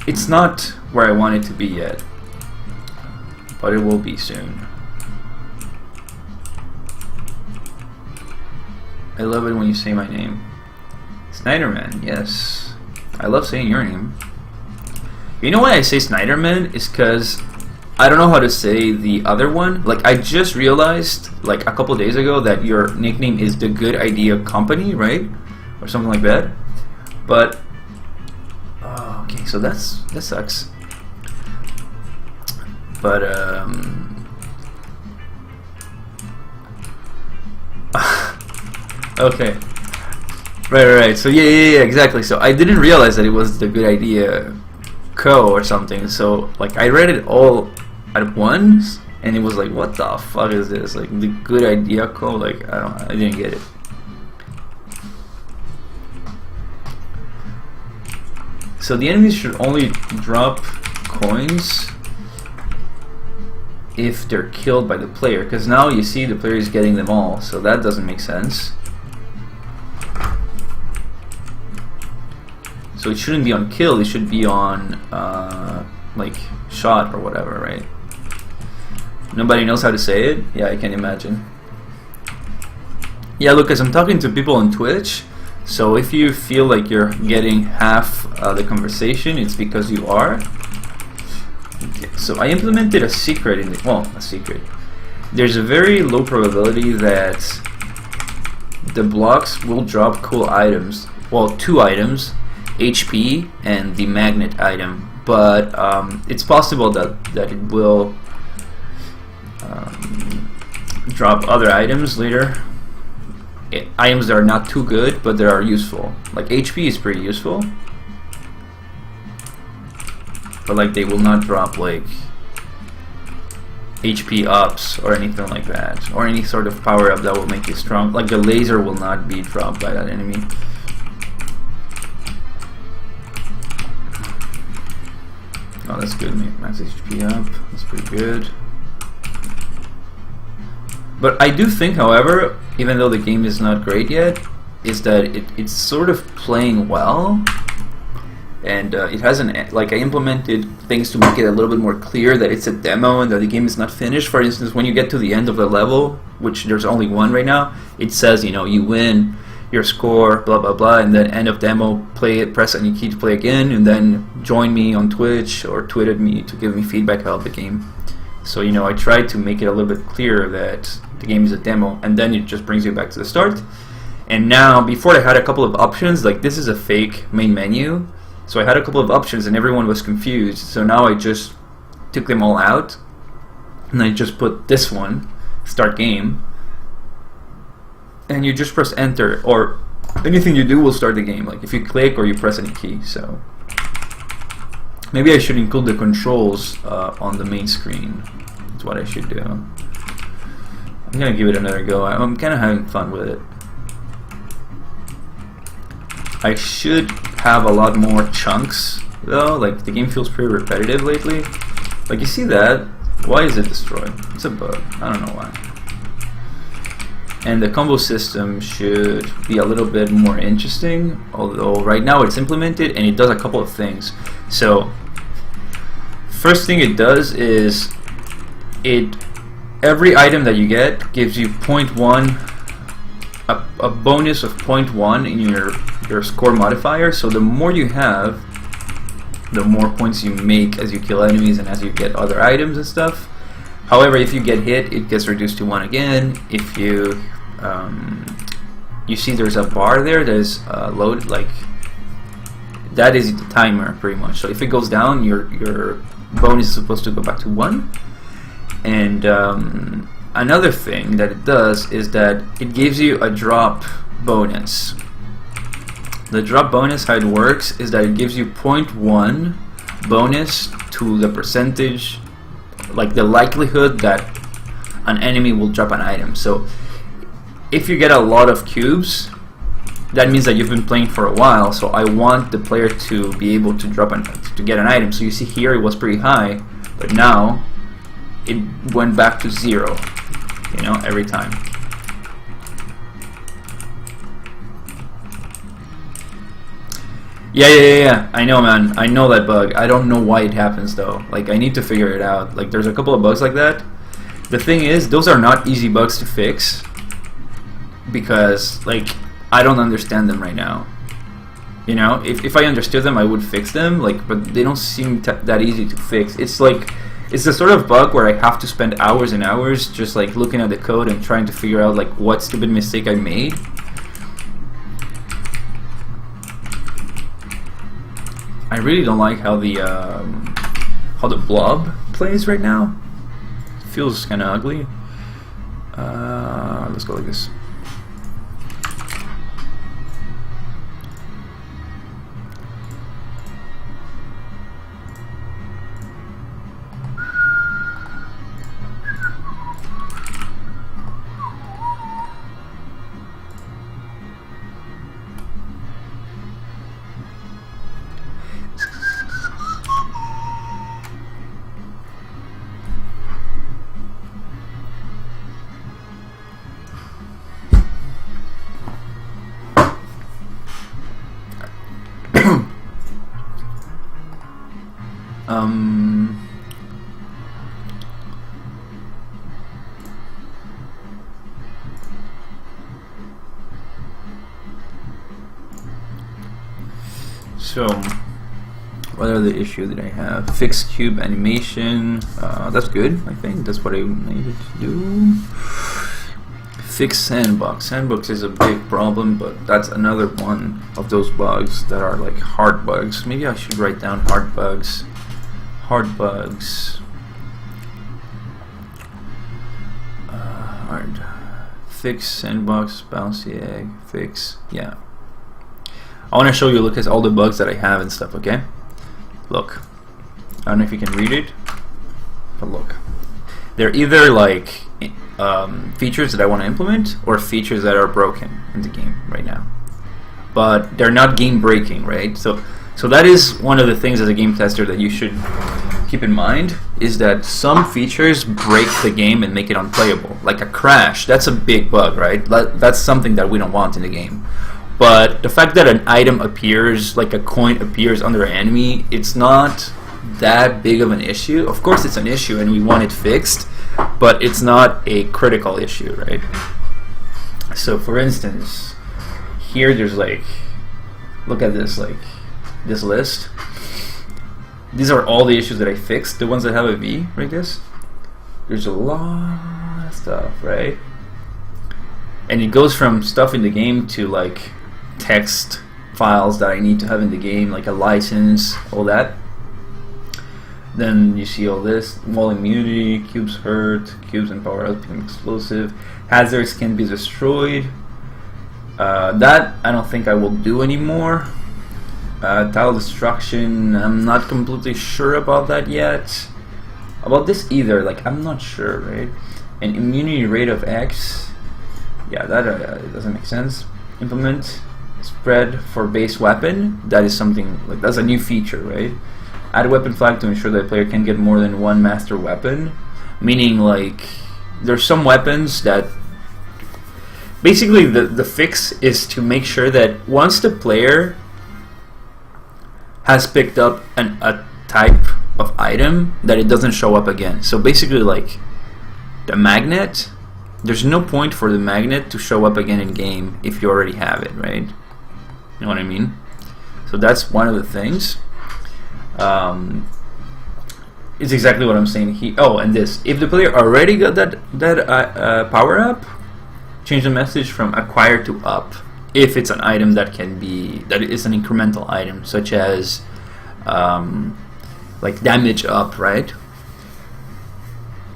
it's not where I want it to be yet, but it will be soon. I love it when you say my name. Snyderman, yes. I love saying your name. You know why I say Snyderman? Is because I don't know how to say the other one. Like, I just realized, like, a couple days ago that your nickname is The Good Idea Company, right? Or something like that. But, okay, so that sucks. But, okay. Right. So yeah, exactly. So I didn't realize that it was The Good Idea Co. or something. So, like, I read it all at once, and it was like, what the fuck is this? Like, The Good Idea Co. Like, I didn't get it. So the enemies should only drop coins if they're killed by the player, because now you see the player is getting them all, so that doesn't make sense. So it shouldn't be on kill, it should be on like shot or whatever, right? Nobody knows how to say it? Yeah, I can imagine. Yeah, Lucas, I'm talking to people on Twitch, so if you feel like you're getting half the conversation, it's because you are. Okay, so I implemented a secret in the, well, a secret. There's a very low probability that the blocks will drop cool items. Well, 2 items, HP and the magnet item. But it's possible that it will drop other items later. Items that are not too good, but they are useful. Like HP is pretty useful. But like they will not drop like HP ups or anything like that, or any sort of power up that will make you strong. Like the laser will not be dropped by that enemy. Oh, that's good. Max HP up. That's pretty good. But I do think, however, even though the game is not great yet, is that it's sort of playing well. And it hasn't, like, I implemented things to make it a little bit more clear that it's a demo and that the game is not finished. For instance, when you get to the end of the level, which there's only one right now, it says, you know, you win, your score, blah blah blah, and then end of demo, play it, press any key to play again, and then join me on Twitch or tweet at me to give me feedback about the game. So, you know, I tried to make it a little bit clearer that the game is a demo, and then it just brings you back to the start. And now, before I had a couple of options, like this is a fake main menu. So I had a couple of options and everyone was confused. So now I just took them all out and I just put this one, start game, and you just press enter, or anything you do will start the game, like if you click or you press any key. So maybe I should include the controls on the main screen. That's what I should do. I'm gonna give it another go. I'm kind of having fun with it. I should have a lot more chunks though, like the game feels pretty repetitive lately. Like you see that? Why is it destroyed? It's a bug. I don't know why. And the combo system should be a little bit more interesting, although right now it's implemented and it does a couple of things. So first thing it does is every item that you get gives you 0.1, a bonus of 0.1 in your score modifier. So the more you have, the more points you make as you kill enemies and as you get other items and stuff. However, if you get hit, it gets reduced to 1 again. If you you see there's a bar there, there's load, like that is the timer pretty much. So if it goes down, your bonus is supposed to go back to 1. And another thing that it does is that it gives you a drop bonus. The drop bonus, how it works is that it gives you 0.1 bonus to the percentage, like the likelihood that an enemy will drop an item. So if you get a lot of cubes, that means that you've been playing for a while. So I want the player to be able to get an item. So you see here it was pretty high, but now it went back to 0, you know, every time. Yeah, I know, man. I know that bug. I don't know why it happens though. Like, I need to figure it out. Like, there's a couple of bugs like that. The thing is, those are not easy bugs to fix, because like I don't understand them right now. You know, if I understood them, I would fix them. Like, but they don't seem that easy to fix. It's like it's the sort of bug where I have to spend hours and hours just like looking at the code and trying to figure out like what stupid mistake I made. I really don't like how the blob plays right now. It feels kind of ugly. Let's go like this. So, what other issue did I have? Fixed cube animation. That's good. I think that's what I needed to do. Fix sandbox. Sandbox is a big problem, but that's another one of those bugs that are like hard bugs. Maybe I should write down hard bugs. Hard bugs. Hard. Fix sandbox. Bouncy egg. Fix. Yeah. I want to show you, look at all the bugs that I have and stuff, okay? Look. I don't know if you can read it, but look. They're either like features that I want to implement or features that are broken in the game right now. But they're not game breaking, right? So that is one of the things as a game tester that you should keep in mind, is that some features break the game and make it unplayable. Like a crash, that's a big bug, right? That's something that we don't want in the game. But the fact that an item appears, like a coin appears under an enemy, it's not that big of an issue. Of course it's an issue and we want it fixed, but it's not a critical issue, right? So for instance, here there's like, look at this, like this list. These are all the issues that I fixed, the ones that have a V, like this. There's a lot of stuff, right? And it goes from stuff in the game to like text files that I need to have in the game, like a license, all that. Then you see all this: wall immunity, cubes hurt, cubes and power ups become explosive, hazards can be destroyed. That I don't think I will do anymore. Tile destruction, I'm not completely sure about that yet. About this either, like I'm not sure, right? And immunity rate of X, yeah, that doesn't make sense. Implement spread for base weapon. That is something like, that's a new feature, right? Add a weapon flag to ensure that the player can get more than one master weapon. Meaning, like, there's some weapons that basically the fix is to make sure that once the player has picked up a type of item, that it doesn't show up again. So basically, like the magnet, there's no point for the magnet to show up again in game if you already have it, right? You know what I mean? So that's one of the things. It's exactly what I'm saying here. Oh, and this: if the player already got that power up, change the message from acquire to up. If it's an item that is an incremental item, such as like damage up, right?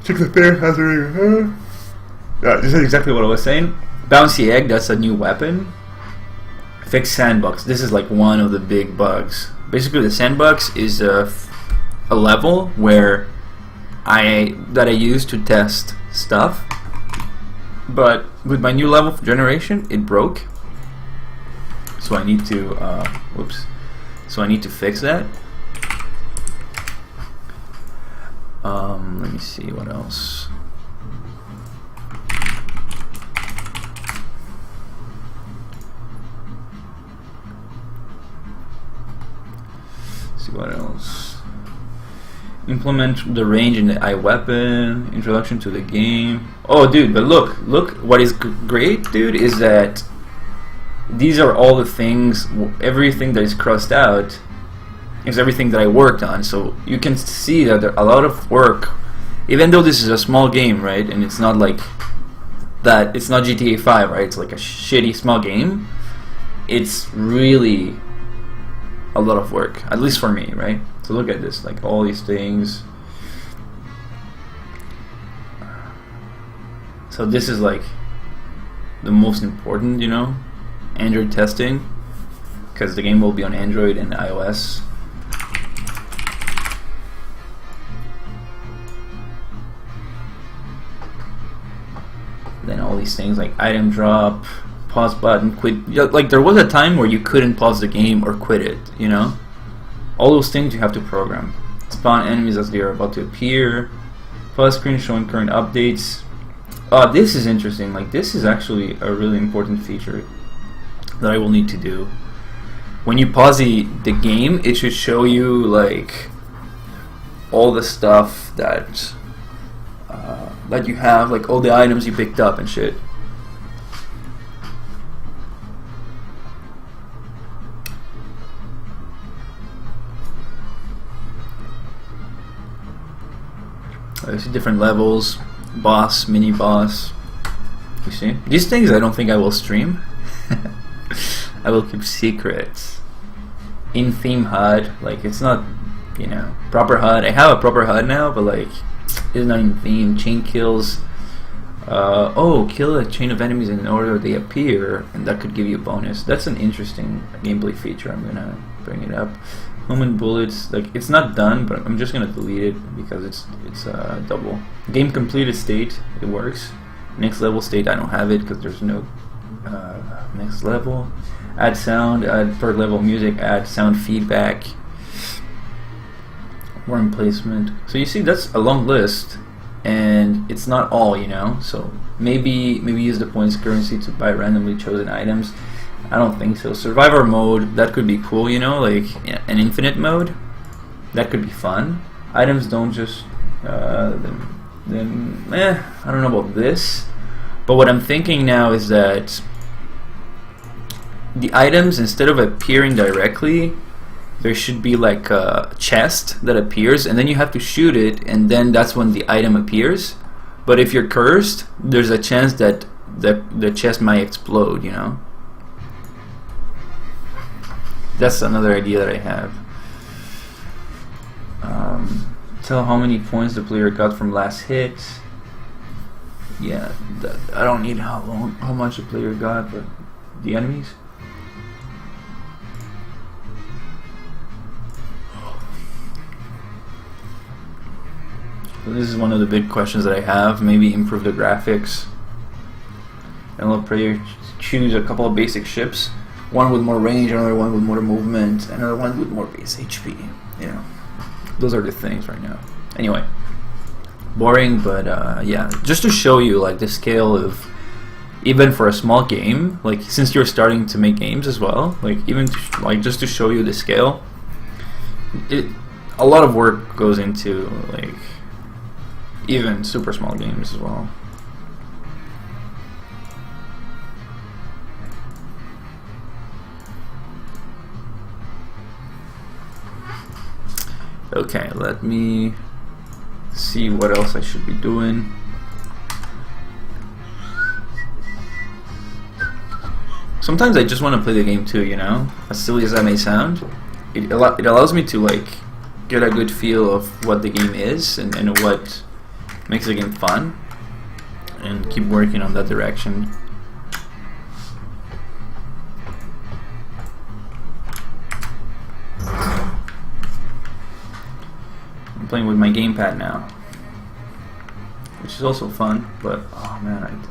Check the player has already. This is exactly what I was saying. Bouncy egg, that's a new weapon. Fix sandbox. This is like one of the big bugs. Basically, the sandbox is a level where I use to test stuff. But with my new level generation, it broke. So I need to So I need to fix that. Let me see what else. What else? implement the range in the iWeapon, introduction to the game. Oh, dude, but look, what is great, dude, is that these are all the things, everything that is crossed out is everything that I worked on. So you can see that there a lot of work, even though this is a small game, right? And it's not like that, it's not GTA 5, right? It's like a shitty small game. It's really a lot of work, at least for me, right? So look at this, like all these things. So this is like the most important, you know, Android testing, because the game will be on Android and iOS. Then all these things like item drop, pause button, quit. Like there was a time where you couldn't pause the game or quit it, you know? All those things you have to program. Spawn enemies as they are about to appear. Pause screen showing current updates. This is interesting. Like this is actually a really important feature that I will need to do. When you pause the game, it should show you like all the stuff that you have, like all the items you picked up and shit. I see different levels, boss, mini boss. You see? These things I don't think I will stream. I will keep secrets. In theme HUD, like it's not, you know, proper HUD. I have a proper HUD now, but like it's not in theme. Chain kills. Kill a chain of enemies in order they appear, and that could give you a bonus. That's an interesting gameplay feature. I'm gonna bring it up. Human bullets, like it's not done, but I'm just gonna delete it because it's double. Game completed state, it works. Next level state, I don't have it because there's no next level. Add sound, add per level music, add sound feedback. Worm placement. So you see, that's a long list, and it's not all, you know. So maybe use the points currency to buy randomly chosen items. I don't think so. Survivor mode, that could be cool, you know, like an infinite mode. That could be fun. Items don't just I don't know about this. But what I'm thinking now is that the items, instead of appearing directly, there should be like a chest that appears, and then you have to shoot it, and then that's when the item appears. But if you're cursed, there's a chance that the chest might explode, you know. That's another idea that I have. Tell how many points the player got from last hit. Yeah, I don't need how much the player got, but the enemies. So this is one of the big questions that I have. Maybe improve the graphics. And let player choose a couple of basic ships. One with more range, another one with more movement, another one with more base HP. You know, those are the things right now. Anyway, boring, but yeah, just to show you like the scale of, even for a small game, like since you're starting to make games as well, like even like just to show you the scale, a lot of work goes into like even super small games as well. Okay, let me see what else I should be doing. Sometimes I just want to play the game too, you know? As silly as that may sound, it allows me to like get a good feel of what the game is and what makes the game fun, and keep working on that direction. Playing with my gamepad now, which is also fun, but oh man,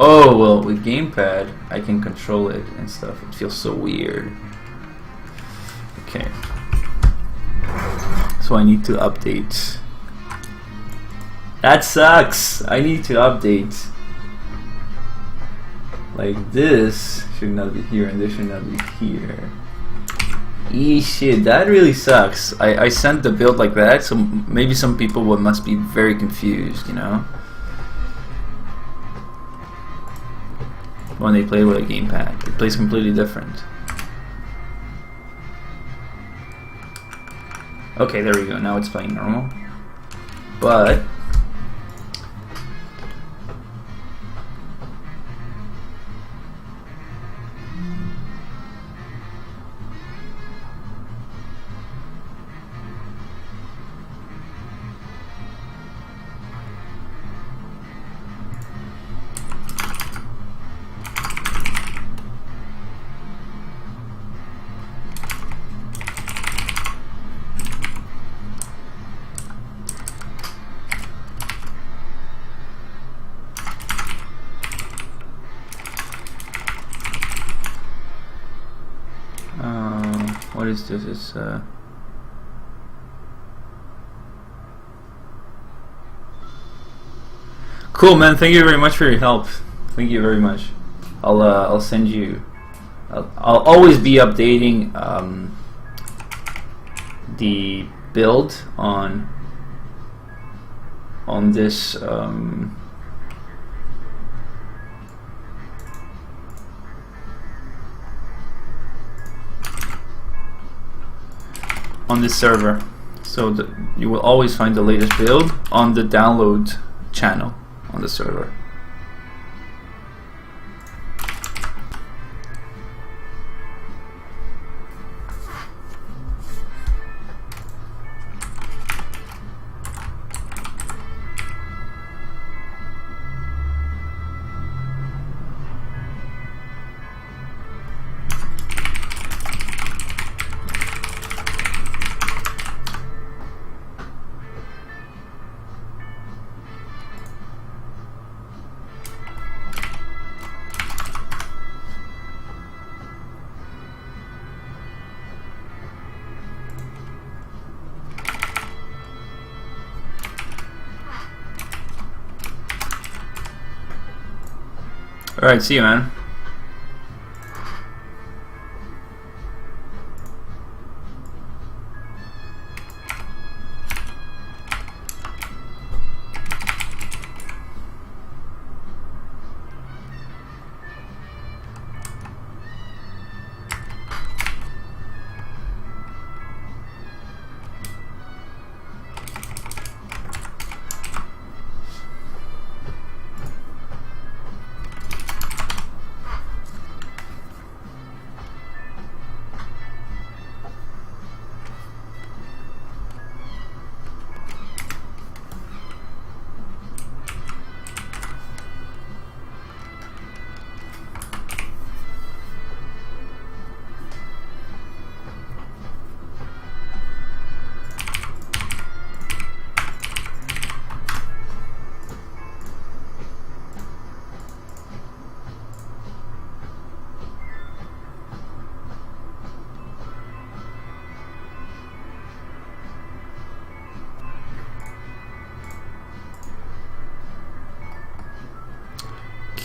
oh well, with gamepad I can control it and stuff. It feels so weird. Okay, so I need to update. That sucks. I need to update. Like this should not be here and this should not be here. Shit, that really sucks. I sent the build like that, so maybe some people must be very confused, you know? When they play with a gamepad. It plays completely different. Okay, there we go. Now it's playing normal. But what is this? It's cool, man. Thank you very much for your help. Thank you very much. I'll send you. I'll always be updating the build on this on this server, so that you will always find the latest build on the download channel on the server. Alright, see you, man.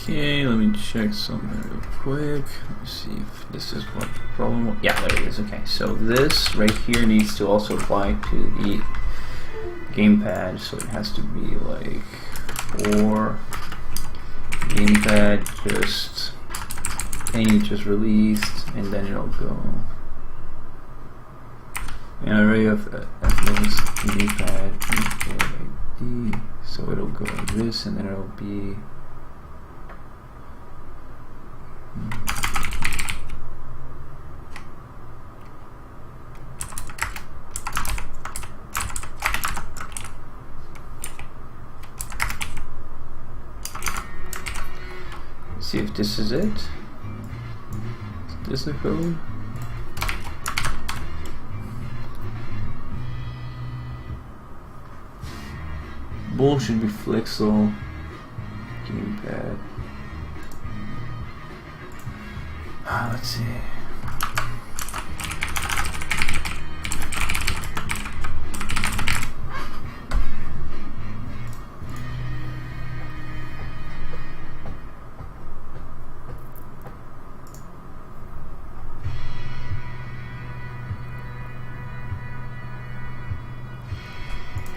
Okay, let me check something real quick. Let me see if this is what the problem was. Yeah, there it is. Okay, so this right here needs to also apply to the gamepad, so it has to be like for gamepad just any just released, and then it'll go. And I already have gamepad ID, so it'll go like this, and then it'll be. See if this is it. Is this the code? Bull should be Flixel. Gamepad. Let's see.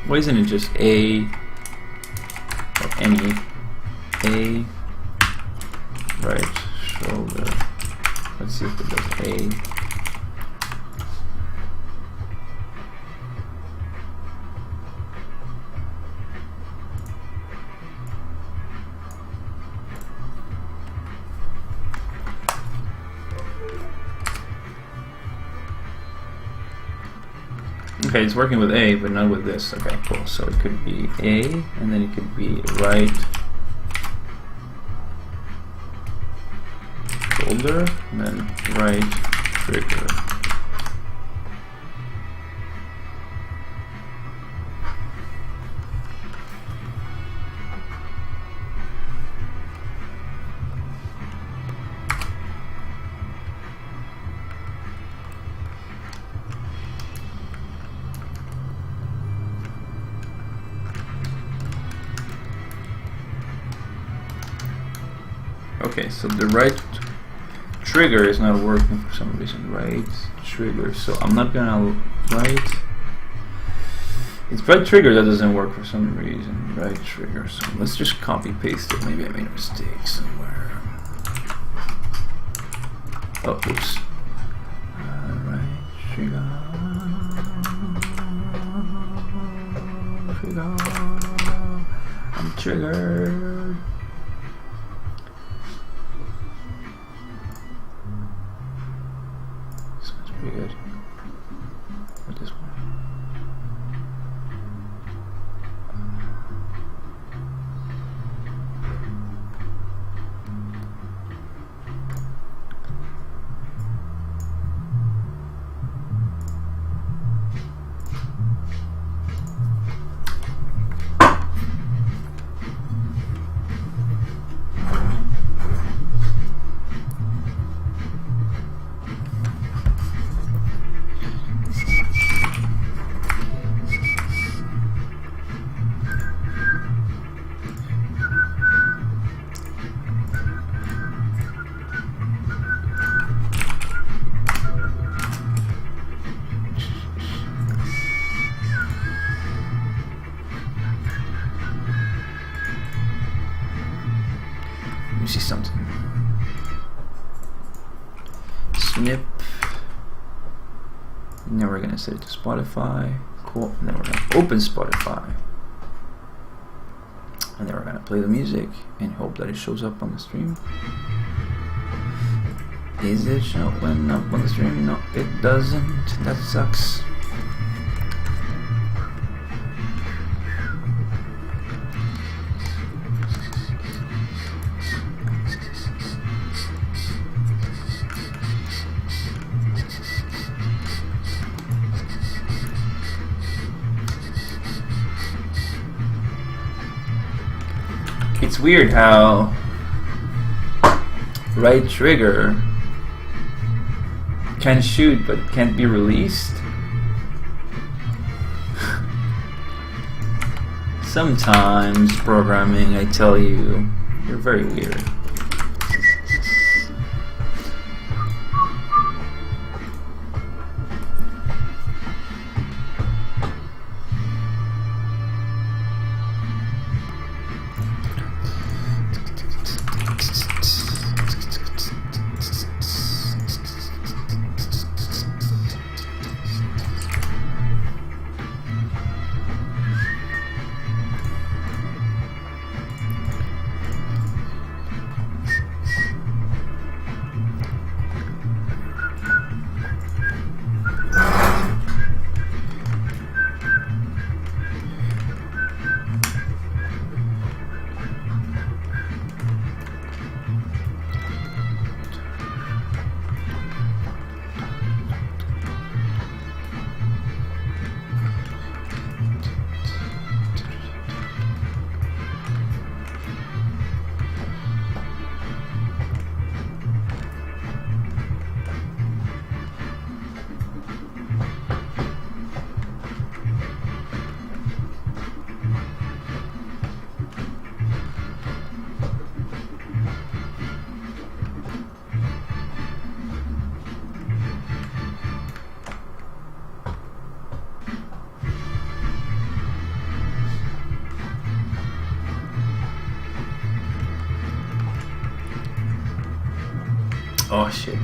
Why isn't it just A or any? A, right shoulder. Let's see if it does A. Okay, it's working with A, but not with this. Okay, cool. So it could be A, and then it could be right shoulder, and then right trigger. Okay, so the right trigger is not working for some reason. Right trigger. So I'm not gonna right. It's right trigger that doesn't work for some reason. Right trigger. So let's just copy paste it. Maybe I made a mistake somewhere. Oh, oops. Right trigger. I'm triggered. Pretty good. With this one. See something. Snip. And then we're gonna set it to Spotify. Cool. And then we're gonna open Spotify. And then we're gonna play the music and hope that it shows up on the stream. Is it showing up on the stream? No, it doesn't. That sucks. It's weird how right trigger can shoot but can't be released. Sometimes programming, I tell you, you're very weird. Oh shit.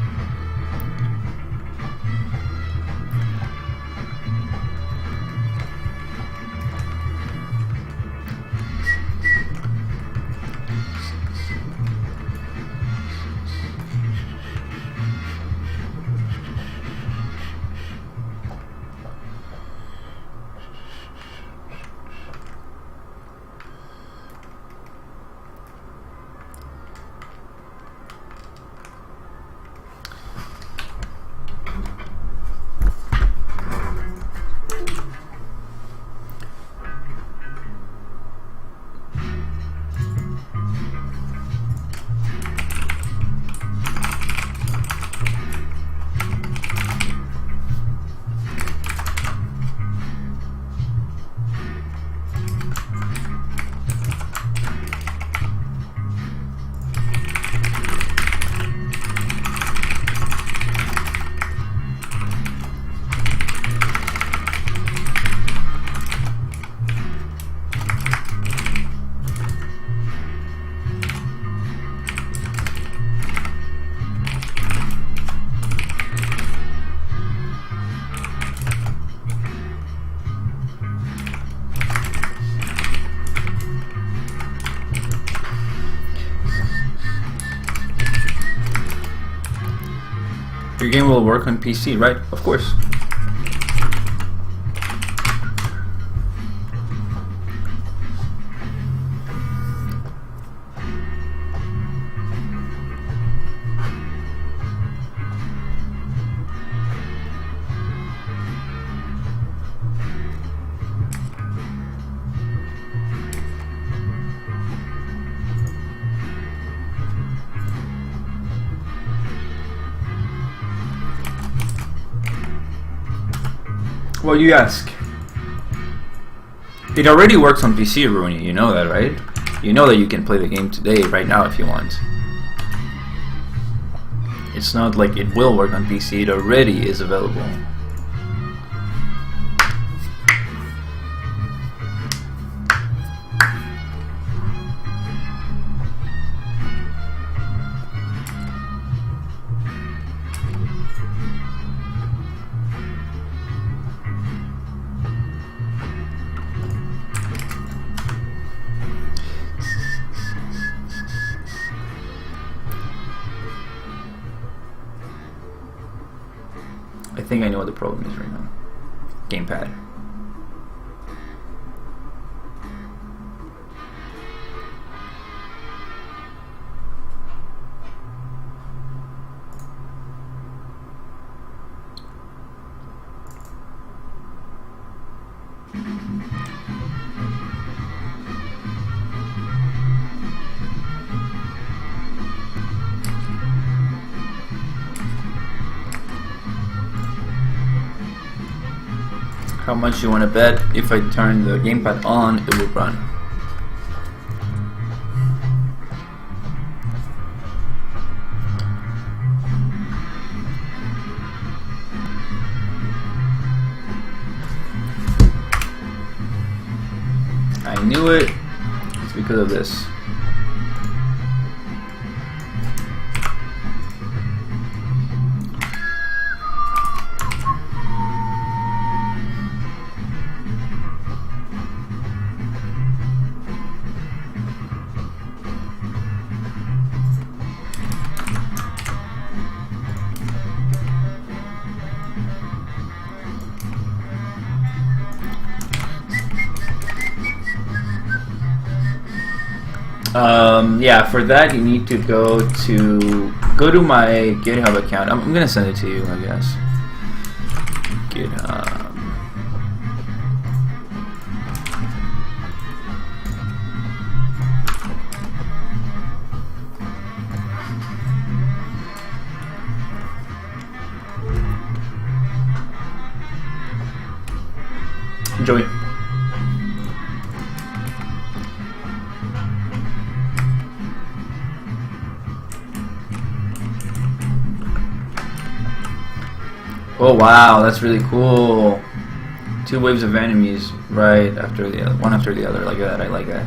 Your game will work on PC, right? Of course. Well, you ask. It already works on PC, Rooney. You know that, right? You know that you can play the game today, right now, if you want. It's not like it will work on PC. It already is available. I think I know what the problem is right now. Gamepad. How much you want to bet if I turn the gamepad on, it will run? I knew it. It's because of this. Yeah, for that you need to go to my GitHub account. I'm gonna send it to you, I guess. GitHub. Enjoy. Oh wow, that's really cool. 2 waves of enemies right after the other, one after the other, like that. I like that.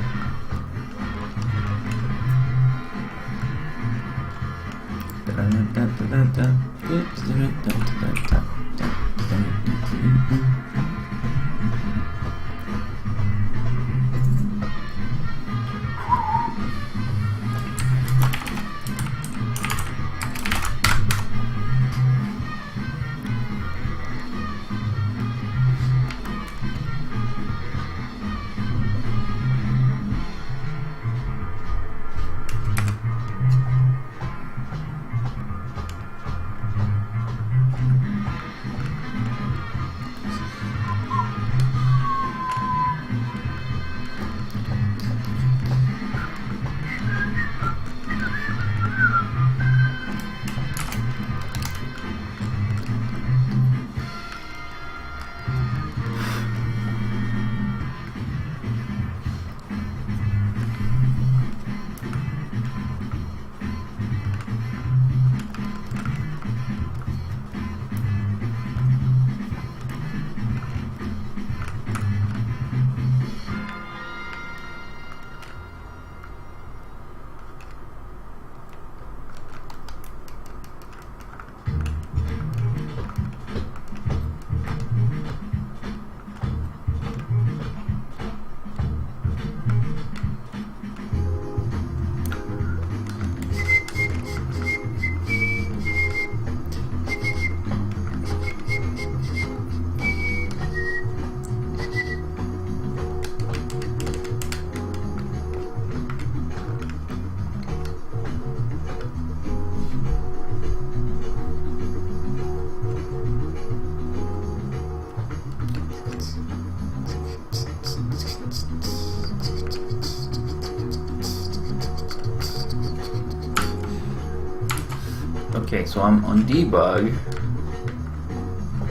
Okay, so I'm on debug,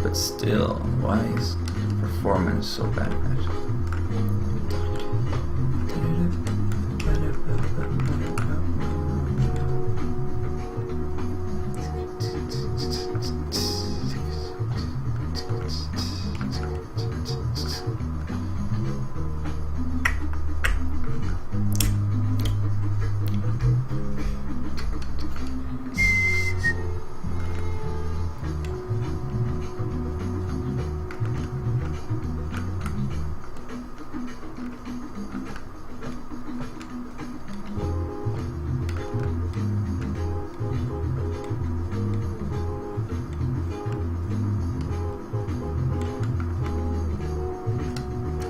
but still, why is performance so bad?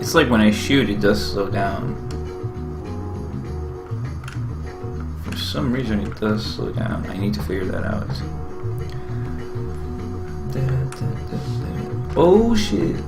It's like when I shoot, it does slow down. For some reason, it does slow down. I need to figure that out. Oh shit.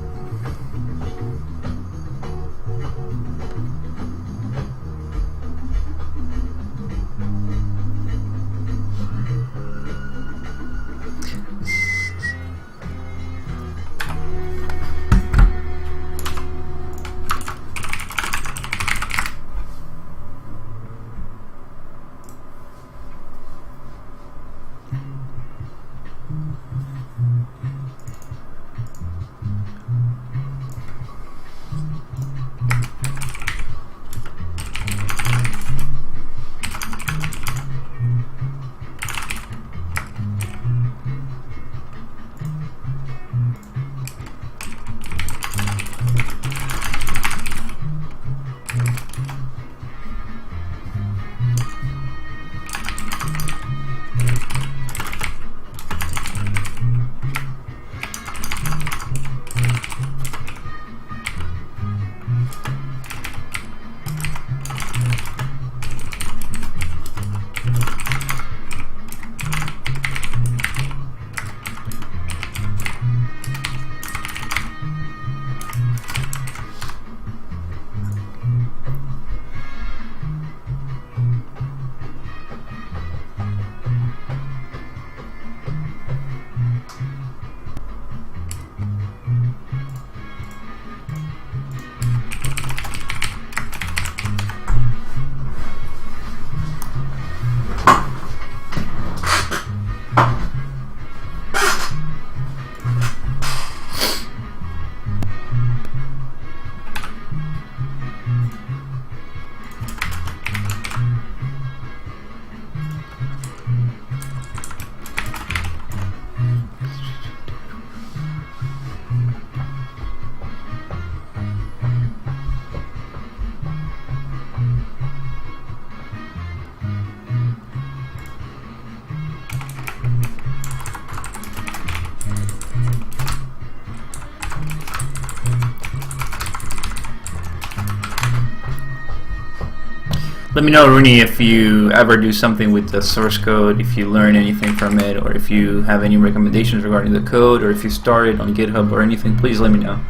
Let me know, Rooney, if you ever do something with the source code, if you learn anything from it, or if you have any recommendations regarding the code, or if you start it on GitHub or anything, please let me know.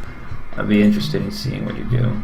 I'd be interested in seeing what you do.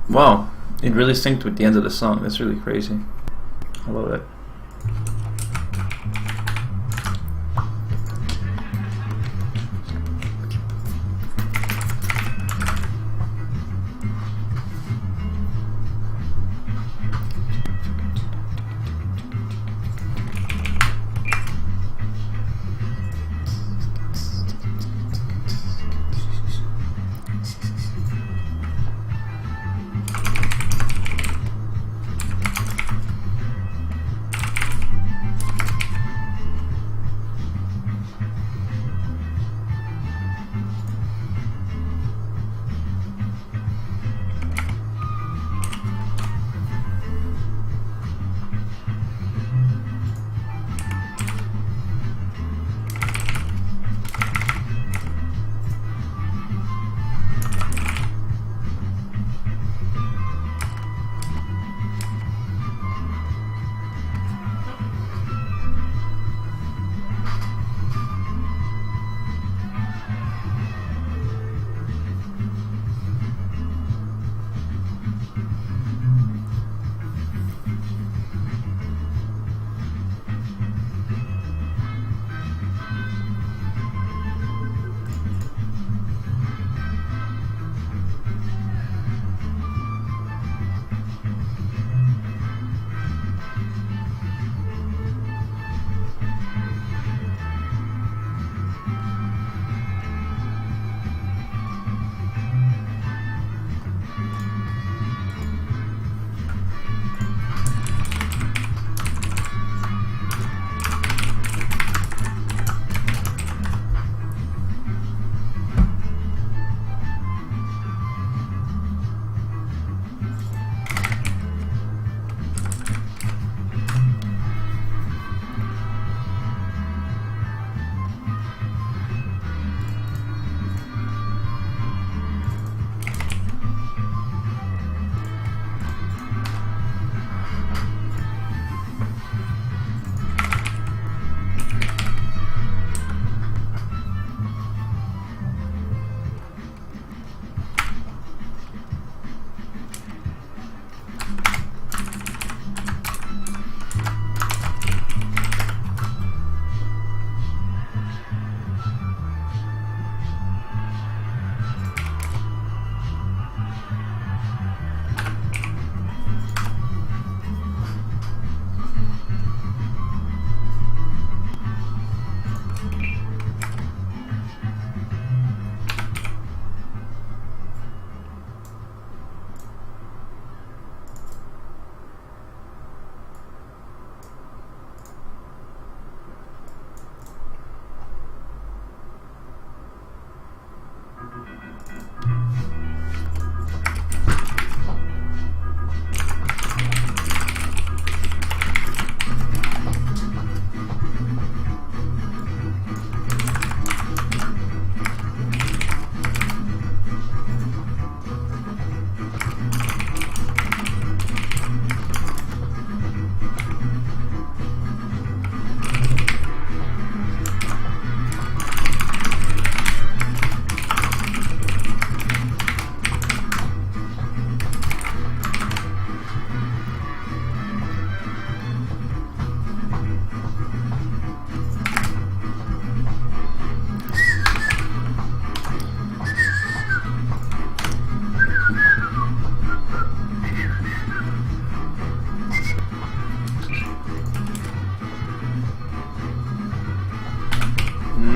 Wow, it really synced with the end of the song. That's really crazy. I love it.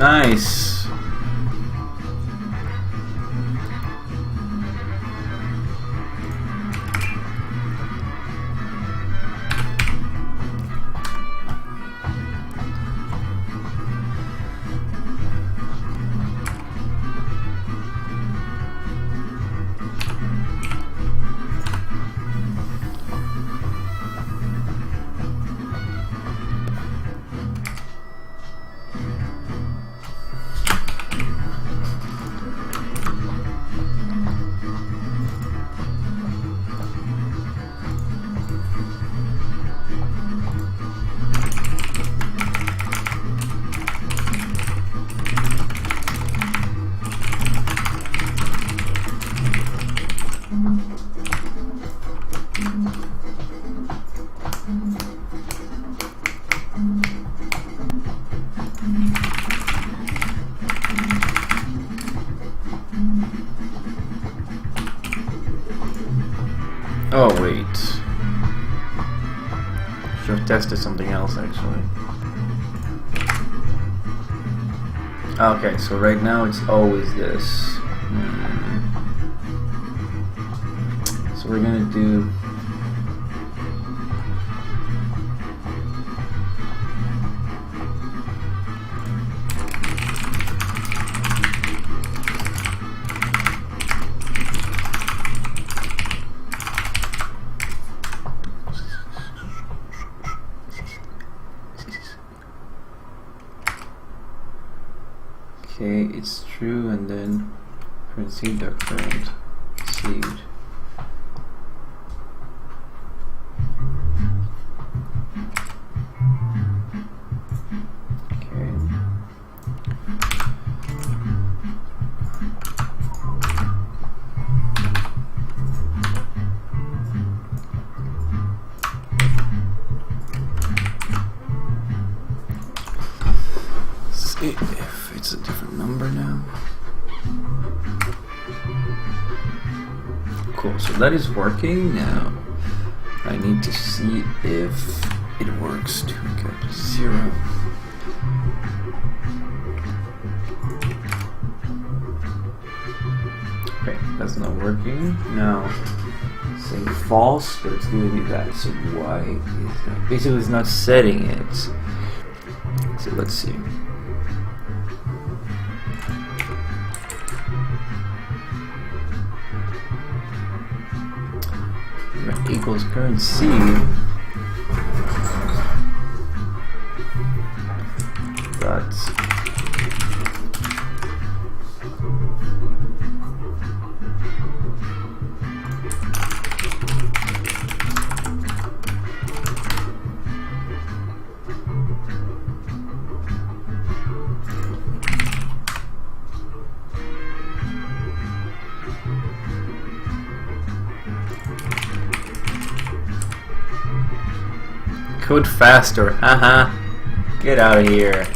Nice. Oh wait. Should have tested something else actually. Okay, so right now it's always this. So we're gonna do okay, it's true, and then current seed dot current seed. Okay. See if it's a different number now. Cool, so that is working now. I need to see if it works to get 0. Okay, that's not working. Now, saying false, but it's doing that. So why is that? Basically, it's not setting it. So let's see. Equals current seed dot code faster, haha. Get out of here.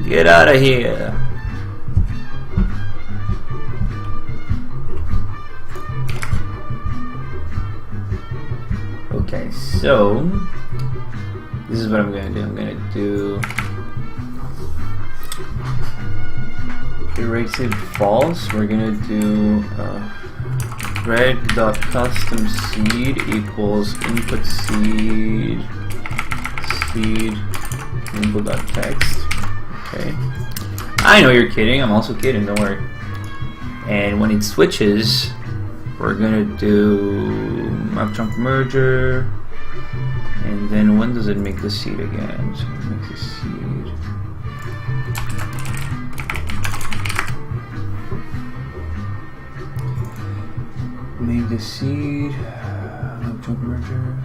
Get out of here. Okay, so this is what I'm gonna do. I'm gonna do iterative false. We're gonna do red.custom seed equals input seed input.text. Okay. I know you're kidding, I'm also kidding, don't worry. And when it switches, we're gonna do map chunk merger, and then when does it make the seed again? So it makes the seed. Make the seed, map chunk merger.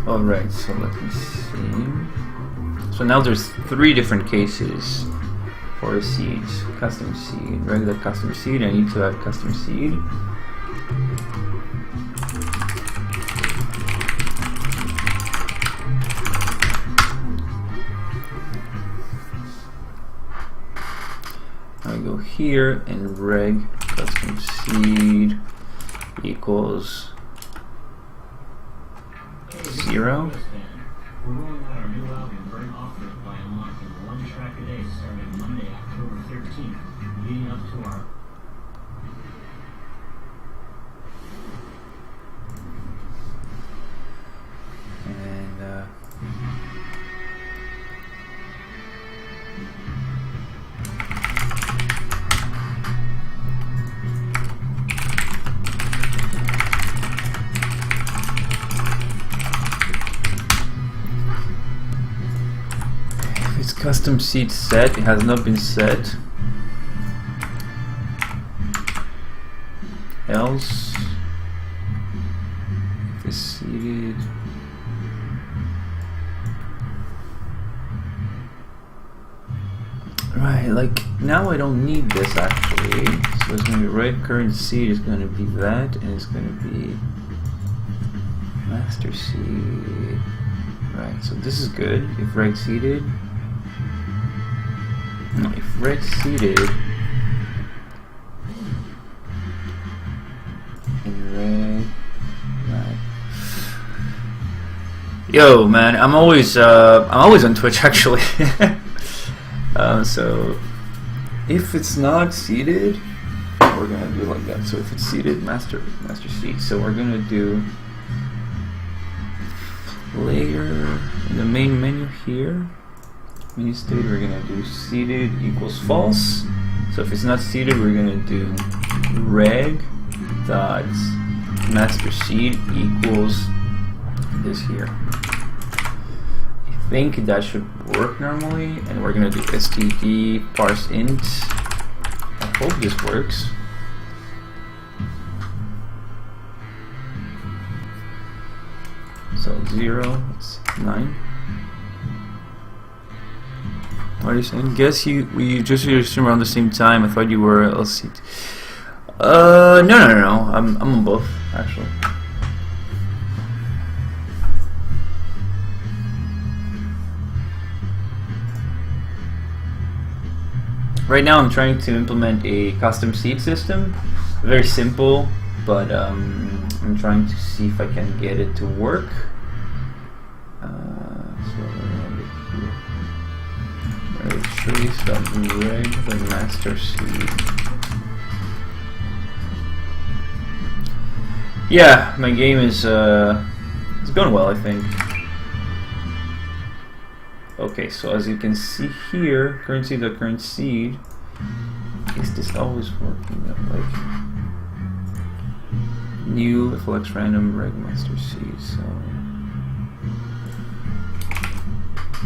Alright, so let me see. So now there's 3 different cases. for seeds. Custom seed, regular custom seed. I need to add custom seed. I go here and reg custom seed equals 0. We're rolling out our new album very often by unlocking one track a day starting Monday, October 13th, leading up to our and it's custom seed set. It has not been set. Else, if it's seeded. Right, like now I don't need this actually. So it's gonna be red current seed is gonna be that, and it's gonna be master seed. Right, so this is good. If red seeded, no, if red seeded and red, right. Yo, man, I'm always on Twitch actually. So if it's not seeded, we're gonna do like that. So if it's seeded, master seed. So we're gonna do layer in the main menu here. Menu state, we're gonna do seeded equals false. So if it's not seeded, we're gonna do reg dot master seed equals this here. I think that should work normally, and we're gonna do std parse int. I hope this works. So 0, it's 9. What are you saying? Guess we just did your stream around the same time. I thought you were LC. No. I'm on both actually. Right now I'm trying to implement a custom seed system. Very simple, but I'm trying to see if I can get it to work. So we're going to trace.reg the master seed. Yeah, my game is it's going well, I think. Okay, so as you can see here, current seed, is this always working? Like new flex random reg master seed, so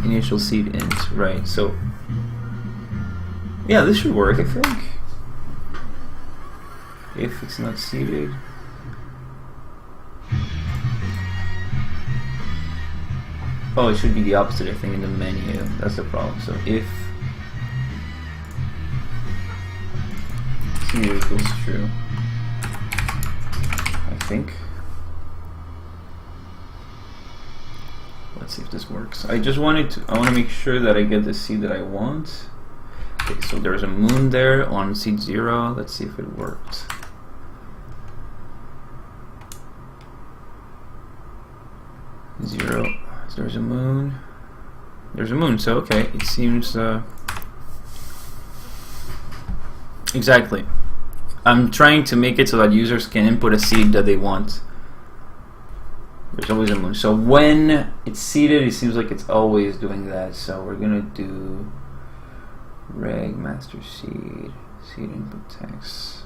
initial seed int, right? So yeah, this should work, I think. If it's not seeded. Oh, it should be the opposite, I think, in the menu. That's the problem. So if seed equals true, I think. Let's see if this works. I want to make sure that I get the seed that I want. Okay, so there's a moon there on seed 0. Let's see if it worked. Zero. There's a moon. There's a moon, so okay, it seems exactly. I'm trying to make it so that users can input a seed that they want. There's always a moon. So when it's seeded, it seems like it's always doing that. So we're gonna do reg master seed input text.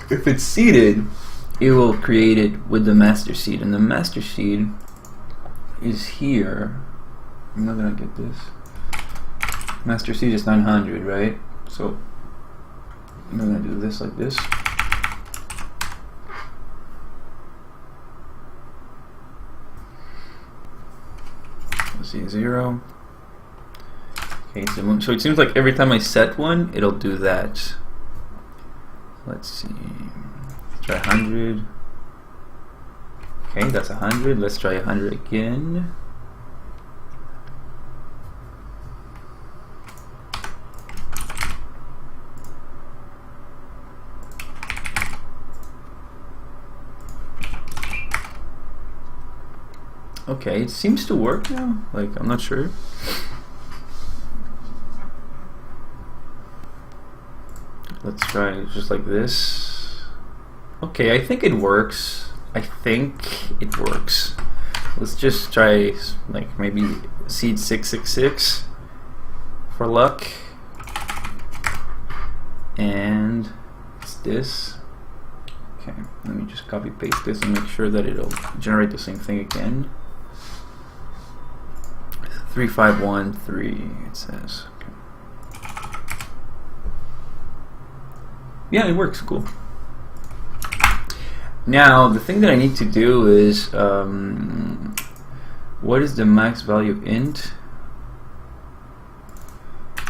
If it's seeded, it will create it with the master seed, and the master seed is here. I'm not gonna get this. Master seed is 900, right? So I'm gonna do this like this. Let's see, 0. Okay, so it seems like every time I set one, it'll do that. Let's see. Let's try 100. Okay, that's 100. Let's try 100 again. Okay, it seems to work now. Like, I'm not sure. Let's try just like this. Okay, I think it works. I think it works. Let's just try like maybe seed 666 for luck. And it's this. Okay, let me just copy paste this and make sure that it'll generate the same thing again. 3513 it says. Okay. Yeah, it works. Cool. Now the thing that I need to do is what is the max value int?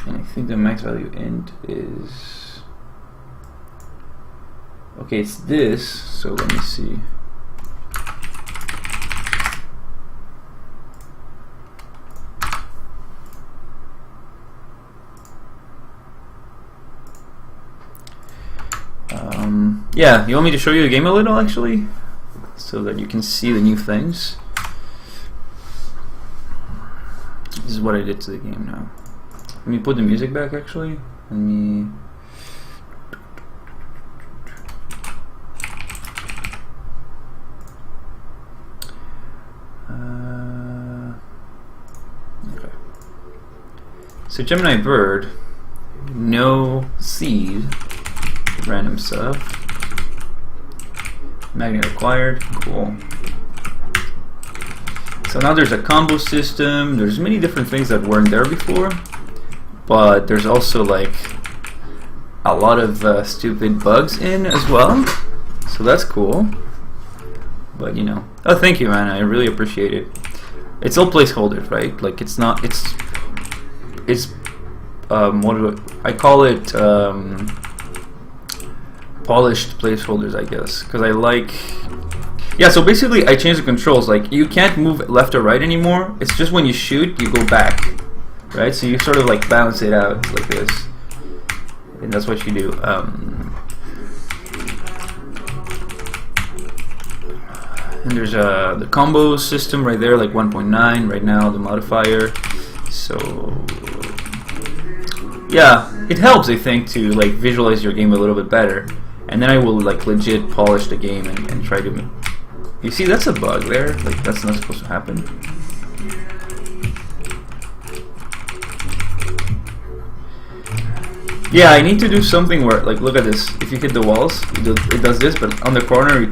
And I think the max value int is, okay, it's this. So let me see. Yeah, you want me to show you the game a little actually, so that you can see the new things. This is what I did to the game now. Let me put the music back actually. Let me. Okay. So Gemini Bird, no seed, random stuff. Magnet acquired, cool. So now there's a combo system. There's many different things that weren't there before, but there's also like a lot of stupid bugs in as well. So that's cool. But you know, oh, thank you, man. I really appreciate it. It's all placeholders, right? Like it's not. It's what do I call it? Polished placeholders, I guess, because I like. Yeah, so basically I changed the controls. Like you can't move left or right anymore. It's just when you shoot, you go back, right? So you sort of like balance it out like this, and that's what you do. And there's the combo system right there, like 1.9 right now, the modifier. So yeah, it helps, I think, to like visualize your game a little bit better. And then I will like legit polish the game and try to. You see, that's a bug there. Like that's not supposed to happen. Yeah, I need to do something where, like, look at this. If you hit the walls, it does this, but on the corner it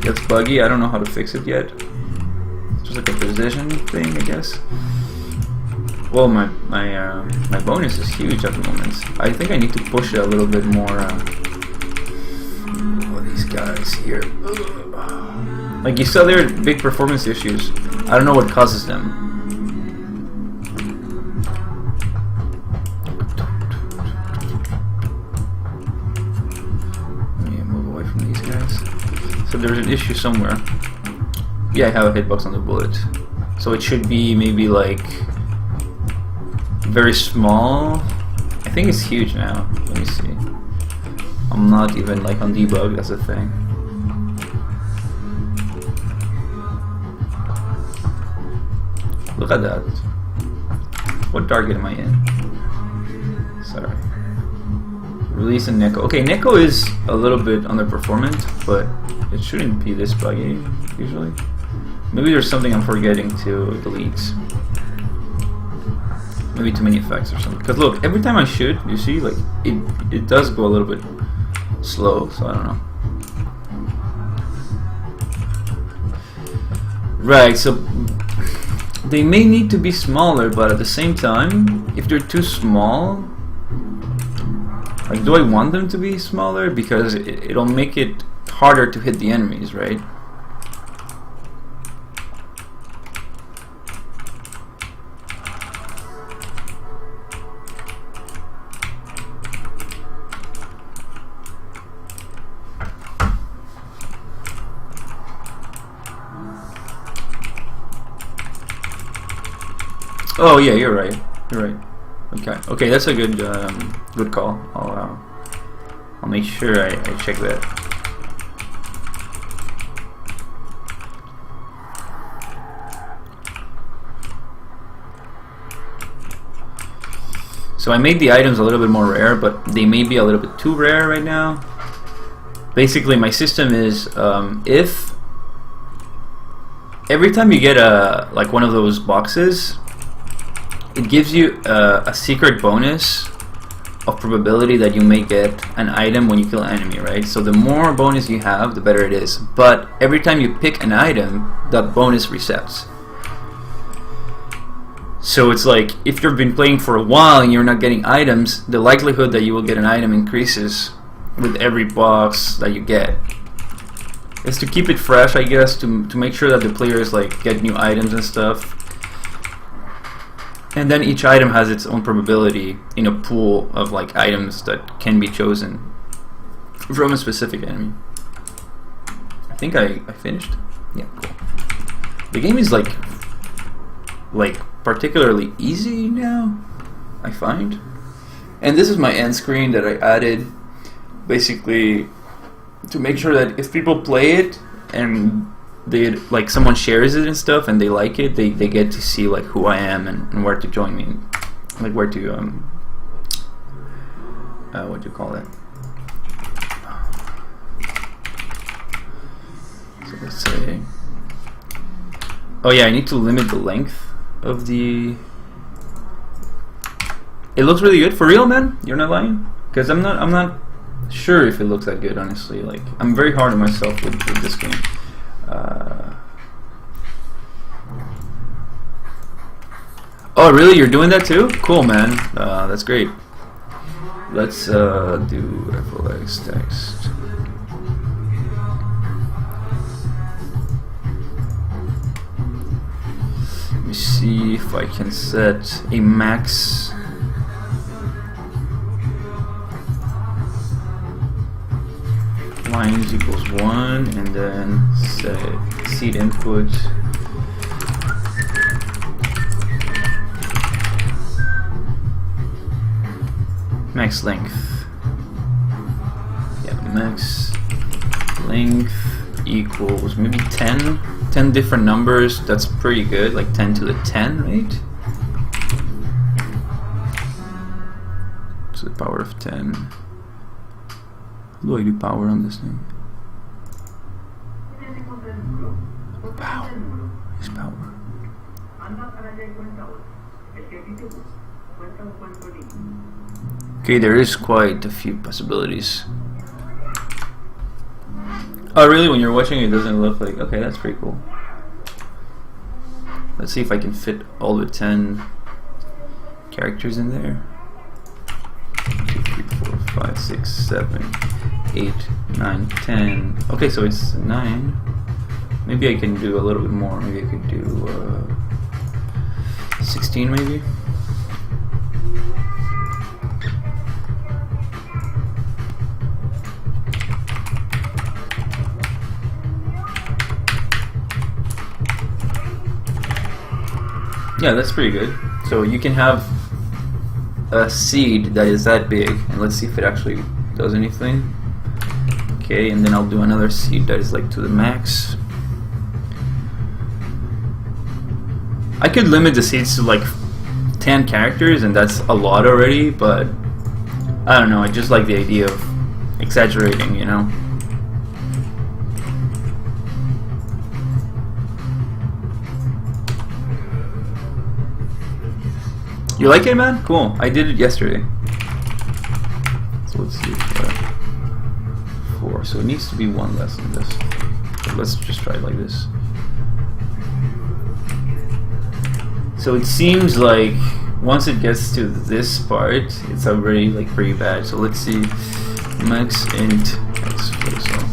gets buggy. I don't know how to fix it yet. It's just like a precision thing, I guess. Well, my bonus is huge at the moment. I think I need to push it a little bit more. These guys here, like you saw, there are big performance issues. I don't know what causes them. Let me move away from these guys. So there's an issue somewhere. Yeah, I have a hitbox on the bullet, so it should be maybe like very small. I think it's huge now. Let me see. I'm not even like on debug, that's the thing. Look at that. What target am I in? Sorry. Release and Neko. Okay, Neko is a little bit underperformant, but it shouldn't be this buggy usually. Maybe there's something I'm forgetting to delete. Maybe too many effects or something. Because look, every time I shoot, you see, like it does go a little bit slow, so I don't know. Right, so they may need to be smaller, but at the same time, if they're too small, like, do I want them to be smaller? Because it'll make it harder to hit the enemies, right? Oh yeah, you're right. You're right. Okay. Okay, that's a good good call. I'll make sure I check that. So I made the items a little bit more rare, but they may be a little bit too rare right now. Basically, my system is if every time you get like one of those boxes, it gives you a secret bonus of probability that you may get an item when you kill an enemy, right? So the more bonus you have, the better it is. But every time you pick an item, that bonus resets. So it's like, if you've been playing for a while and you're not getting items, the likelihood that you will get an item increases with every box that you get. It's to keep it fresh, I guess, to make sure that the players like get new items and stuff. And then each item has its own probability in a pool of like items that can be chosen from a specific enemy. I think I finished. Yeah, cool. The game is like particularly easy now, I find. And this is my end screen that I added basically to make sure that if people play it and they like someone shares it and stuff and they like it, they get to see like who I am and where to join me, like where to what do you call it? So let's say, oh yeah, I need to limit the length of the. It looks really good for real, man. You're not lying, because I'm not sure if it looks that good, honestly. Like, I'm very hard on myself with this game. Oh really, you're doing that too? Cool, man. That's great. Let's do FLX text. Let me see if I can set a max. Lines equals 1, and then set seed input max length. Yeah, max length equals maybe 10 different numbers. That's pretty good, like 10 to the 10, right? To the power of 10. How do I do power on this thing? Power. Is power. Okay, there is quite a few possibilities. Oh really? When you're watching it doesn't look like... Okay, that's pretty cool. Let's see if I can fit all the 10 characters in there. 2, 3, 4, 5, 6, 7, 8, 9, 10. Okay, so it's 9. Maybe I can do a little bit more. Maybe I could do 16 maybe. Yeah, that's pretty good. So you can have a seed that is that big, and let's see if it actually does anything. Okay, and then I'll do another seed that is like to the max. I could limit the seeds to like 10 characters, and that's a lot already, but I don't know, I just like the idea of exaggerating, you know? You like it, man? Cool. I did it yesterday. So let's see. 4. So it needs to be 1 less than this. So let's just try it like this. So it seems like once it gets to this part, it's already like pretty bad. So let's see, max int Haxeflixel.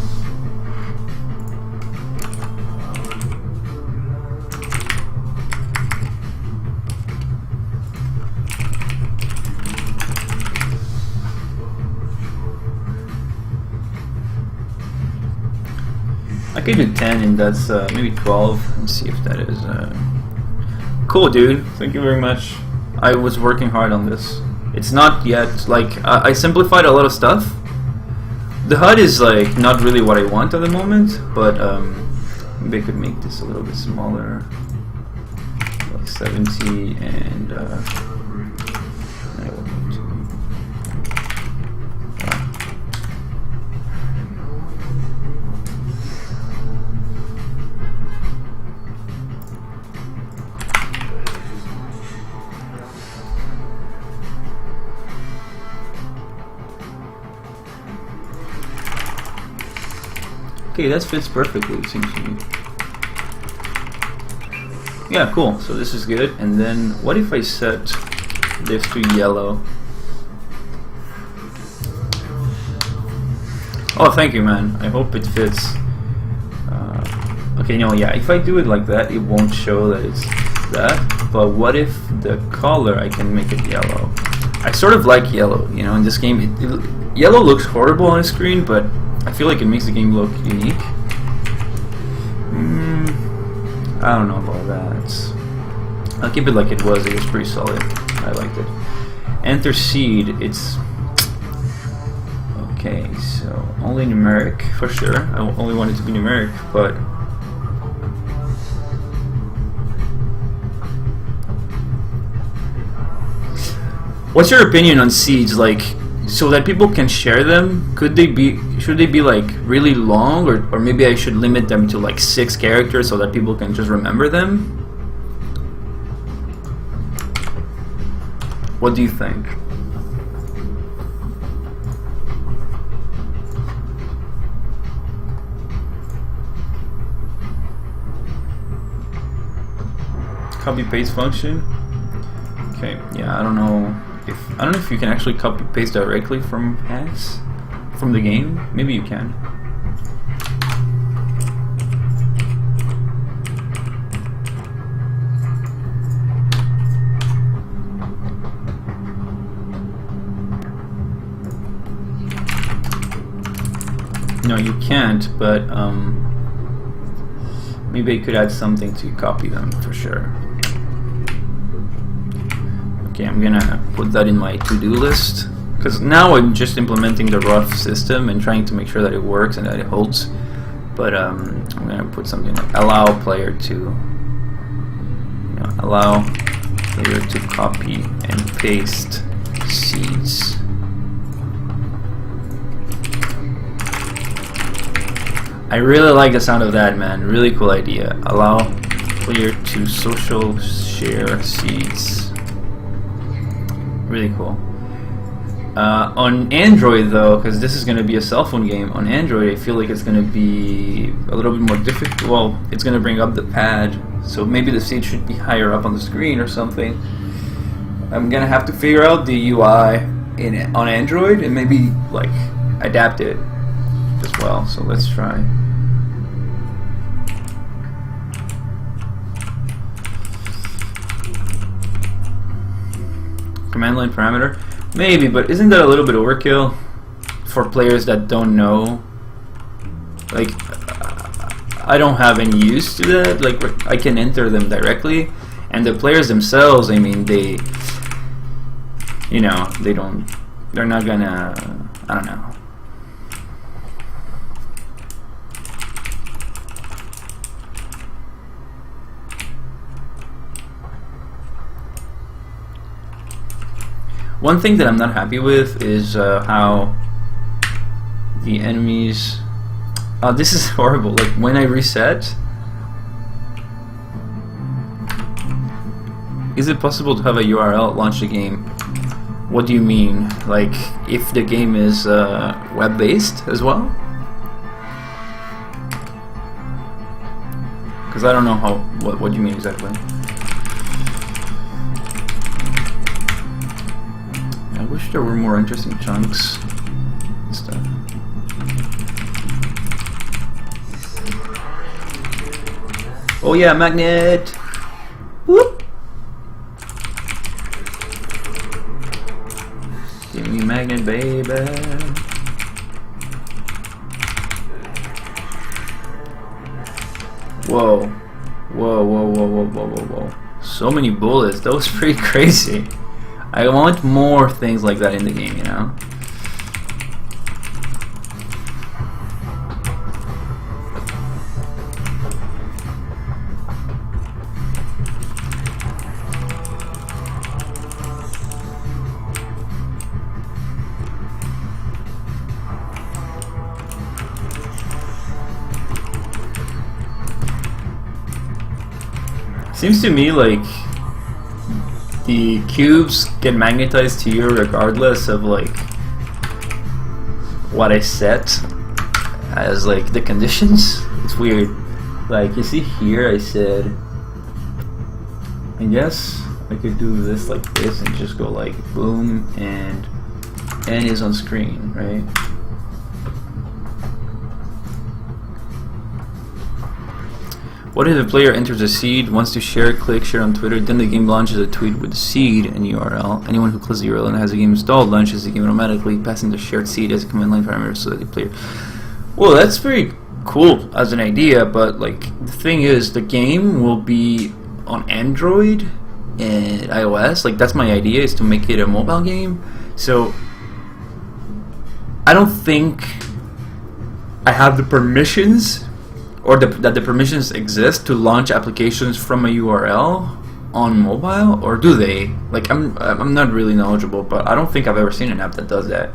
I could do 10 and that's maybe 12. Let's see if that is cool, dude. Thank you very much. I was working hard on this. It's not yet, like, I simplified a lot of stuff. The HUD is like not really what I want at the moment, but maybe I could make this a little bit smaller, like 70 and I will need to. Okay, that fits perfectly, it seems to me. Yeah, cool. So this is good. And then, what if I set this to yellow? Oh, thank you, man. I hope it fits. Okay, no, yeah. If I do it like that, it won't show that it's that. But what if the color, I can make it yellow? I sort of like yellow, you know, in this game. Yellow looks horrible on the screen, but I feel like it makes the game look unique. I don't know about that. I'll keep it like it was. It was pretty solid. I liked it. Enter seed. It's okay. So only numeric for sure. I only want it to be numeric, but what's your opinion on seeds? Like, so that people can share them, should they be like really long, or maybe I should limit them to like 6 characters so that people can just remember them? What do you think? Copy paste function? Okay, yeah, I don't know if you can actually copy paste directly from Hax, from the game. Maybe you can. No, you can't, but maybe I could add something to copy them for sure. Okay, I'm gonna put that in my to-do list, because now I'm just implementing the rough system and trying to make sure that it works and that it holds. But I'm gonna put something like allow player to copy and paste seeds. I really like the sound of that, man. Really cool idea. Allow player to social share seeds. Really cool. On Android though, because this is going to be a cell phone game, on Android I feel like it's going to be a little bit more difficult. Well, it's going to bring up the pad, so maybe the seed should be higher up on the screen or something. I'm going to have to figure out the UI on Android and maybe like adapt it as well. So let's try. Command line parameter? Maybe, but isn't that a little bit overkill for players that don't know? Like, I don't have any use to that. Like, I can enter them directly, and the players themselves, I mean, they, you know, they're not gonna, I don't know. One thing that I'm not happy with is how the enemies... this is horrible. Like, when I reset... Is it possible to have a URL launch the game? What do you mean? Like, if the game is web-based as well? Because I don't know what do you mean exactly. wish there were more interesting chunks and stuff. Oh yeah, magnet! Whoop! Give me magnet, baby! Whoa. Whoa, whoa, whoa, whoa, whoa, whoa, whoa. So many bullets, that was pretty crazy. I want more things like that in the game, you know? Seems to me like the cubes get magnetized to you regardless of like what I set as like the conditions. It's weird. Like you see here I said, I guess I could do this like this and just go like boom and N is on screen, right? What if the player enters a seed, wants to share, click share on Twitter, then the game launches a tweet with the seed and URL. Anyone who clicks the URL and has the game installed launches the game automatically, passing the shared seed as a command line parameter so that the player... Well, that's very cool as an idea, but like the thing is, the game will be on Android and iOS. Like that's my idea, is to make it a mobile game. So I don't think I have the permissions, or that the permissions exist to launch applications from a URL on mobile, or do they? Like I'm not really knowledgeable, but I don't think I've ever seen an app that does that.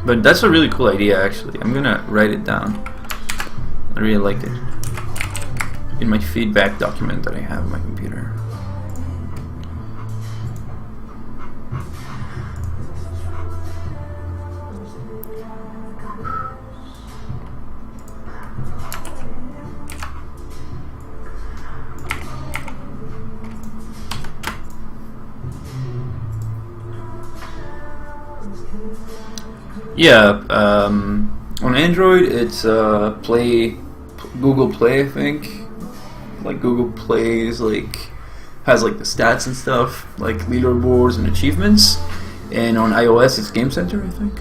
But that's a really cool idea, actually. I'm gonna write it down. I really liked it. In my feedback document that I have on my computer. Yeah, on Android it's Google Play, I think. Like Google Play is has like the stats and stuff, like leaderboards and achievements. And on iOS it's Game Center, I think.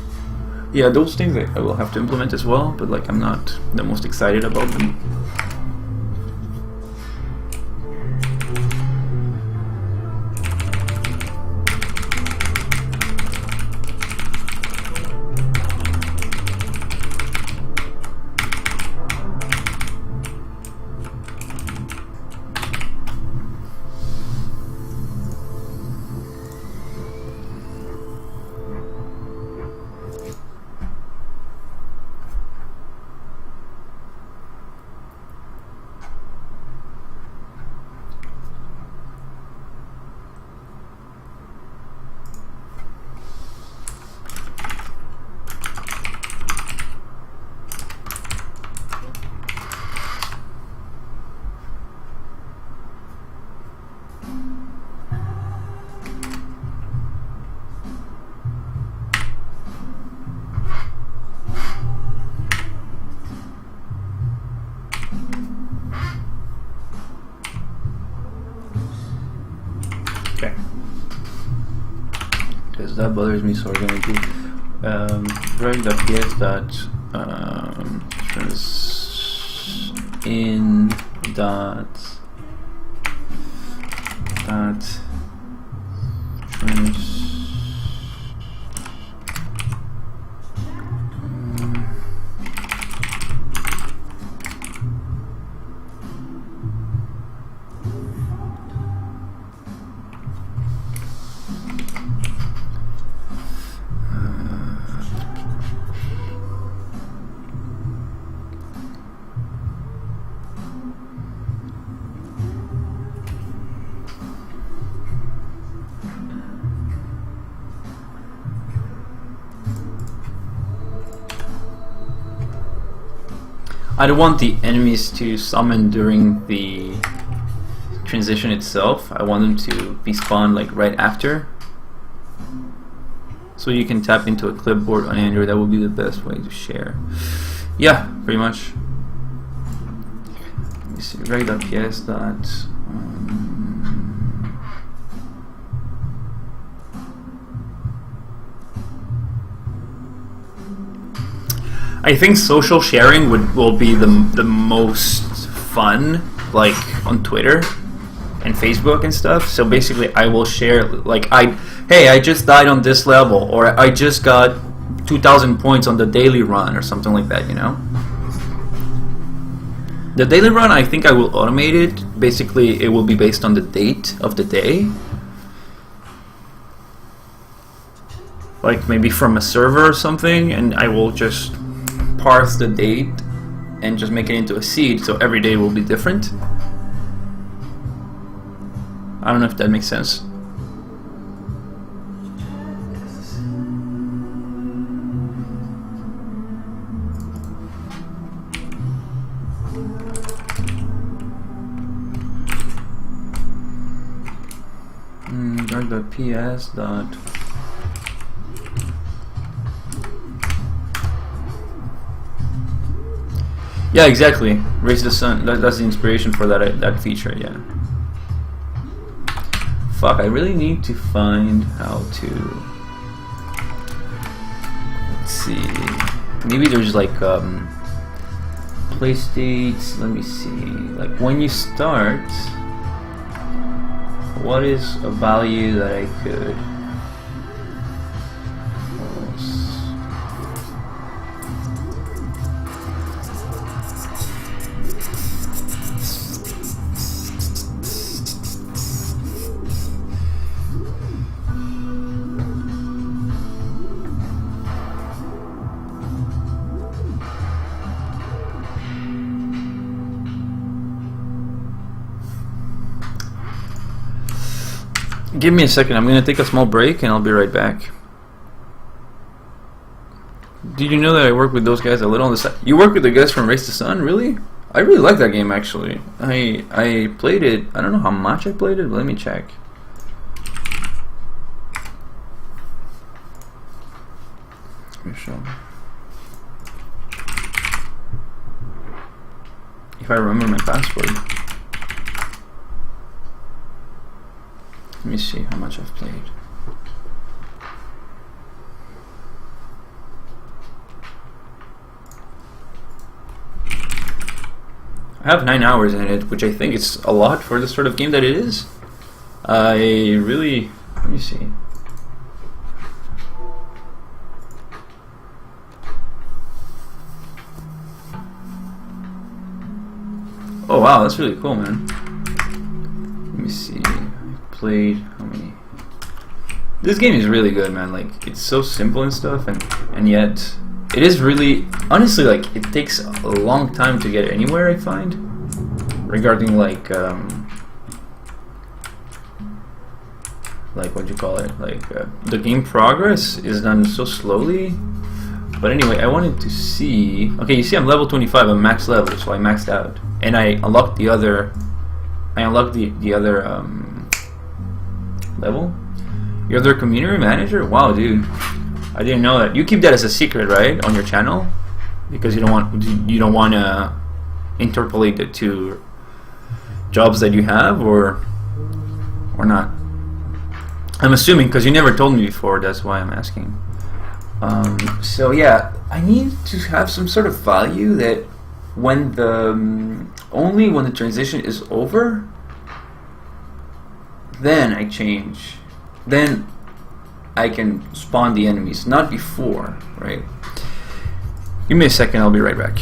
Yeah, those things I will have to implement as well, but like I'm not the most excited about them. Okay. Because that bothers me, so we're going to do reg.ps in dot trans I don't want the enemies to summon during the transition itself. I want them to be spawned like right after. So you can tap into a clipboard on Android. That would be the best way to share. Yeah, pretty much. Let me see. Reg.ps. I think social sharing will be the most fun, like on Twitter and Facebook and stuff. So basically, I will share like hey, I just died on this level, or I just got 2,000 points on the daily run, or something like that. You know, the daily run, I think I will automate it. Basically, it will be based on the date of the day, like maybe from a server or something, and I will just parse the date and just make it into a seed, so every day will be different. I don't know if that makes sense. .ps. Yeah, exactly. Raise the sun. That's the inspiration for that feature. Yeah. Fuck. I really need to find how to. Let's see. Maybe there's like play states. Let me see. Like when you start, what is a value that I could? Give me a second, I'm gonna take a small break and I'll be right back. Did you know that I work with those guys a little on the side? You work with the guys from Race to Sun, really? I really like that game actually. I played it, I don't know how much I played it, but let me check. Let me show. If I remember my password. Let me see how much I've played. I have 9 hours in it, which I think is a lot for the sort of game that it is. I really... let me see. Oh wow, that's really cool, man. Let me see. Played how many? This game is really good, man. Like it's so simple and stuff, and yet it is really honestly like it takes a long time to get anywhere. I find regarding like what do you call it? Like the game progress is done so slowly. But anyway, I wanted to see. Okay, you see, I'm level 25. I'm max level, so I maxed out, and I unlocked the other. I unlocked the other level. You're their community manager? Wow, dude, I didn't know that. You keep that as a secret, right, on your channel, because you don't want to interpolate the two jobs that you have, or not. I'm assuming because you never told me before. That's why I'm asking. So yeah, I need to have some sort of value that when the only when the transition is over, then I change. Then I can spawn the enemies, not before, right? Give me a second, I'll be right back.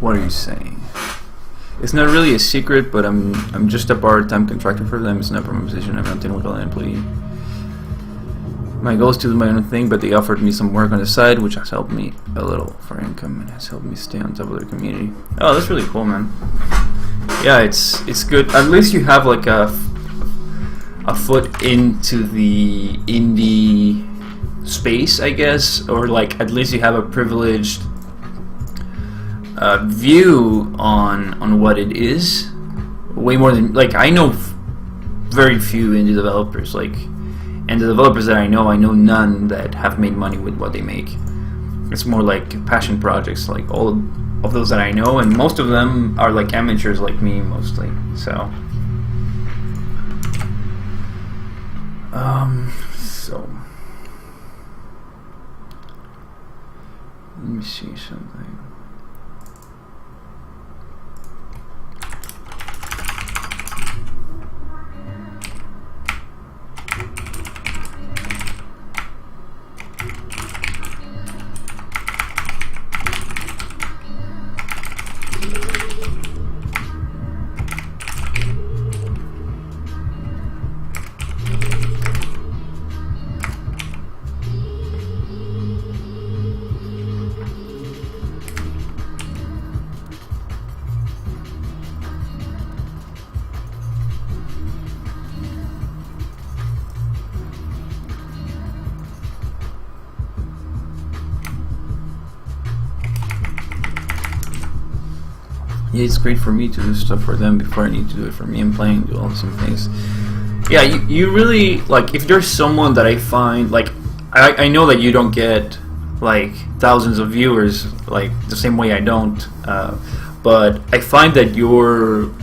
What are you saying? It's not really a secret, but I'm just a part-time contractor for them. It's not from a position. I'm not a technical employee. My goal is to do my own thing, but they offered me some work on the side, which has helped me a little for income and has helped me stay on top of their community. Oh, that's really cool, man. Yeah, it's good. At least you have like a foot into the indie space, I guess, or like at least you have a privileged view on what it is. Way more than like I know very few indie developers, like, and the developers that I know none that have made money with what they make. It's more like passion projects, like all of those that I know, and most of them are like amateurs like me mostly. So let me see something. Yeah, it's great for me to do stuff for them before I need to do it for me. I'm playing, do all the same things. Yeah, you really, like, if there's someone that I find, like, I know that you don't get, like, thousands of viewers, like, the same way I don't, but I find that your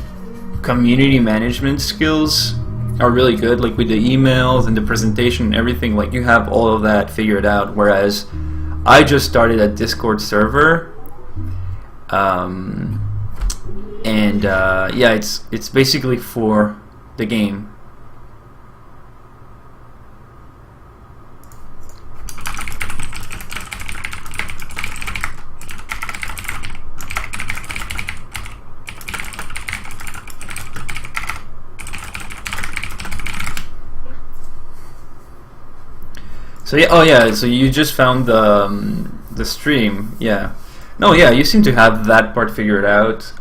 community management skills are really good, like, with the emails and the presentation and everything, like, you have all of that figured out, whereas I just started a Discord server, and yeah, it's basically for the game. So yeah, oh yeah, so you just found the stream, yeah. No, yeah, you seem to have that part figured out.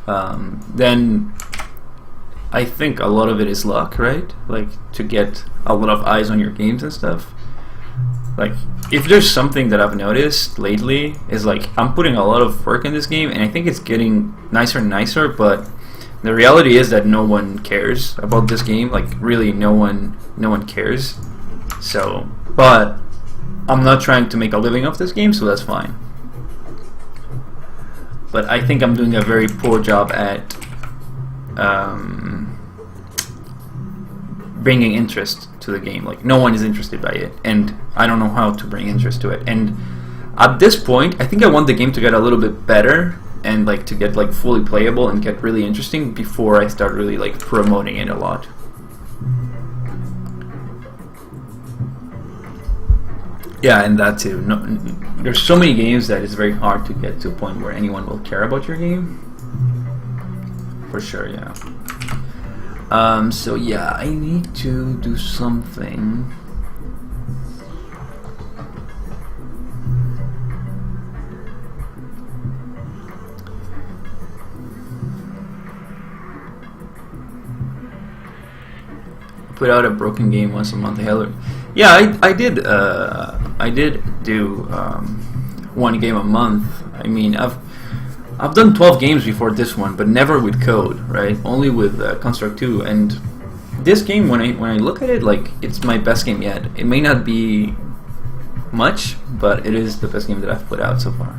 Then I think a lot of it is luck, right? Like, to get a lot of eyes on your games and stuff. Like, if there's something that I've noticed lately, is like, I'm putting a lot of work in this game, and I think it's getting nicer and nicer, but the reality is that no one cares about this game. Like, really, no one cares. So, but I'm not trying to make a living off this game, so that's fine. But I think I'm doing a very poor job at bringing interest to the game. Like, no one is interested by it, and I don't know how to bring interest to it. And at this point, I think I want the game to get a little bit better and like to get like fully playable and get really interesting before I start really like promoting it a lot. Yeah, and that too. No, there's so many games that it's very hard to get to a point where anyone will care about your game. For sure, yeah. So yeah, I need to do something. Put out a broken game once a month. Yeah, I did do one game a month. I mean, I've done 12 games before this one, but never with code, right? Only with Construct 2. And this game, when I look at it, like, it's my best game yet. It may not be much, but it is the best game that I've put out so far.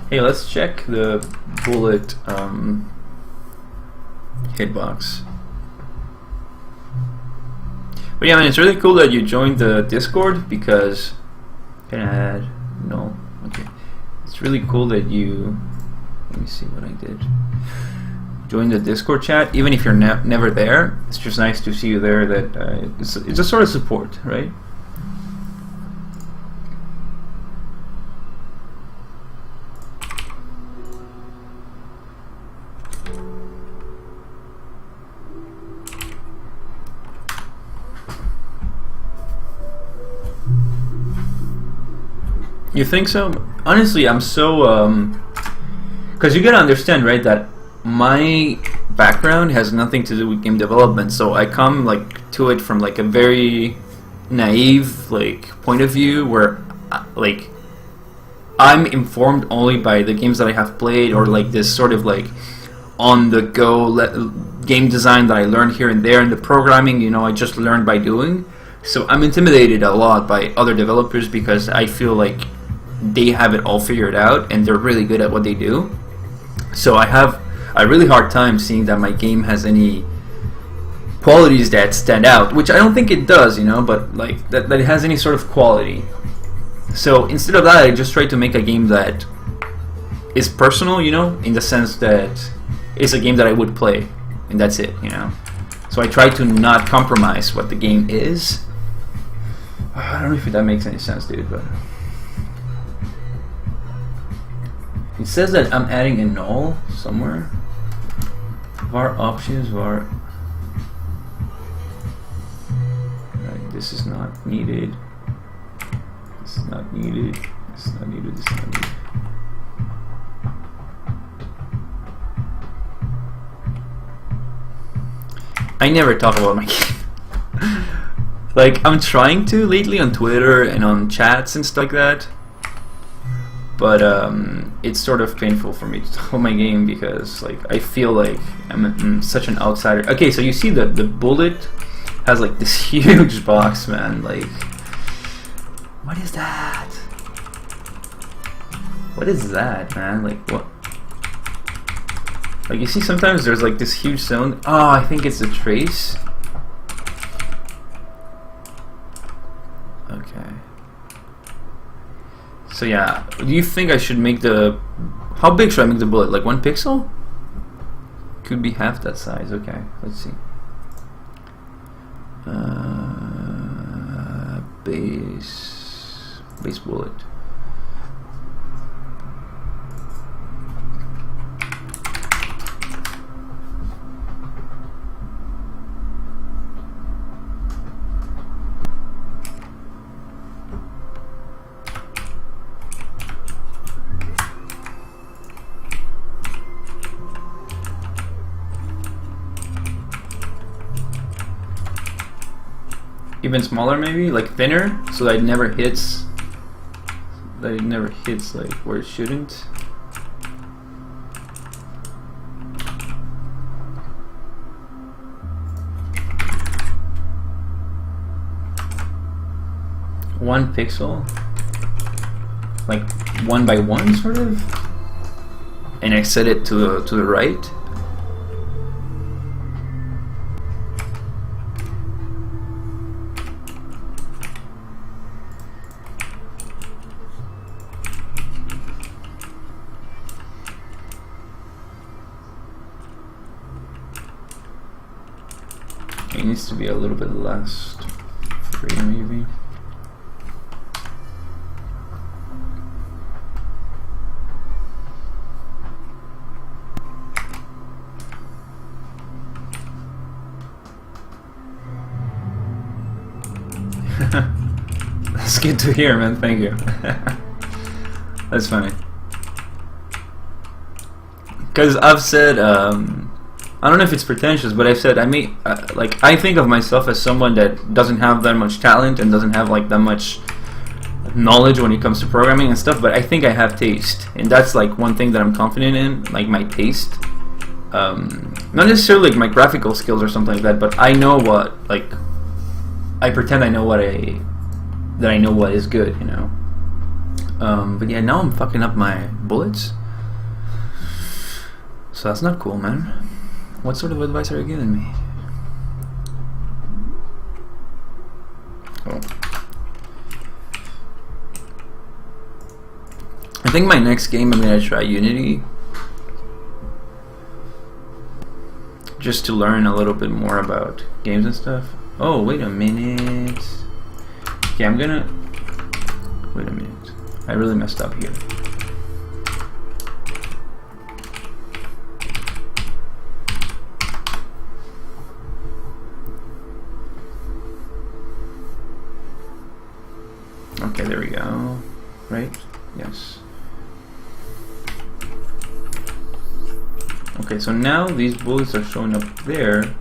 Hey, let's check the bullet hitbox. But yeah, man, it's really cool that you joined the Discord, because Can I add? No. Okay. It's really cool that you. Let me see what I did. Join the Discord chat, even if you're never there. It's just nice to see you there. That it's a sort of support, right? You think so? Honestly, I'm so because you gotta understand, right, that my background has nothing to do with game development, so I come like to it from like a very naive like point of view where like I'm informed only by the games that I have played, or like this sort of like on the go game design that I learned here and there, and the programming, you know, I just learned by doing. So I'm intimidated a lot by other developers because I feel like they have it all figured out and they're really good at what they do. So I have a really hard time seeing that my game has any qualities that stand out, which I don't think it does, you know, but like that it has any sort of quality. So instead of that, I just try to make a game that is personal, you know, in the sense that it's a game that I would play, and that's it, you know. So I try to not compromise what the game is. I don't know if that makes any sense, dude, but it says that I'm adding a null somewhere. Var options, var. Right, this is not needed. This is not needed. This is not needed. This is not needed. I never talk about my game. Like, I'm trying to lately on Twitter and on chats and stuff like that. But it's sort of painful for me to talk about my game because like I feel like I'm such an outsider. Okay, so you see the bullet has like this huge box, man. Like, what is that? What is that, man? Like, what? Like, you see sometimes there's like this huge zone. Oh, I think it's a trace. Okay. So yeah, do you think I should make the... How big should I make the bullet? Like 1 pixel? Could be half that size. Okay, let's see. Base bullet. Even smaller, maybe, like thinner, so that it never hits. That it never hits like where it shouldn't. One pixel, like 1 by 1, sort of, and I set it to the right. It needs to be a little bit less free, maybe. That's good to hear, man. Thank you. That's funny. Because I've said, I don't know if it's pretentious, but I've said like I think of myself as someone that doesn't have that much talent and doesn't have like that much knowledge when it comes to programming and stuff. But I think I have taste, and that's like one thing that I'm confident in, like my taste. Not necessarily like my graphical skills or something like that, but I know what, like, I pretend I know what that I know what is good, you know. But yeah, now I'm fucking up my bullets, so that's not cool, man. What sort of advice are you giving me? Oh. I think my next game I'm gonna try Unity, just to learn a little bit more about games and stuff. Oh, wait a minute. Okay, I'm gonna... Wait a minute. I really messed up here. Okay, there we go. Right? Yes. Okay, so now these bullets are showing up there.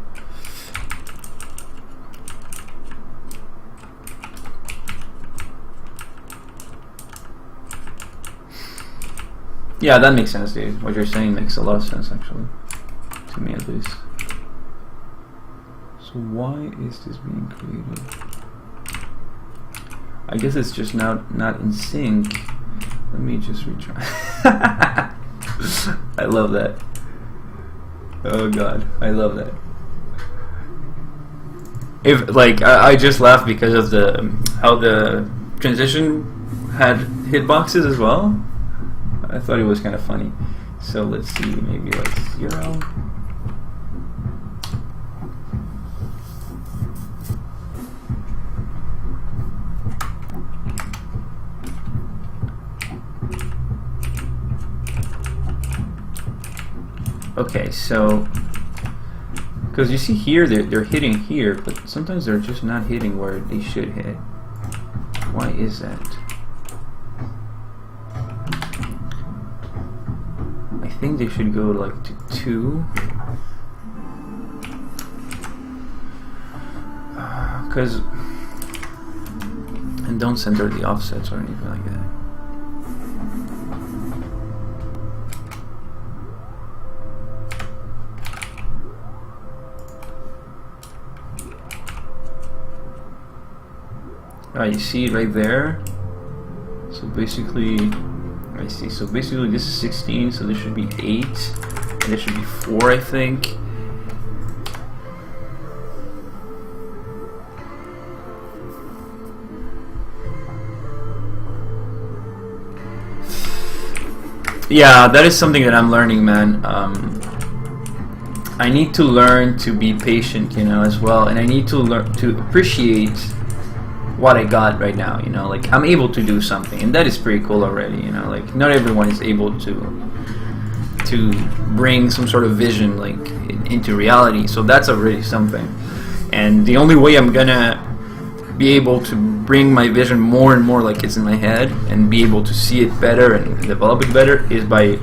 Yeah, that makes sense, dude. What you're saying makes a lot of sense, actually. To me, at least. So why is this being created? I guess it's just not in sync. Let me just retry. I love that. Oh god, I love that. If like I just laughed because of the how the transition had hitboxes as well. I thought it was kind of funny. So let's see, maybe like 0. Okay, so because you see here they're hitting here, but sometimes they're just not hitting where they should hit. Why is that? I think they should go like to 2. Because and don't center the offsets or anything like that. You see right there. So basically, I see. So basically, this is 16. So this should be 8, and this should be 4, I think. Yeah, that is something that I'm learning, man. I need to learn to be patient, you know, as well, and I need to learn to appreciate what I got right now, you know, like I'm able to do something, and that is pretty cool already, you know, like not everyone is able to bring some sort of vision like into reality, so that's already something. And the only way I'm gonna be able to bring my vision more and more like it's in my head and be able to see it better and develop it better is by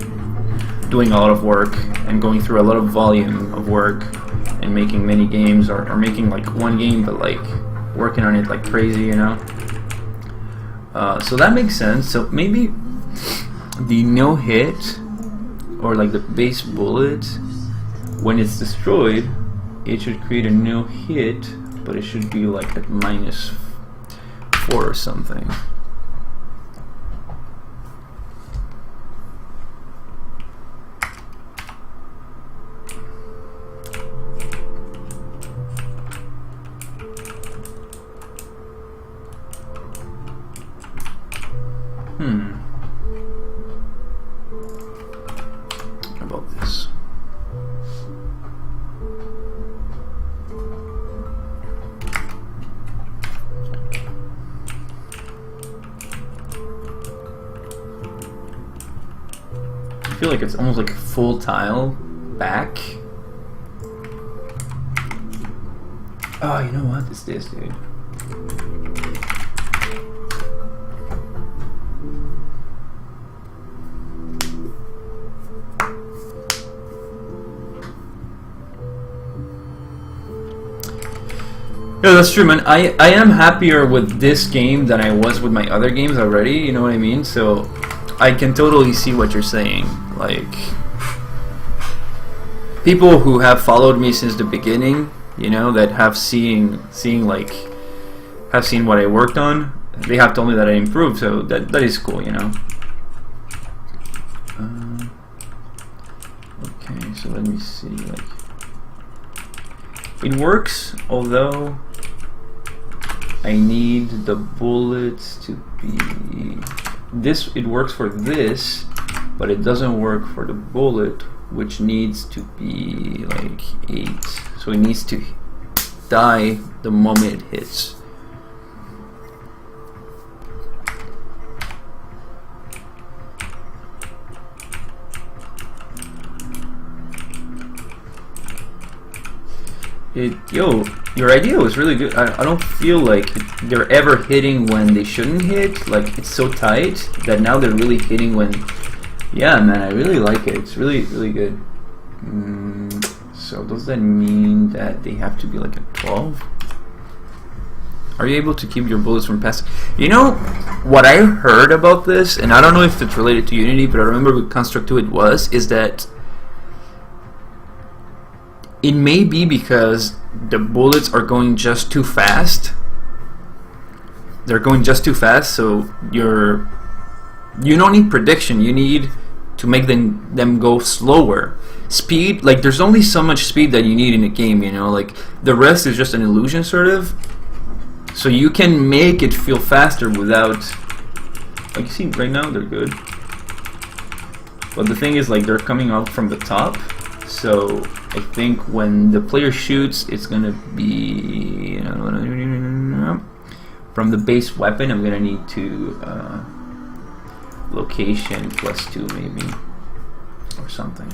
doing a lot of work and going through a lot of volume of work and making many games, or making like one game but like working on it like crazy, you know. So that makes sense. So maybe the no hit, or like the base bullet, when it's destroyed, it should create a no hit, but it should be like at -4 or something. How about this? I feel like it's almost like a full tile back. Oh, you know what? It's this, dude. Yeah, that's true, man. I am happier with this game than I was with my other games already, you know what I mean? So I can totally see what you're saying. Like, people who have followed me since the beginning, you know, that have seen what I worked on, they have told me that I improved, so that is cool, you know. Okay, so let me see, like, it works, although I need the bullets to be this, it works for this, but it doesn't work for the bullet, which needs to be like 8. So it needs to die the moment it hits. Yo, your idea was really good. I don't feel like they're ever hitting when they shouldn't hit. Like, it's so tight that now they're really hitting when... Yeah, man, I really like it. It's really, really good. So does that mean that they have to be like a 12? Are you able to keep your bullets from passing? You know, what I heard about this, and I don't know if it's related to Unity, but I remember with Construct 2 it was, is that it may be because the bullets are going just too fast. They're going just too fast, so you don't need prediction. You need to make them go slower. Speed, like there's only so much speed that you need in a game, you know, like the rest is just an illusion sort of. So you can make it feel faster without, like you see right now they're good. But the thing is, like, they're coming out from the top. So I think when the player shoots, it's gonna be from the base weapon. I'm gonna need to location +2 maybe, or something.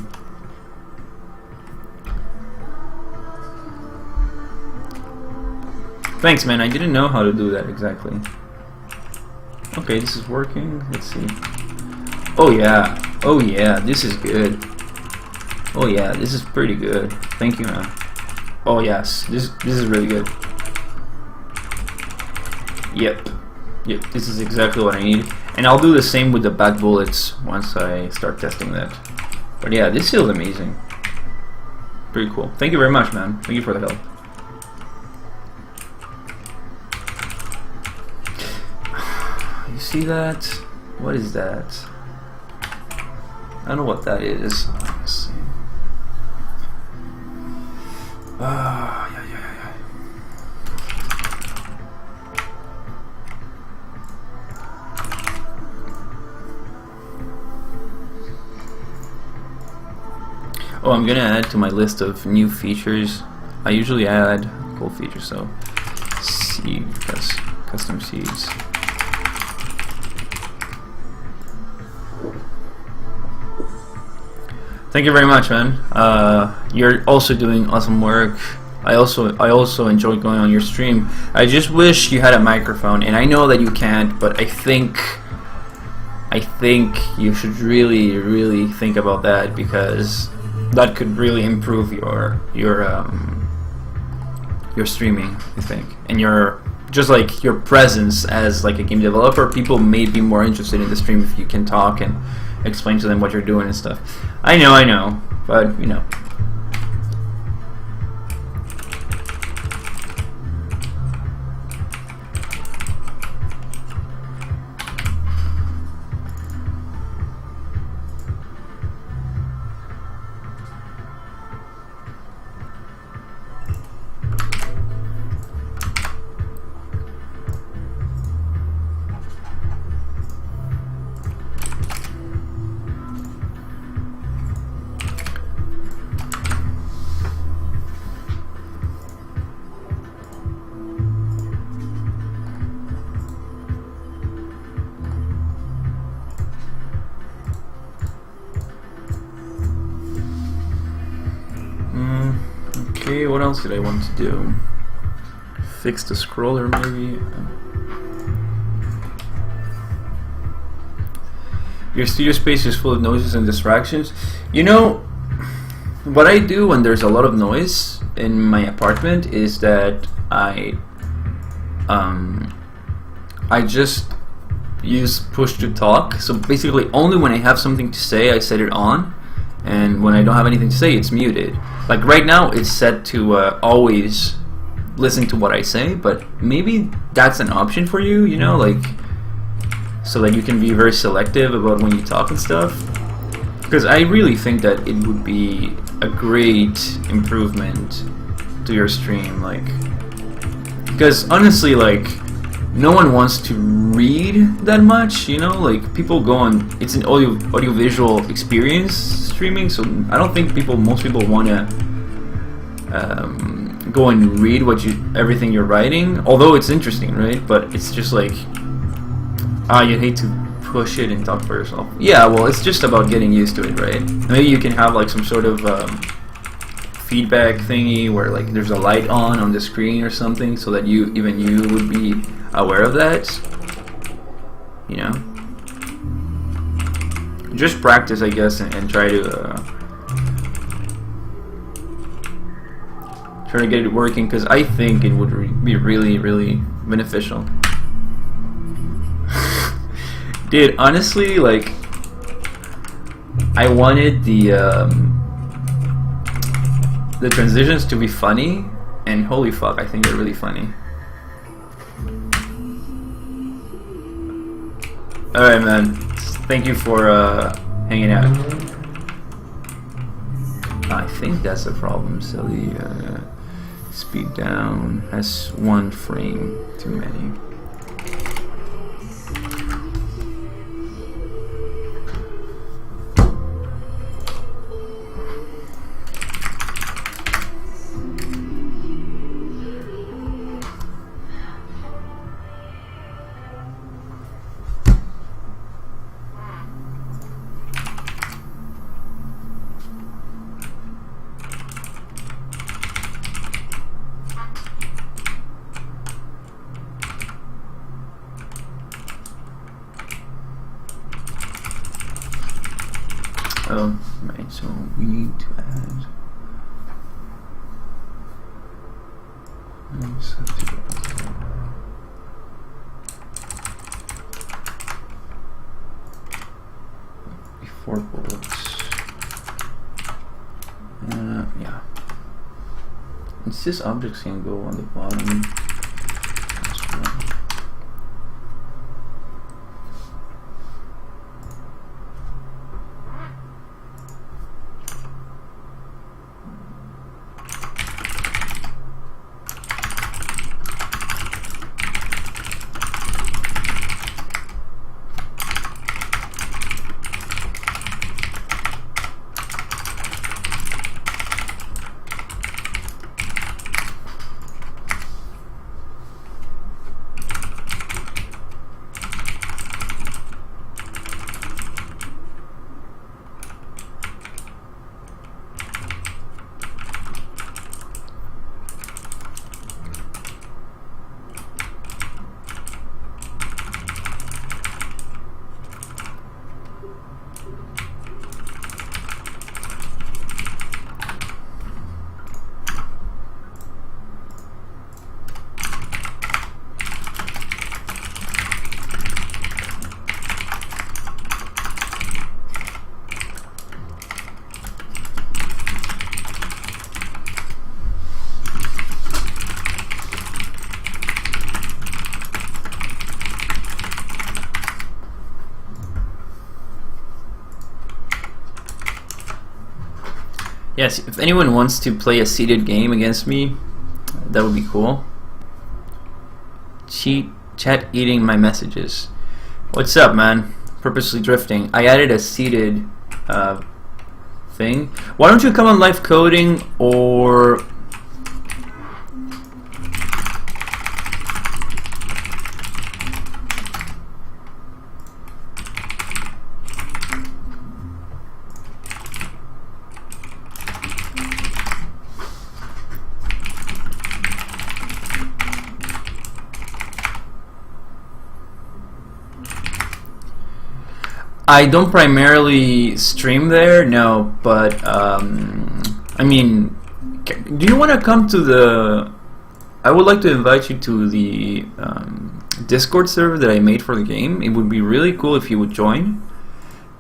Thanks, man. I didn't know how to do that exactly. Okay, this is working. Let's see. Oh yeah. Oh yeah. This is good. Oh yeah, this is pretty good. Thank you, man. Oh yes, this is really good. Yep, this is exactly what I need. And I'll do the same with the back bullets once I start testing that. But yeah, this feels amazing. Pretty cool. Thank you very much, man. Thank you for the help. You see that? What is that? I don't know what that is. Let's see. Yeah. Oh, I'm gonna add to my list of new features. I usually add cool features, so seed, custom seeds. Thank you very much, man. You're also doing awesome work. I also enjoy going on your stream. I just wish you had a microphone, and I know that you can't, but I think you should really think about that, because that could really improve your streaming, I think, and your presence as like a game developer. People may be more interested in the stream if you can talk and explain to them what you're doing and stuff. I know, but you know. Okay, what else did I want to do? Fix the scroller, maybe? Your studio space is full of noises and distractions. You know, what I do when there's a lot of noise in my apartment is that I just use push to talk. So basically, only when I have something to say, I set it on. And when I don't have anything to say, it's muted. Like right now, it's set to always listen to what I say, but maybe that's an option for you, you know, like, so that you can be very selective about when you talk and stuff. Because I really think that it would be a great improvement to your stream, like, because honestly, like, no one wants to read that much, you know, like people go on, it's an audiovisual experience streaming, so I don't think most people want to go and read everything you're writing, although it's interesting, right? But it's just like, you hate to push it and talk for yourself. Yeah, well, it's just about getting used to it, right? Maybe you can have like some sort of feedback thingy where like there's a light on the screen or something, so that even you would be aware of that, you know. Just practice, I guess, and try to get it working, because I think it would be really, really beneficial. Dude, honestly, like, I wanted the transitions to be funny, and holy fuck, I think they're really funny. Alright, man. Thank you for hanging out. I think that's the problem. So the speed down has 1 frame too many. Oh, right, so we need to add... Before bullets. Yeah. It's this objects can go on the bottom. Yes, if anyone wants to play a seated game against me, that would be cool. Chat eating my messages. What's up, man? Purposely drifting. I added a seated thing. Why don't you come on live coding or... I don't primarily stream there, no, but I mean, do you want to come to the... I would like to invite you to the Discord server that I made for the game. It would be really cool if you would join,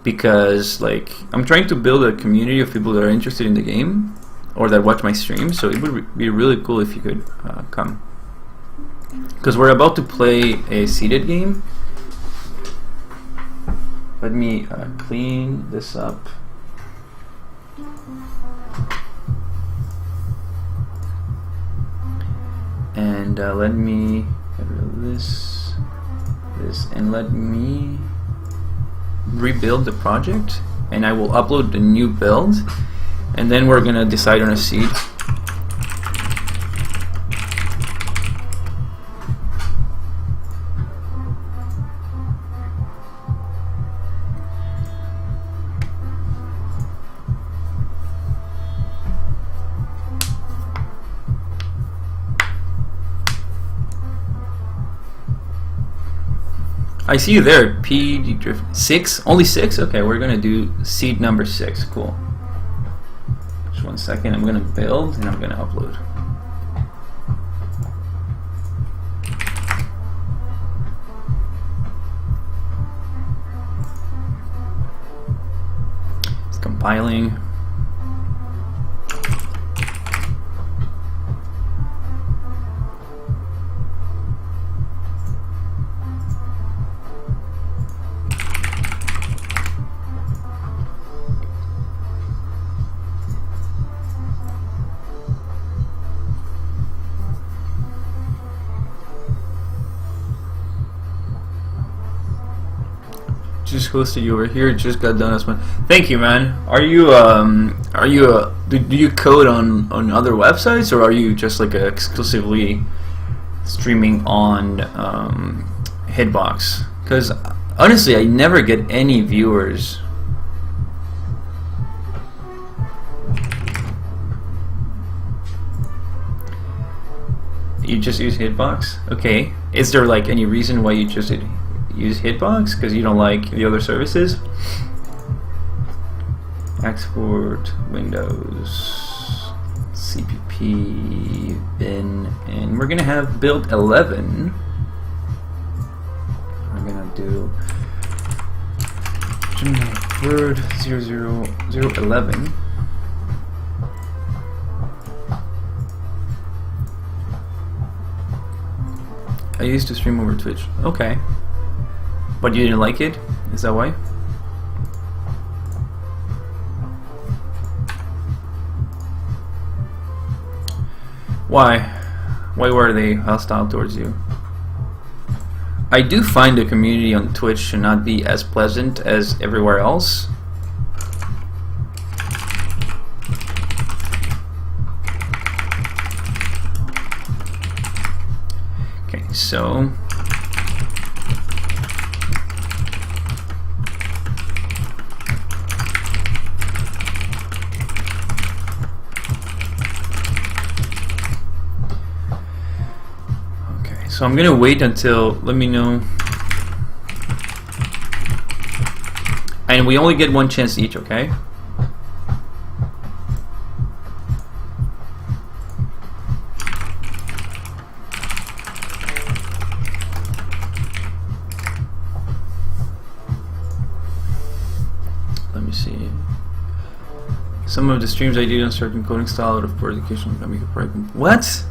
because like I'm trying to build a community of people that are interested in the game or that watch my streams, so it would be really cool if you could come, because we're about to play a seated game. Let me clean this up. And let me get rid of this. this and let me rebuild the project, and I will upload the new build, and then we're gonna decide on a seed. I see you there, PD Drift. 6? Only 6? Okay, we're gonna do seed number 6. Cool. Just 1 second. I'm gonna build and I'm gonna upload. It's compiling. Just hosted you over here. Just got done as one. Thank you, man. Are you do you code on other websites, or are you just like exclusively streaming on Hitbox? Because honestly, I never get any viewers. You just use Hitbox? Okay. Is there like any reason why you just use Hitbox? Because you don't like the other services? Export, Windows, CPP, bin, and we're gonna have build 11. I'm gonna do Gemini Word 00011. I used to stream over Twitch. Okay. But you didn't like it? Is that why? Why? Why were they hostile towards you? I do find the community on Twitch to not be as pleasant as everywhere else. Okay, so so I'm gonna wait until, let me know. And we only get 1 chance each, okay? Let me see. Some of the streams I did on certain coding style out of poor education can make a problem. What?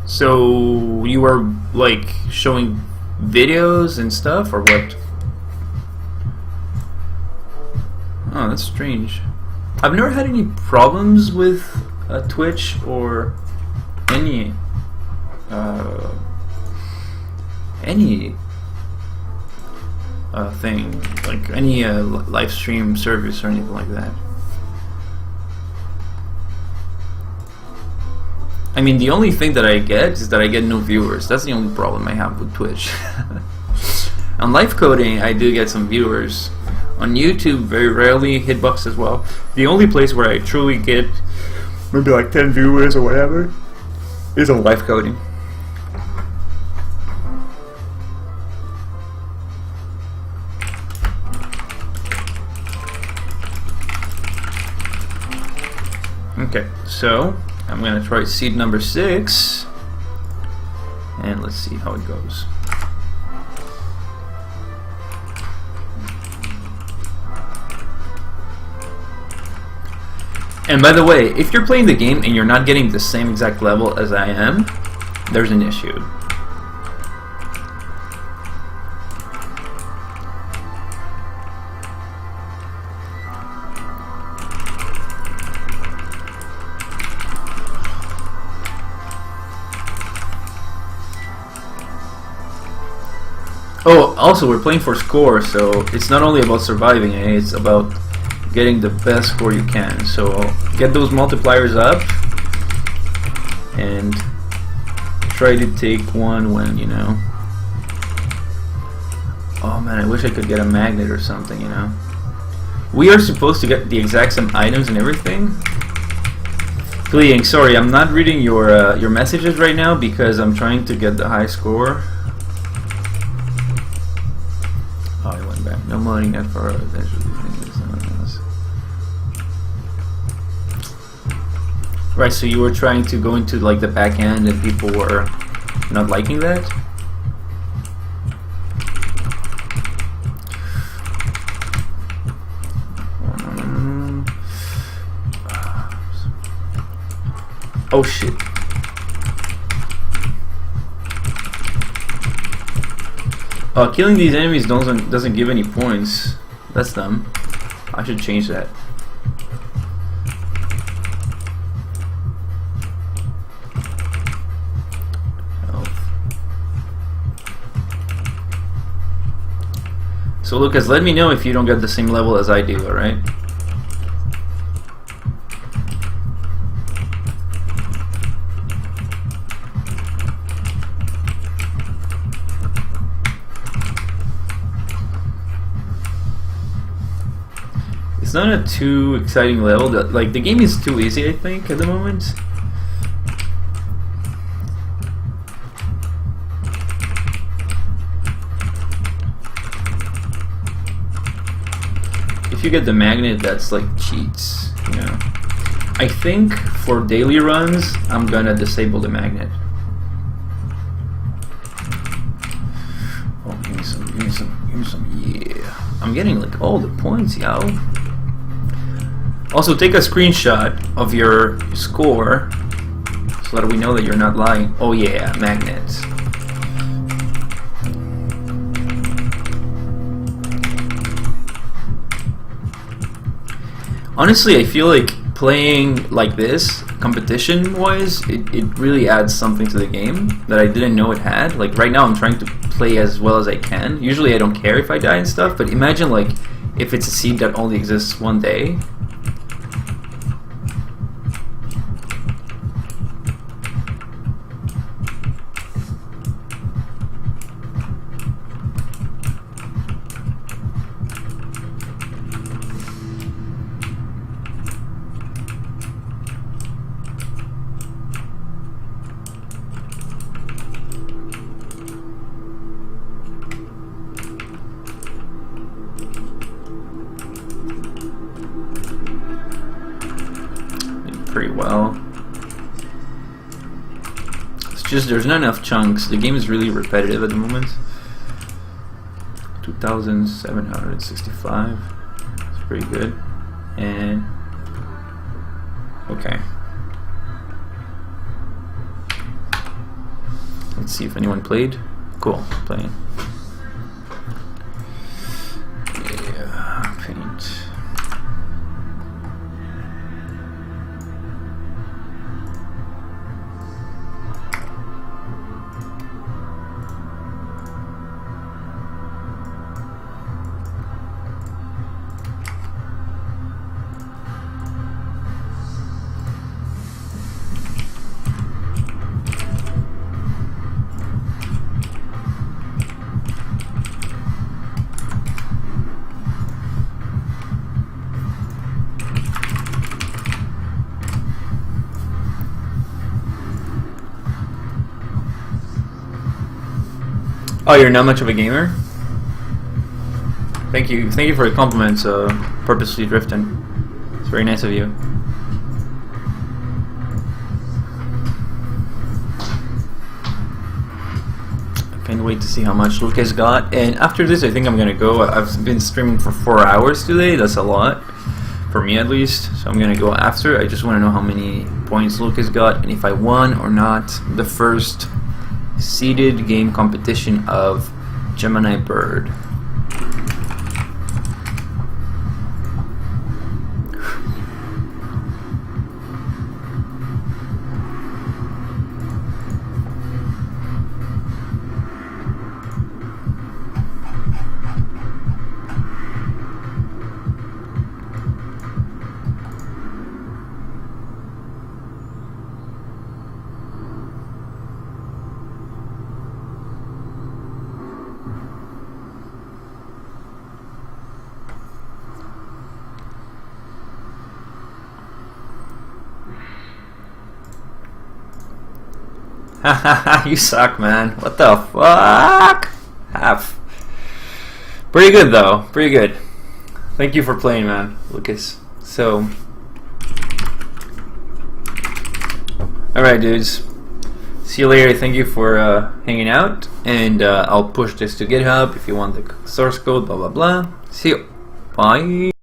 So you were like showing videos and stuff, or what? Oh, that's strange. I've never had any problems with Twitch or any thing, like any live stream service or anything like that. I mean, the only thing that I get is that I get no viewers. That's the only problem I have with Twitch. On live coding, I do get some viewers. On YouTube, very rarely. Hitbox as well. The only place where I truly get maybe like 10 viewers or whatever is on live coding. Okay, so I'm gonna try seed number 6, and let's see how it goes. And by the way, if you're playing the game and you're not getting the same exact level as I am, there's an issue. also we're playing for score, so it's not only about surviving, it's about getting the best score you can. So get those multipliers up and try to take one when, you know. Oh man, I wish I could get a magnet or something, you know. We are supposed to get the exact same items and everything. Fleeing, sorry, I'm not reading your messages right now because I'm trying to get the high score. Oh, I went back. No money, not for right, so you were trying to go into like the back end and people were not liking that? Oh shit. Killing these enemies doesn't give any points. That's dumb. I should change that. So Lucas, let me know if you don't get the same level as I do, alright? It's not a too exciting level. Like, the game is too easy, I think, at the moment. If you get the magnet, that's like cheats, you know. I think for daily runs, I'm gonna disable the magnet. Oh, give me some, yeah. I'm getting like all the points, yo. Also, take a screenshot of your score so that we know that you're not lying. Oh yeah, magnets. Honestly, I feel like playing like this, competition-wise, it really adds something to the game that I didn't know it had. Like, right now I'm trying to play as well as I can. Usually I don't care if I die and stuff, but imagine, like, if it's a seed that only exists one day. Pretty well. It's just there's not enough chunks. The game is really repetitive at the moment. 2,765. It's pretty good. And okay. Let's see if anyone played. Cool, playing. Yeah, paint. Oh, you're not much of a gamer? Thank you for your compliments, Purposely Drifting. It's very nice of you. I can't wait to see how much Lucas got. And after this, I think I'm gonna go. I've been streaming for 4 hours today. That's a lot, for me at least. So I'm gonna go after. I just want to know how many points Lucas got and if I won or not the first seeded game competition of Gemini Bird. You suck, man. What the fuck? Half. Pretty good, though. Pretty good. Thank you for playing, man, Lucas. So, alright, dudes. See you later. Thank you for hanging out. And I'll push this to GitHub if you want the source code, blah, blah, blah. See you. Bye.